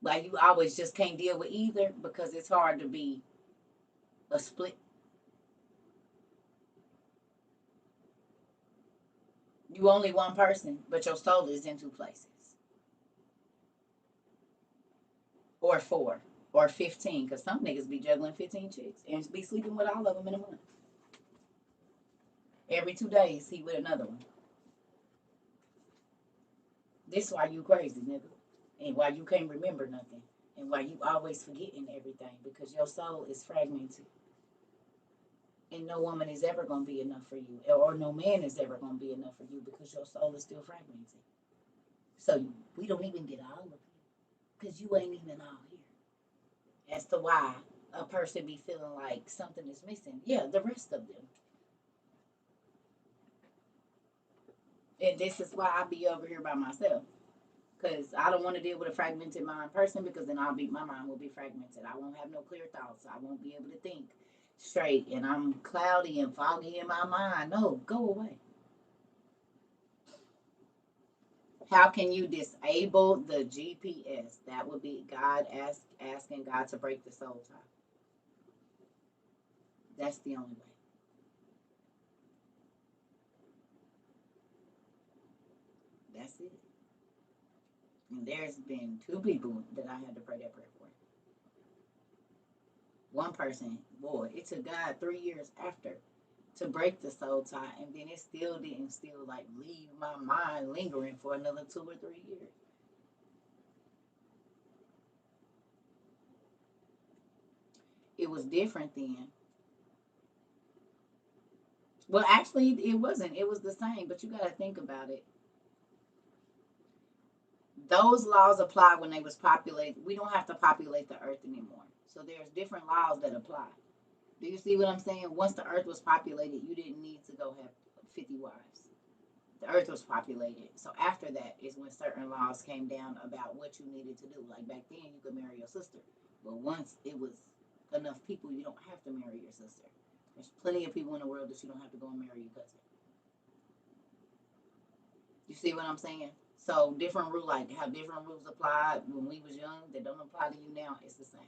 Like you always just can't deal with either because it's hard to be a split. You only one person, but your soul is in two places, or four, or 15. Because some niggas be juggling 15 chicks and be sleeping with all of them in a month. Every 2 days, he with another one. This why you crazy, nigga, and why you can't remember nothing, and why you always forgetting everything because your soul is fragmented. And no woman is ever gonna be enough for you, or no man is ever gonna be enough for you because your soul is still fragmented. So we don't even get all of you because you ain't even all here. As to why a person be feeling like something is missing. Yeah, the rest of them. And this is why I be over here by myself. Because I don't want to deal with a fragmented mind person because then my mind will be fragmented. I won't have no clear thoughts. I won't be able to think straight. And I'm cloudy and foggy in my mind. No, go away. How can you disable the GPS? That would be God asking God to break the soul tie. That's the only way. That's it. And there's been 2 people that I had to pray that prayer for. One person, boy, it took God 3 years after to break the soul tie, and then it still didn't still like leave my mind lingering for another 2 or 3 years. It was different then. Well, actually, it wasn't. It was the same, but you got to think about it. Those laws apply when they was populated. We don't have to populate the earth anymore. So there's different laws that apply. Do you see what I'm saying? Once the earth was populated, you didn't need to go have 50 wives. The earth was populated. So after that is when certain laws came down about what you needed to do. Like back then, you could marry your sister, but once it was enough people, you don't have to marry your sister. There's plenty of people in the world that you don't have to go and marry your cousin. You see what I'm saying? So different rule, like how different rules applied when we was young, that don't apply to you now. It's the same.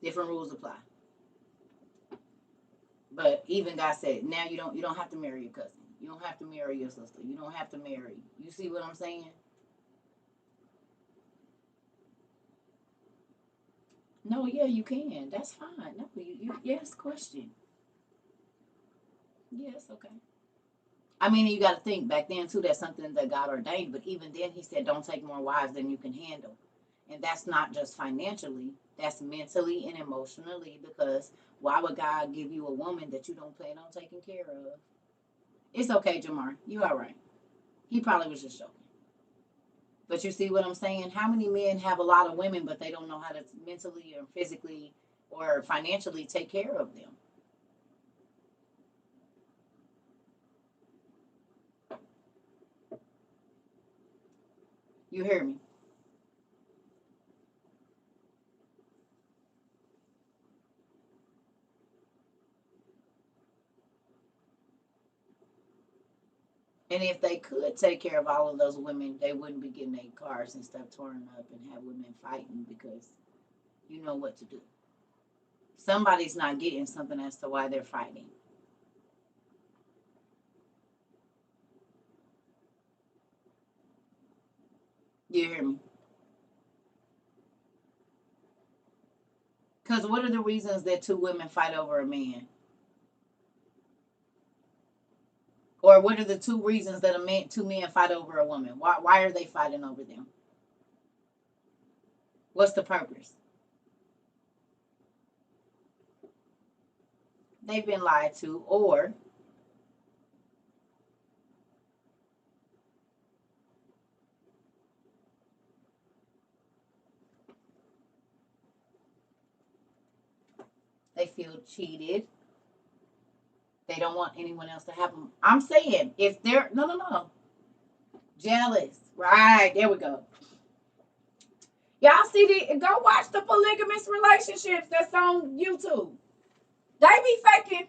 Different rules apply. But even God said, now you don't have to marry your cousin. You don't have to marry your sister. You don't have to marry. You see what I'm saying? No, yeah, you can. That's fine. No, you yes, question. Yes, okay. I mean, you got to think back then too. That's something that God ordained. But even then, He said, "Don't take more wives than you can handle," and that's not just financially. That's mentally and emotionally. Because why would God give you a woman that you don't plan on taking care of? It's okay, Jamar. You all right? He probably was just joking. But you see what I'm saying? How many men have a lot of women, but they don't know how to mentally or physically or financially take care of them? You hear me? And if they could take care of all of those women, they wouldn't be getting their cars and stuff torn up and have women fighting because you know what to do. Somebody's not getting something as to why they're fighting. You hear me? Because what are the reasons that two women fight over a man? Or what are the two reasons that two men fight over a woman? Why are they fighting over them? What's the purpose? They've been lied to, or they feel cheated. They don't want anyone else to have them. I'm saying if they're no jealous, right? There we go. Y'all see go watch the polygamous relationships that's on YouTube. They be faking.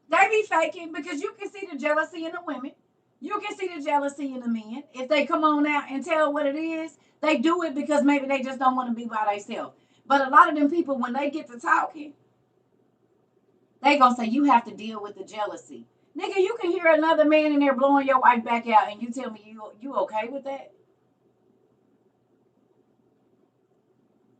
They be faking because you can see the jealousy in the women. You can see the jealousy in the men. If they come on out and tell what it is, they do it because maybe they just don't want to be by themselves. But a lot of them people, when they get to talking, they gonna say you have to deal with the jealousy. Nigga, you can hear another man in there blowing your wife back out, and you tell me you okay with that?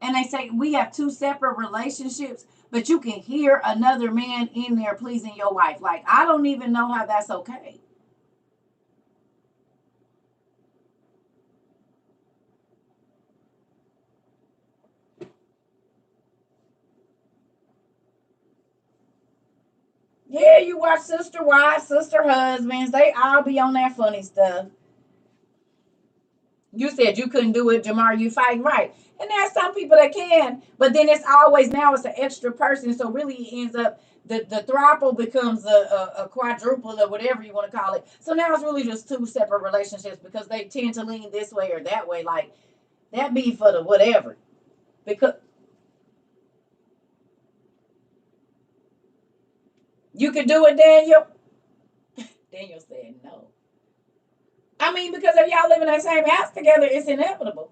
And they say we have two separate relationships, but you can hear another man in there pleasing your wife. Like I don't even know how that's okay. Yeah, you watch sister wives, sister husbands. They all be on that funny stuff. You said you couldn't do it, Jamar. You fighting right, and there's some people that can, but then it's always now it's an extra person, so really it ends up the throuple becomes a quadruple or whatever you want to call it. So now it's really just two separate relationships because they tend to lean this way or that way. Like that be for the whatever. Because you can do it, Daniel. Daniel said no. I mean, because if y'all live in that same house together, it's inevitable.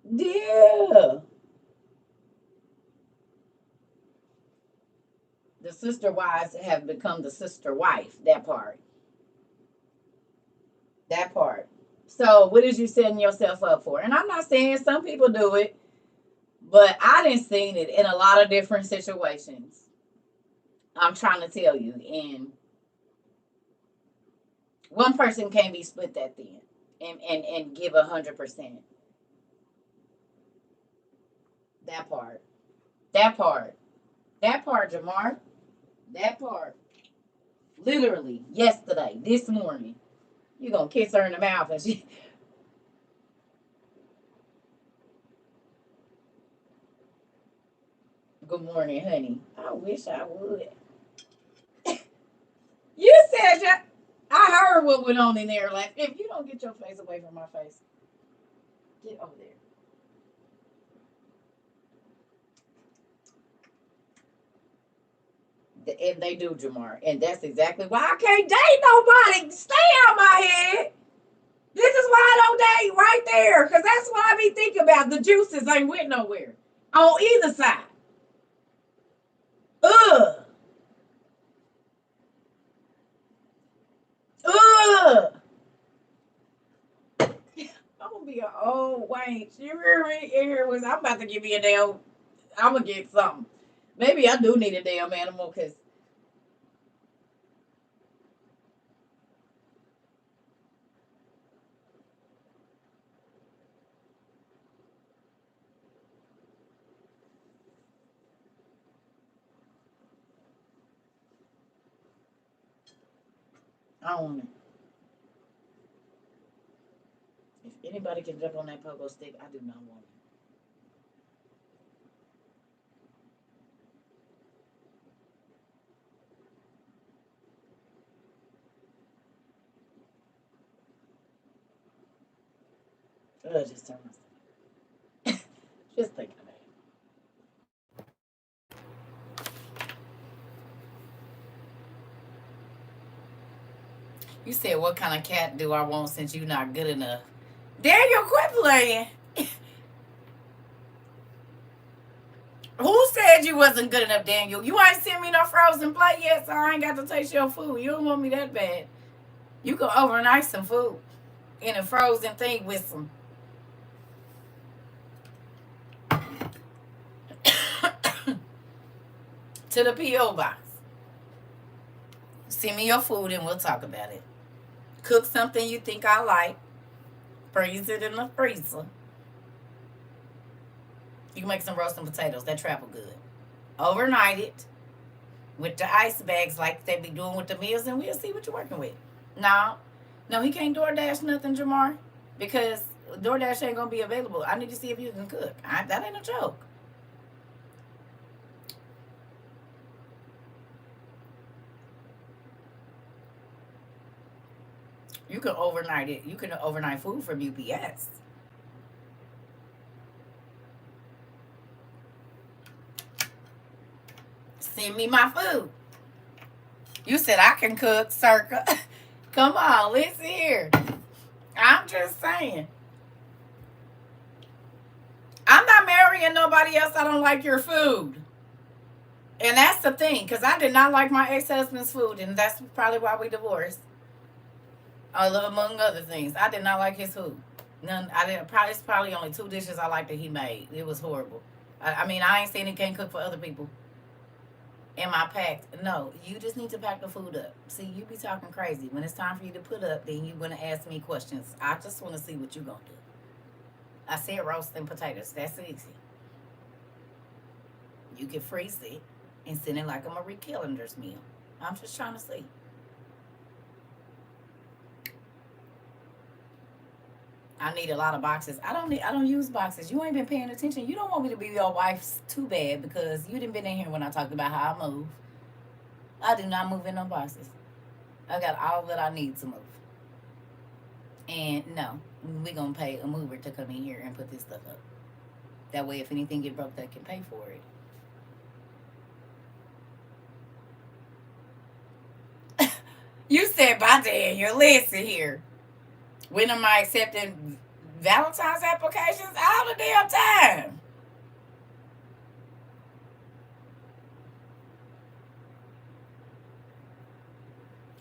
Yeah. The sister wives have become the sister wife. That part. That part. So what is you setting yourself up for? And I'm not saying some people do it, but I didn't seen it in a lot of different situations. I'm trying to tell you. And one person can't be split that thin and give 100%. That part. That part. That part, Jamar. That part. Literally yesterday, this morning. You gonna kiss her in the mouth and she Good morning, honey. I wish I would. You said that. I heard what went on in there. Like, if you don't get your face away from my face, get over there. And they do, Jamar. And that's exactly why I can't date nobody. Stay out my head. This is why I don't date right there. Because that's what I be thinking about. The juices ain't went nowhere. On either side. Ugh. Ugh. I'm gonna be an old wench. You hear me? I'm about to give me a damn. I'm gonna get something. Maybe I do need a damn animal because I don't want it. If anybody can jump on that pogo stick, I do not want it. Just turn my just thinking about it. You said, what kind of cat do I want since you're not good enough? Daniel, quit playing. Who said you wasn't good enough, Daniel? You ain't sent me no frozen plate yet, so I ain't got to taste your food. You don't want me that bad. You can overnight some food in a frozen thing with some. To the P.O. box. Send me your food and we'll talk about it. Cook something you think I like. Freeze it in the freezer. You can make some roasted potatoes. That travel good. Overnight it with the ice bags like they be doing with the meals, and we'll see what you're working with. No, no, he can't DoorDash nothing, Jamar, because DoorDash ain't gonna be available. I need to see if you can cook. That ain't a joke. You can overnight it. You can overnight food from UPS. Send me my food. You said I can cook, CERCA. Come on, listen here. I'm just saying. I'm not marrying nobody else. I don't like your food. And that's the thing, because I did not like my ex-husband's food, and that's probably why we divorced. Among other things, I did not like his food. None. I didn't. Probably it's probably only 2 dishes I liked that he made. It was horrible. I mean, I ain't saying he can't cook for other people. Am I packed? No. You just need to pack the food up. See, you be talking crazy. When it's time for you to put up, then you want to ask me questions. I just want to see what you gonna do. I said roasting potatoes. That's easy. You can freeze it and send it like a Marie Callender's meal. I'm just trying to see. I need a lot of boxes. I don't use boxes. You ain't been paying attention. You don't want me to be your wife too bad because you didn't been in here when I talked about how I move. I do not move in no boxes. I got all that I need to move. And no, we gonna pay a mover to come in here and put this stuff up. That way if anything get broke, they can pay for it. You said bye, Daniel. Listen here. When am I accepting Valentine's applications? All the damn time.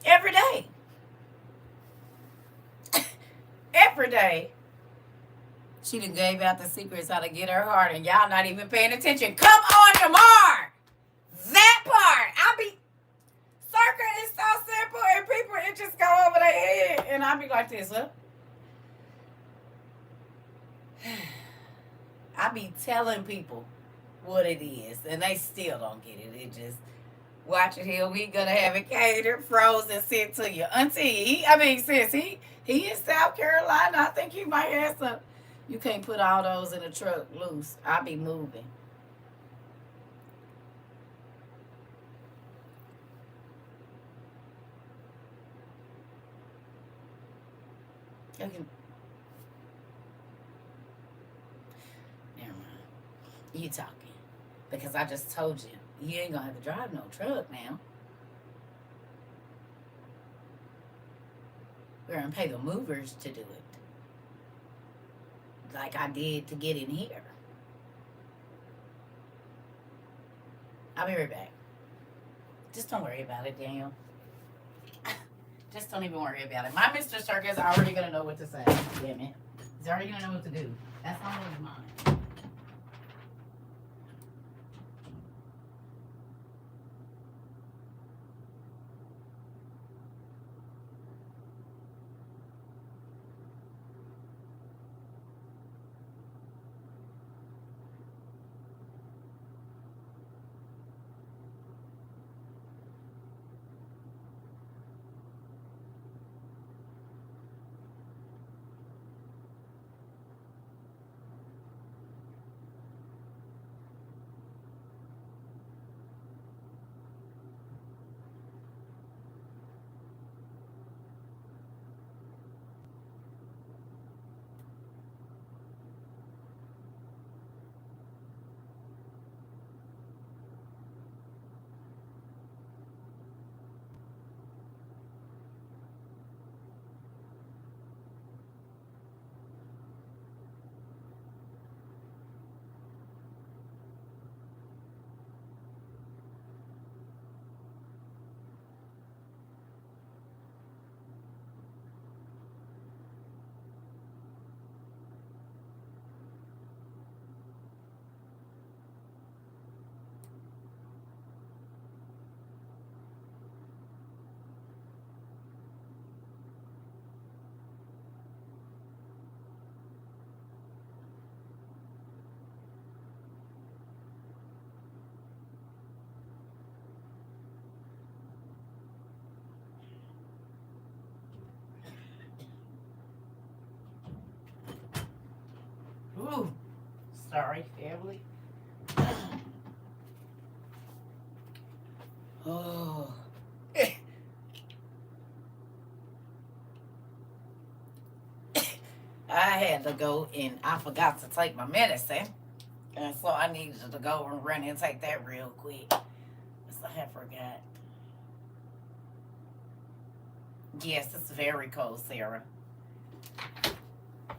Every day. Every day. She done gave out the secrets how to get her heart, and y'all not even paying attention. Come on, Jamar. That part. I be CERCA is so simple, and people it just go over their head, and I be like this, huh? I be telling people what it is, and they still don't get it. It just watch it here. We gonna have it catered, frozen, sent to you. Auntie, since he in South Carolina, I think he might have some. You can't put all those in the truck loose. I be moving. Okay. Never mind. You talking. Because I just told you, you ain't gonna have to drive no truck now. We're gonna pay the movers to do it. Like I did to get in here. I'll be right back. Just don't worry about it, Daniel. Just don't even worry about it. My Mr. Circus already gonna know what to say. Damn it. He's already gonna know what to do. That's not really mine. Ooh. Sorry, family. Oh. I had to go and I forgot to take my medicine. And so I needed to go and run and take that real quick. So I forgot. Yes, it's very cold, Sarah.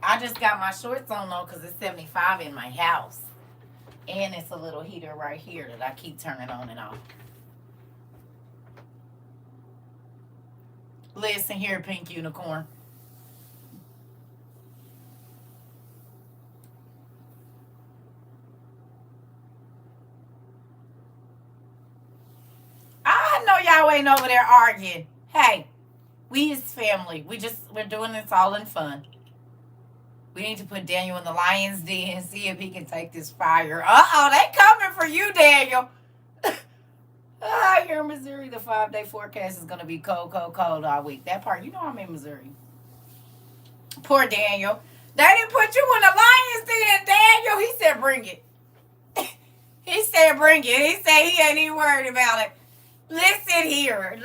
I just got my shorts on though because it's 75 in my house. And it's a little heater right here that I keep turning on and off. Listen here, Pink Unicorn. I know y'all ain't over there arguing. Hey, we is family. We're doing this all in fun. We need to put Daniel in the lion's den and see if he can take this fire. Uh-oh, they coming for you, Daniel. Here in Missouri, the 5-day forecast is going to be cold, cold, cold all week. That part, you know I'm in Missouri. Poor Daniel. They didn't put you in the lion's den, Daniel. He said, bring it. He said, bring it. He said he ain't even worried about it. Listen here.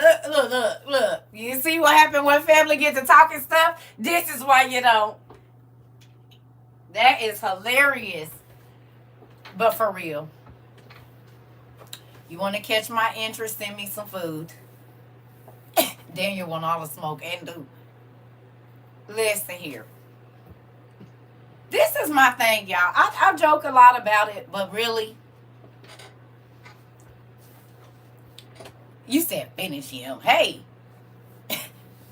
Look. You see what happened when family gets to talking stuff? This is why you don't. That is hilarious. But for real. You want to catch my interest? Send me some food. Daniel want all the smoke and do. Listen here. This is my thing, y'all. I joke a lot about it, but really, you said finish him. Hey,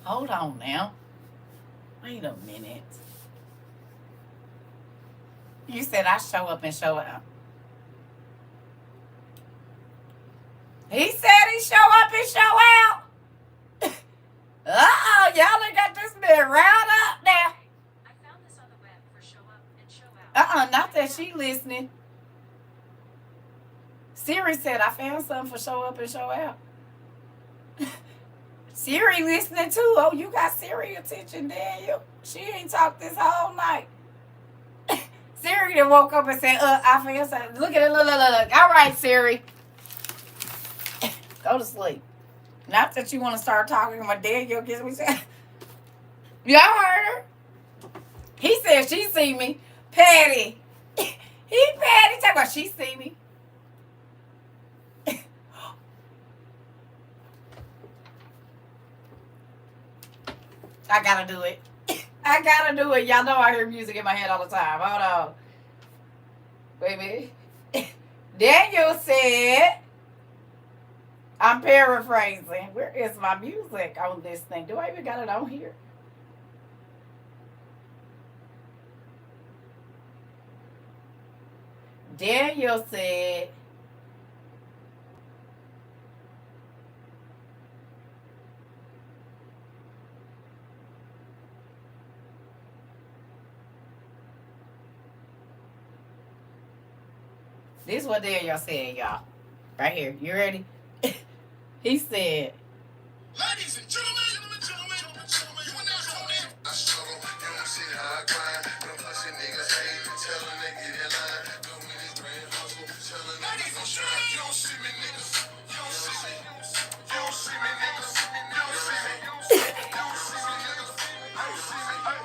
hold on now. Wait a minute. You said I show up and show out. He said he show up and show out. Uh-oh, y'all done got this man riled up now. I found this on the web for show up and show out. Not that she listening. Siri said I found something for show up and show out. Siri listening too. Oh, you got Siri attention, Daniel. She ain't talked this whole night. Siri then woke up and said, I found something. Look at it, look. All right, Siri. Go to sleep. Not that you want to start talking. My Daniel gets me saying. Y'all heard her. He said she see me. Patty. He Patty talk about she see me. I gotta do it. I gotta do it. Y'all know I hear music in my head all the time. Hold on. Wait a minute. Daniel said, I'm paraphrasing. Where is my music on this thing? Do I even got it on here? Daniel said, this is what Daniel said, y'all. Right here. You ready? He said, ladies and gentlemen, you are now tuned in. I struggle, you don't see how I grind. Them pussy niggas hate, tell them they get in line. Do me this grand hustle, tell them niggas don't shine. You don't see me, niggas. You don't see me. You don't see me, niggas. You don't see me. You don't see me, niggas. You don't see me.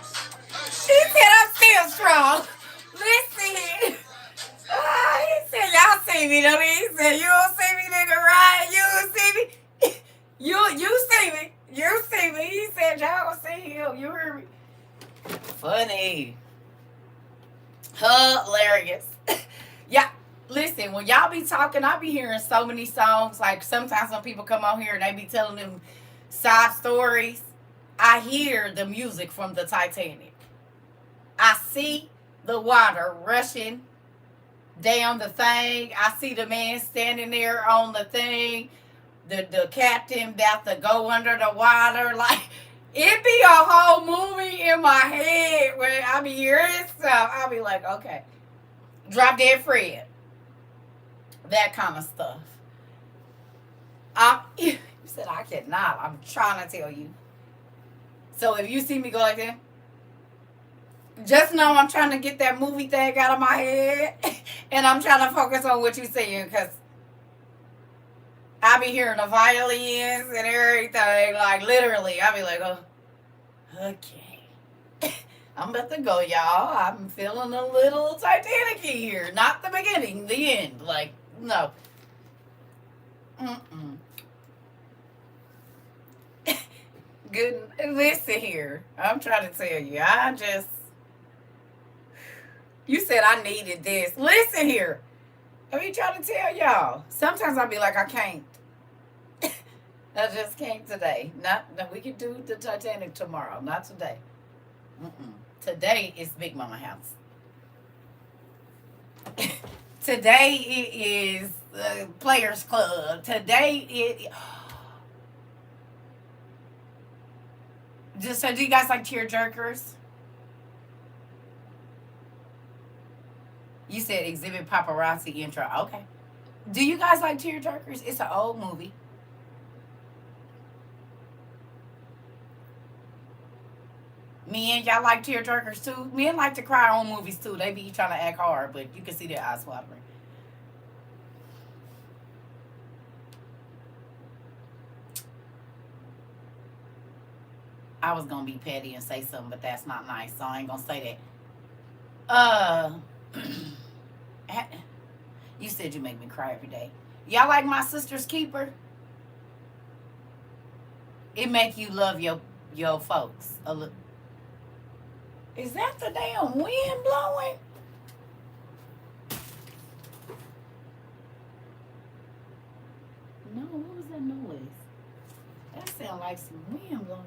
She said I'm still strong. Listen here. He said y'all see me, don't he? He said you don't see me, nigga, right? You don't see me. You see me. You see me. He said y'all don't see him. You heard me. Funny. Hilarious. Yeah. Listen, when y'all be talking, I be hearing so many songs. Like sometimes when people come on here and they be telling them side stories, I hear the music from the Titanic. I see the water rushing down the thing. I see the man standing there on the thing. The captain about to go under the water. Like, it be a whole movie in my head where I be hearing stuff. I be like, okay. Drop Dead Fred. That kind of stuff. You said I cannot. I'm trying to tell you. So if you see me go like that, just know I'm trying to get that movie thing out of my head. And I'm trying to focus on what you're saying, because I be hearing the violins and everything. Like, literally, I be like, oh, okay. I'm about to go, y'all. I'm feeling a little Titanic-y here. Not the beginning, the end. Like, no. Mm-mm. Good. Listen here. I'm trying to tell you. You said I needed this. Listen here. I be trying to tell y'all. Sometimes I be like, I can't. I just can't today. We can do the Titanic tomorrow. Not today. Mm-mm. Today is Big Mama house. Today it is Players Club. Today it. So do you guys like tear jerkers? You said Exhibit Paparazzi intro. Okay. Do you guys like tear jerkers? It's an old movie. Men, y'all like tear jerkers too? Men like to cry on movies too. They be trying to act hard, but you can see their eyes watering. I was gonna be petty and say something, but that's not nice, so I ain't gonna say that. You said you make me cry every day. Y'all like My Sister's Keeper? It make you love your folks a little. Is that the damn wind blowing? No, what was that noise? That sound like some wind blowing.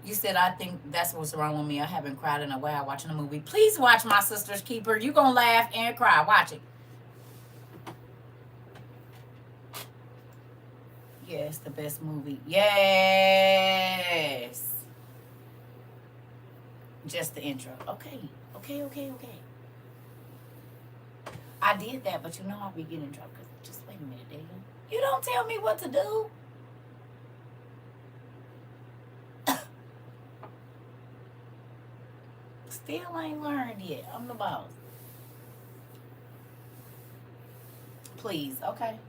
You said, I think that's what's wrong with me. I haven't cried in a while watching a movie. Please watch My Sister's Keeper. You're going to laugh and cry. Watch it. Yes, the best movie. Yes. Just the intro. Okay. Okay. I did that, but you know I'll be getting drunk. Just wait a minute, David. You don't tell me what to do. Still ain't learned yet. I'm the boss. Please. Okay.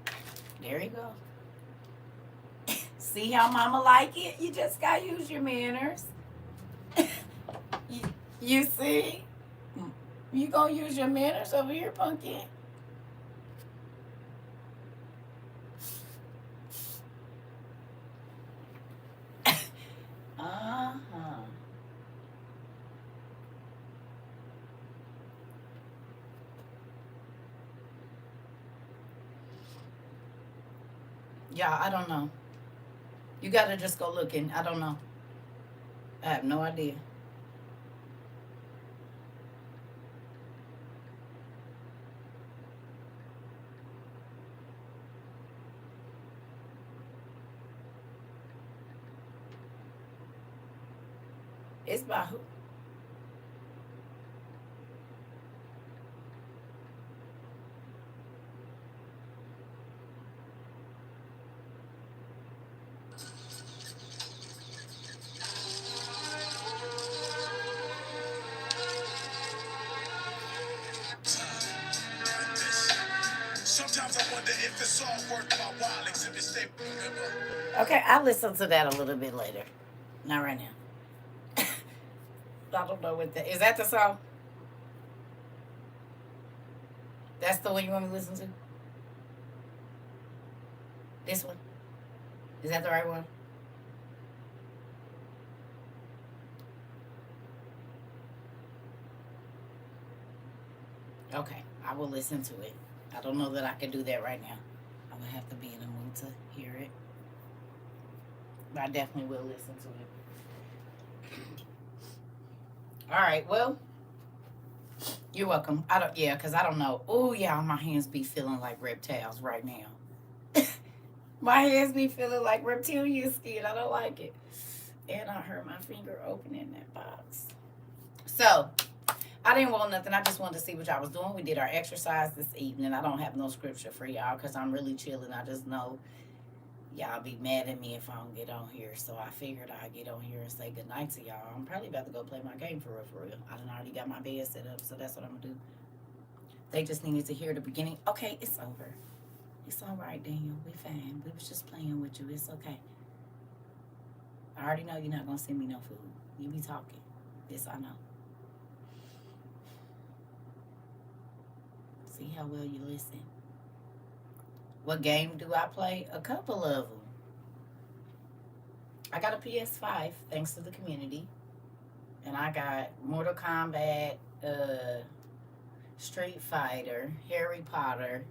There you go. See how mama like it? You just gotta use your manners. you, you see? You gonna use your manners over here, pumpkin? Uh-huh. Yeah, I don't know. You gotta just go looking. I don't know. I have no idea. It's by who? Sometimes I wonder if it's all worth my while exhibit staple. Okay, I'll listen to that a little bit later. Not right now. I don't know what that is. That the song? That's the one you want me to listen to? This one? Is that the right one? Okay, I will listen to it. I don't know that I can do that right now. I'm gonna have to be in a mood to hear it. But I definitely will listen to it. All right, well, you're welcome. I don't, yeah, because I don't know. Oh, yeah, my hands be feeling like reptiles right now. My hands be feeling like reptilian skin. I don't like it. And I hurt my finger opening that box. So, I didn't want nothing. I just wanted to see what y'all was doing. We did our exercise this evening. I don't have no scripture for y'all because I'm really chilling. I just know y'all be mad at me if I don't get on here. So I figured I'd get on here and say goodnight to y'all. I'm probably about to go play my game for real, for real. I done already got my bed set up, so that's what I'm going to do. They just needed to hear the beginning. Okay, it's over. It's all right, Daniel. We fine. We was just playing with you. It's okay. I already know you're not going to send me no food. You be talking. This I know. See how well you listen. What game do I play? A couple of them. I got a PS5 thanks to the community. And I got Mortal Kombat, Street Fighter, Harry Potter,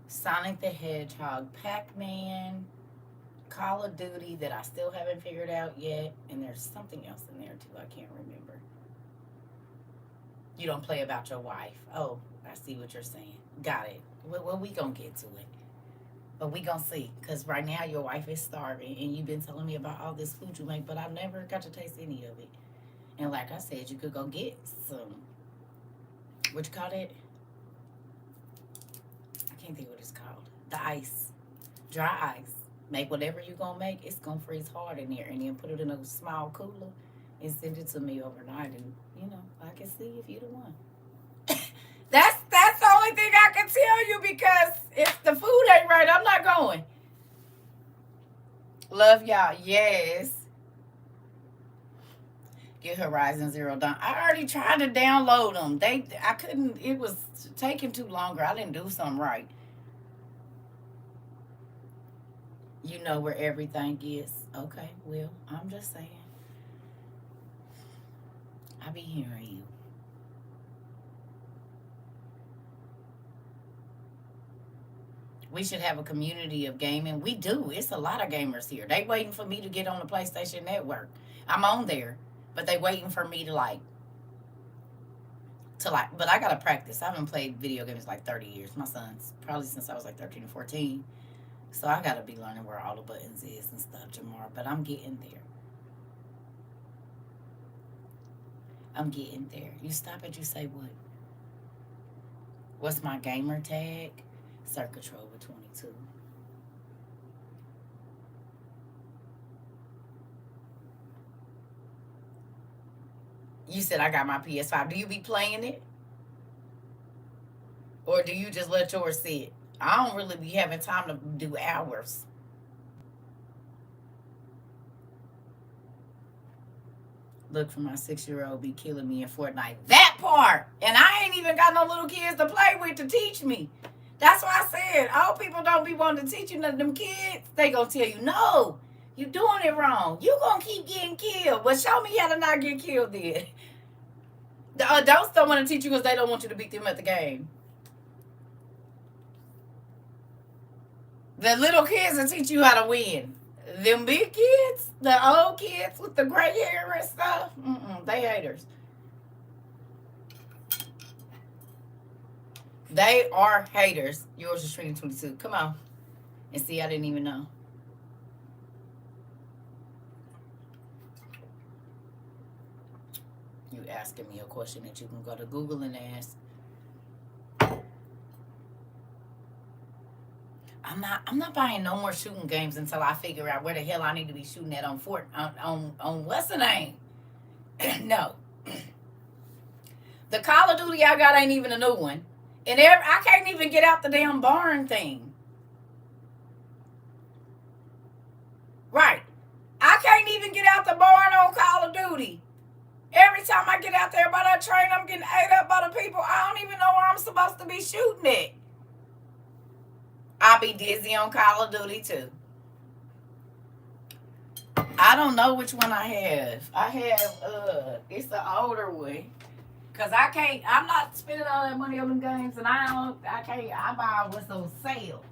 Sonic the Hedgehog, Pac-Man, Call of Duty that I still haven't figured out yet. And there's something else in there too. I can't remember. You don't play about your wife. Oh, I see what you're saying. Got it. Well, we gonna get to it. But we gonna see. Because right now your wife is starving. And you've been telling me about all this food you make. But I never got to taste any of it. And like I said, you could go get some. What you call it? I can't think what it's called. The ice. Dry ice. Make whatever you're gonna make. It's gonna freeze hard in there. And then put it in a small cooler. And send it to me overnight. And, I can see if you're the one. That's the only thing I can tell you because if the food ain't right, I'm not going. Love y'all. Yes. Get Horizon Zero Dawn. I already tried to download them. I couldn't. It was taking too longer. I didn't do something right. You know where everything is. Okay, well, I'm just saying. I be hearing you. We should have a community of gaming. We do. It's a lot of gamers here. They waiting for me to get on the PlayStation Network. I'm on there, but they waiting for me to but I gotta practice. I haven't played video games like 30 years. My son's probably since I was like 13 or 14. So I gotta be learning where all the buttons is and stuff, Jamar. But I'm getting there. I'm getting there. You stop it, you say what? What's my gamer tag? CERCA TROVA 22. You said I got my PS5. Do you be playing it? Or do you just let yours sit? I don't really be having time to do hours. Look for my 6-year-old be killing me in Fortnite. That part! And I ain't even got no little kids to play with to teach me. That's why I said, old people don't be wanting to teach you none of them kids. They gonna tell you, no, you doing it wrong. You gonna keep getting killed. But show me how to not get killed then. The adults don't want to teach you because they don't want you to beat them at the game. The little kids will teach you how to win. Them big kids, the old kids with the gray hair and stuff, they haters. They are haters. Yours is Stream 22. Come on. And see, I didn't even know. You asking me a question that you can go to Google and ask. I'm not buying no more shooting games until I figure out where the hell I need to be shooting at on what's the name? No. The Call of Duty I got ain't even a new one. And I can't even get out the damn barn thing. Right. I can't even get out the barn on Call of Duty. Every time I get out there by that train, I'm getting ate up by the people. I don't even know where I'm supposed to be shooting at. I'll be dizzy on Call of Duty too. I don't know which one I have. I have it's the older one. Cause I'm not spending all that money on them games, and I buy what's on sale.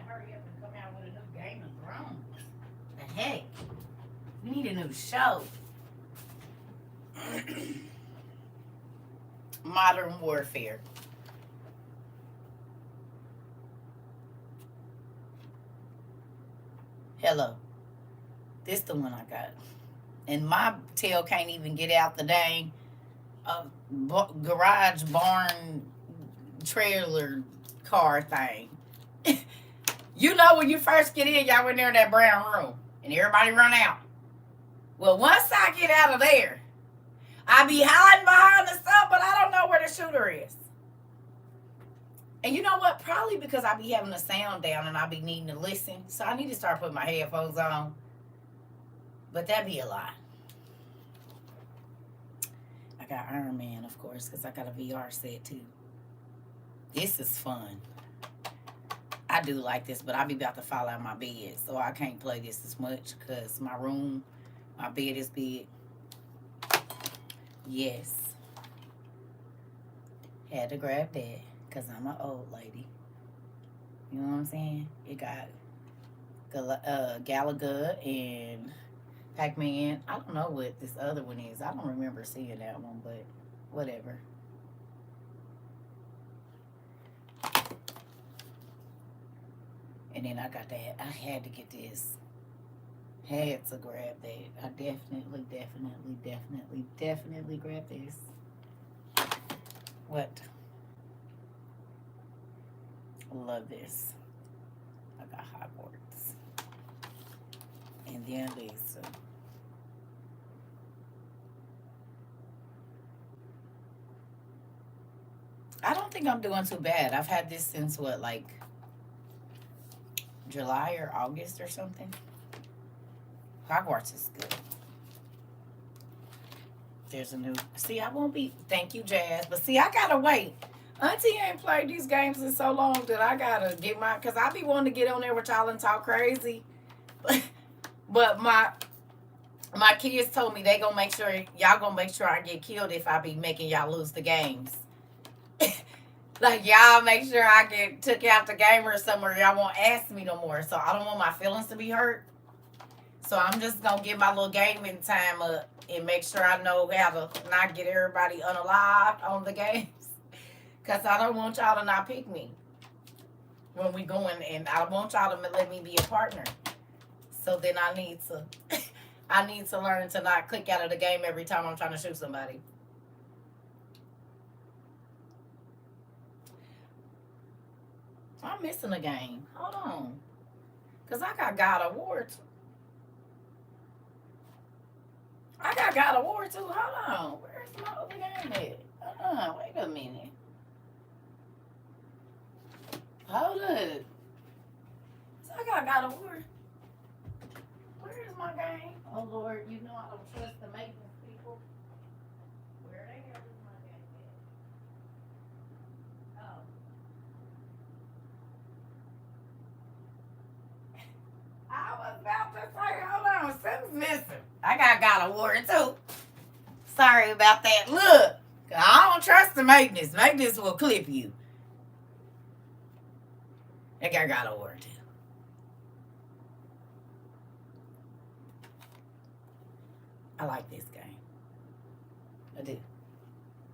Hurry up and come out with a new Game of Thrones. The heck? We need a new show. Modern Warfare. Hello. This the one I got. And my tail can't even get out the dang garage barn trailer car thing. You know when you first get in, y'all in there in that brown room, and everybody run out. Well, once I get out of there, I be hiding behind the stuff, but I don't know where the shooter is. And you know what? Probably because I be having the sound down and I be needing to listen. So I need to start putting my headphones on. But that'd be a lot. I got Iron Man, of course, because I got a VR set too. This is fun. I do like this, but I be about to fall out of my bed, so I can't play this as much because my bed is big. Yes. Had to grab that because I'm an old lady. You know what I'm saying? It got Galaga and Pac-Man. I don't know what this other one is. I don't remember seeing that one, but whatever. And then I got that. I had to get this. Had to grab that. I definitely grab this. What? Love this. I got Hogwarts. And then these. I don't think I'm doing too bad. I've had this since what, like July or August or something. Hogwarts is good. There's a new. See, I won't be. Thank you, Jazz. But see, I gotta wait. Auntie ain't played these games in so long that I gotta get my. Cause I be wanting to get on there with y'all and talk crazy. But my kids told me they gonna make sure y'all gonna make sure I get killed if I be making y'all lose the games. Like, y'all make sure I get took out the game or somewhere. Y'all won't ask me no more. So I don't want my feelings to be hurt. So I'm just going to get my little gaming time up and make sure I know how to not get everybody unalived on the games. Because I don't want y'all to not pick me when we going. And I want y'all to let me be a partner. So then I need to learn to not click out of the game every time I'm trying to shoot somebody. I'm missing a game. Hold on. Because I got God of War. I got God of War too. Hold on. Where's my other game at? Wait a minute. Hold up. So I got God of War. Where is my game? Oh Lord, you know I don't trust the maintenance people. Where the hell is my game at? Oh. I was about to say, hold on, something's missing. I got God of War too. Sorry about that. Look, I don't trust the maintenance. Maintenance will clip you. I got God of War too. I like this game. I do.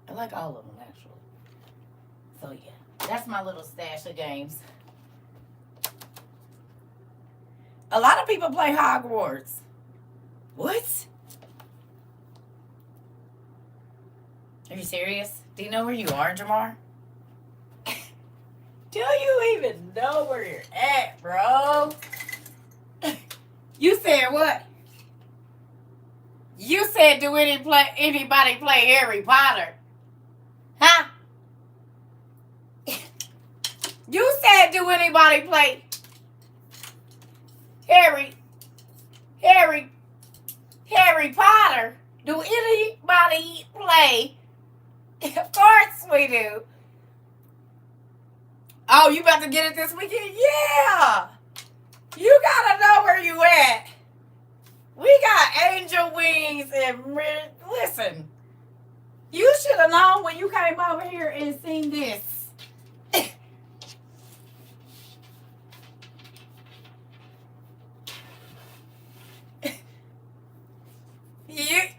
I like all of them actually. So yeah, that's my little stash of games. A lot of people play Hogwarts. What? Are you serious? Do you know where you are, Jamar? Do you even know where you're at, bro? You said what? You said, do anybody play Harry Potter? Huh? You said, do anybody play Harry Potter? Do anybody play? Of course we do. Oh, you about to get it this weekend? Yeah. You gotta know where you at. We got angel wings and listen. You should have known when you came over here and seen this.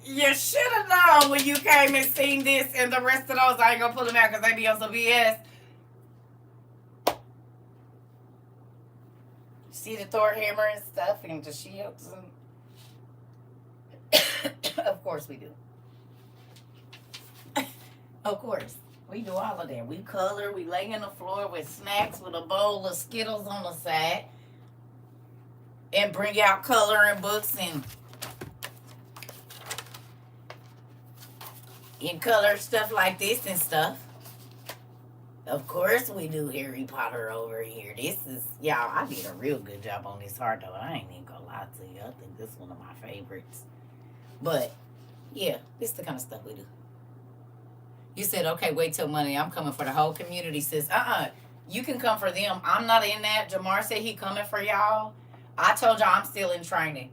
You should have known when you came and seen this, and the rest of those I ain't gonna pull them out because they be on some BS. See the Thor hammer and stuff and the shields and of course we do. Of course. We do all of that. We color, we lay on the floor with snacks with a bowl of Skittles on the side and bring out coloring books and color stuff like this and stuff. Of course we do Harry Potter over here. This is, y'all, I did a real good job on this heart though. I ain't even gonna lie to you. I think this is one of my favorites. But, yeah, this is the kind of stuff we do. You said, okay, wait till Monday. I'm coming for the whole community, sis. You can come for them. I'm not in that. Jamar said he coming for y'all. I told y'all I'm still in training.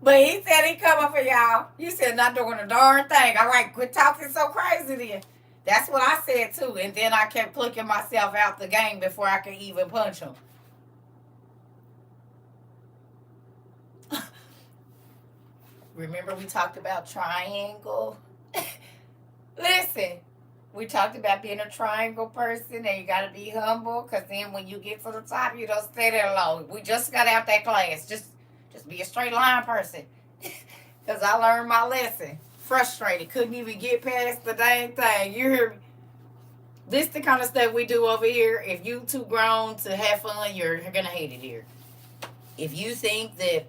But he said he coming for y'all. You said not doing a darn thing. All right, quit talking so crazy then. That's what I said too. And then I kept clicking myself out the game before I could even punch him. Remember we talked about triangle? Listen, we talked about being a triangle person and you got to be humble because then when you get to the top, you don't stay there long. We just got out that class. Just be a straight line person because I learned my lesson. Frustrated. Couldn't even get past the dang thing. You hear me? This the kind of stuff we do over here. If you too grown to have fun, you're going to hate it here. If you think that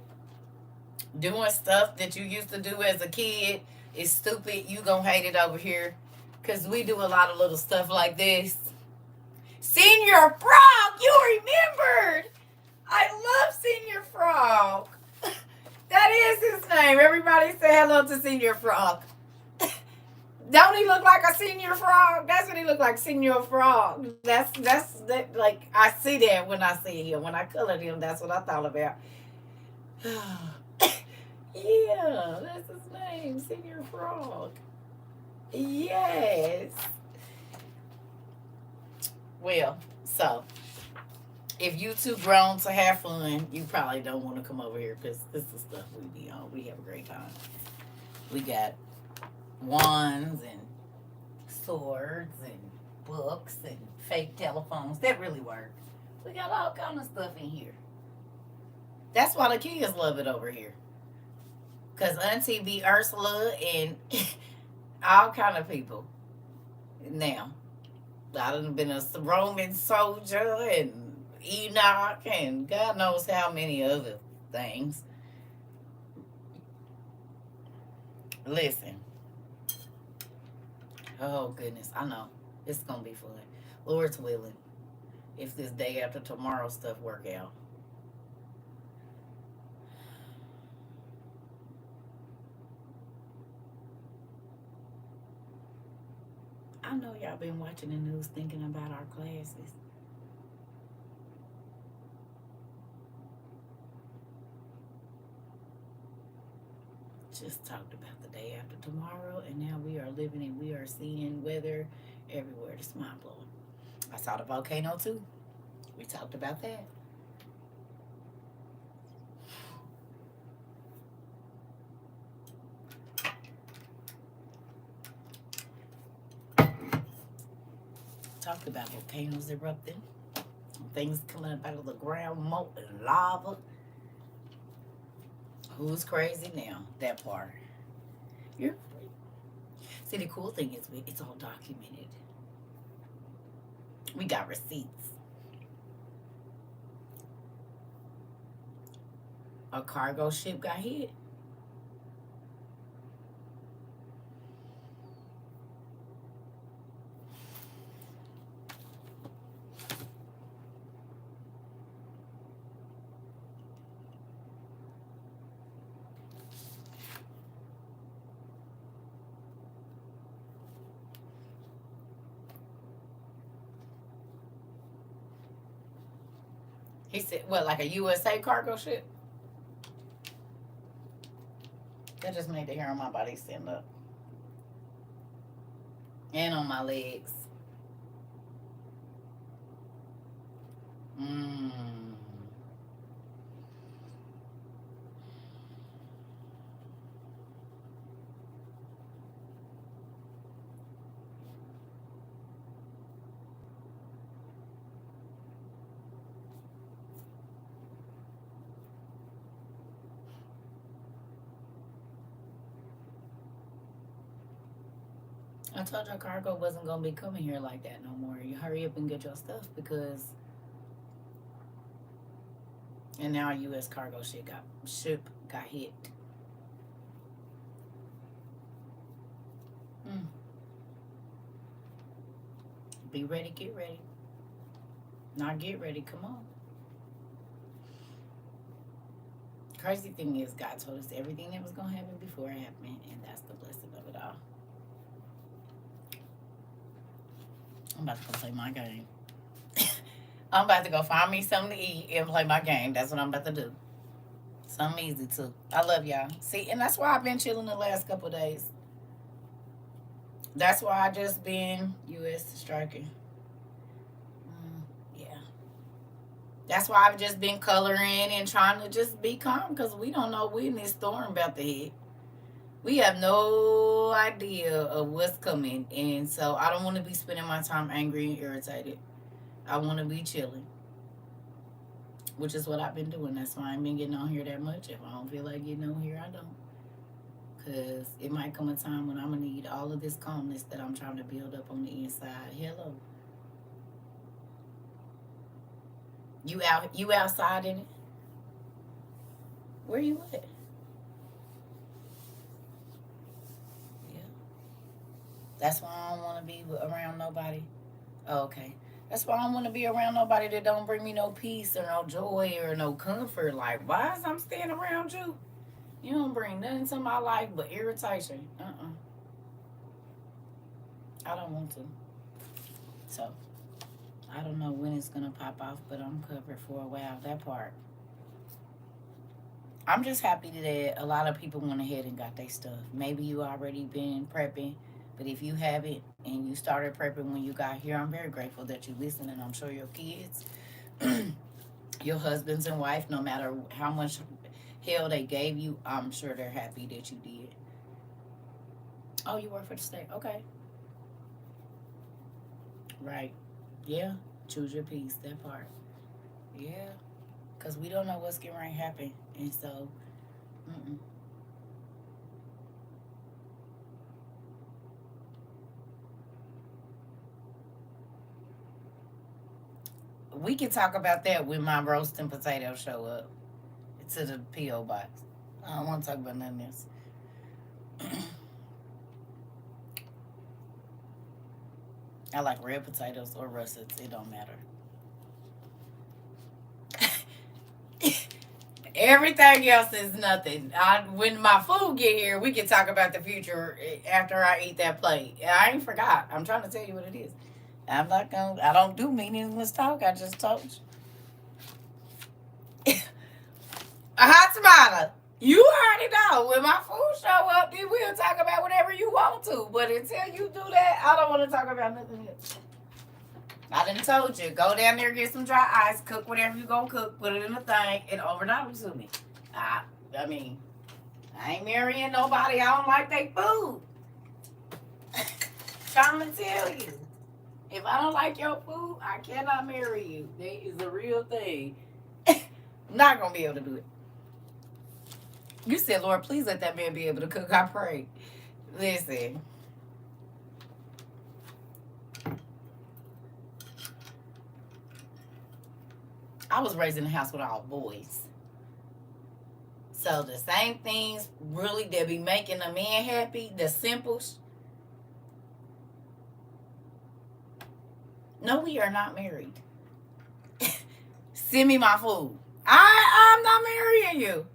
doing stuff that you used to do as a kid is stupid, you gonna hate it over here because we do a lot of little stuff like this. Senior Frog, you remembered. I love Senior Frog. That is his name. Everybody say hello to Senior Frog. Don't he look like a senior frog? That's what he look like, Senior Frog. That's that, like I see that when I see him. When I colored him, that's what I thought about. Yeah, that's his name, Senior Frog. Yes. Well, so if you too grown to have fun, you probably don't want to come over here because this is stuff we be on. We have a great time. We got wands and swords and books and fake telephones that really work. We got all kind of stuff in here. That's why the kids love it over here. Because Auntie be Ursula and all kind of people. Now, I done been a Roman soldier and Enoch and God knows how many other things. Listen. Oh, goodness. I know. It's going to be fun. Lord's willing. If this day after tomorrow stuff work out. I know y'all been watching the news thinking about our classes. Just talked about the day after tomorrow, and now we are living and we are seeing weather everywhere. It's mind blowing. I saw the volcano too. We talked about that. Talked about volcanoes erupting, things coming up out of the ground, molten lava. Who's crazy now? That part. You're See, the cool thing is it's all documented. We got receipts. A cargo ship got hit. He said, what, like a USA cargo ship? That just made the hair on my body stand up. And on my legs. Mmm. I told your cargo wasn't gonna be coming here like that no more. You hurry up and get your stuff because. And now a U.S. cargo ship got hit. Mm. Be ready, get ready. Not get ready, come on. Crazy thing is, God told us everything that was gonna happen before it happened, and that's the blessing of it all. I'm about to go play my game. I'm about to go find me something to eat and play my game. That's what I'm about to do. Something easy too. I love y'all. See, and that's why I've been chilling the last couple of days. That's why I just been U.S. striking. Yeah. That's why I've just been coloring and trying to just be calm because we don't know when this storm about to hit. We have no idea of what's coming. And so I don't want to be spending my time angry and irritated. I want to be chilling, which is what I've been doing. That's why I ain't been getting on here that much. If I don't feel like getting on here, I don't. Because it might come a time when I'm going to need all of this calmness that I'm trying to build up on the inside. Hello. You outside in it? Where you at? Yeah. That's why I don't want to be around nobody. Oh, okay. That's why I don't want to be around nobody that don't bring me no peace or no joy or no comfort. Like, why is I'm staying around you? You don't bring nothing to my life but irritation. I don't want to. So, I don't know when it's going to pop off, but I'm covered for a while. That part. I'm just happy that a lot of people went ahead and got their stuff. Maybe you already been prepping, but if you haven't and you started prepping when you got here, I'm very grateful that you listened, and I'm sure your kids, your husbands and wife, no matter how much hell they gave you, I'm sure they're happy that you did. Oh, you work for the state. Okay. Right. Yeah. Choose your peace. That part. Yeah. Because we don't know what's getting ready to happen. And so, mm-mm. We can talk about that when my roast and potatoes show up to the P.O. box. I don't want to talk about nothing else. I like red potatoes or russets. It don't matter. Everything else is nothing. When my food get here, we can talk about the future after I eat that plate. I ain't forgot. I'm trying to tell you what it is. I'm not gonna. I don't do meaningless talk. I just told you. A hot tomato. You already know. When my food show up, then we'll talk about whatever you want to. But until you do that, I don't want to talk about nothing else. I done told you, go down there, get some dry ice, cook whatever you gonna cook, put it in the thing, and overnight it to me. I mean, I ain't marrying nobody. I don't like their food. Trying to tell you, if I don't like your food, I cannot marry you. That is a real thing. I'm not gonna be able to do it. You said, Lord, please let that man be able to cook. I pray. Listen. I was raised in a house with all boys. So the same things really that be making a man happy, the simple. No, we are not married. Send me my food. I'm not marrying you.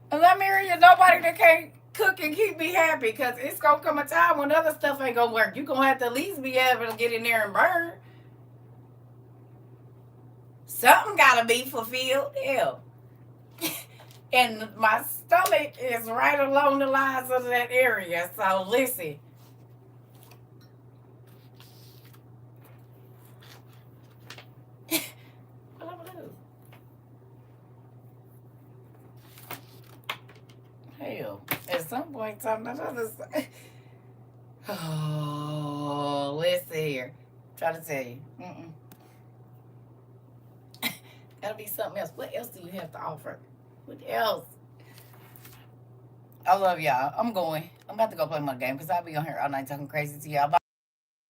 I'm not marrying nobody that can't cook and keep me happy, because it's going to come a time when other stuff ain't going to work. You're going to have to at least be able to get in there and burn. Something got to be fulfilled. Hell. And my stomach is right along the lines of that area. So listen. What am I gonna do? Hell, at some point, something other side. Oh, listen here. Try to tell you. Gotta be something else. What else do you have to offer? What else? I love y'all. I'm going. I'm about to go play my game because I'll be on here all night talking crazy to y'all. Bye.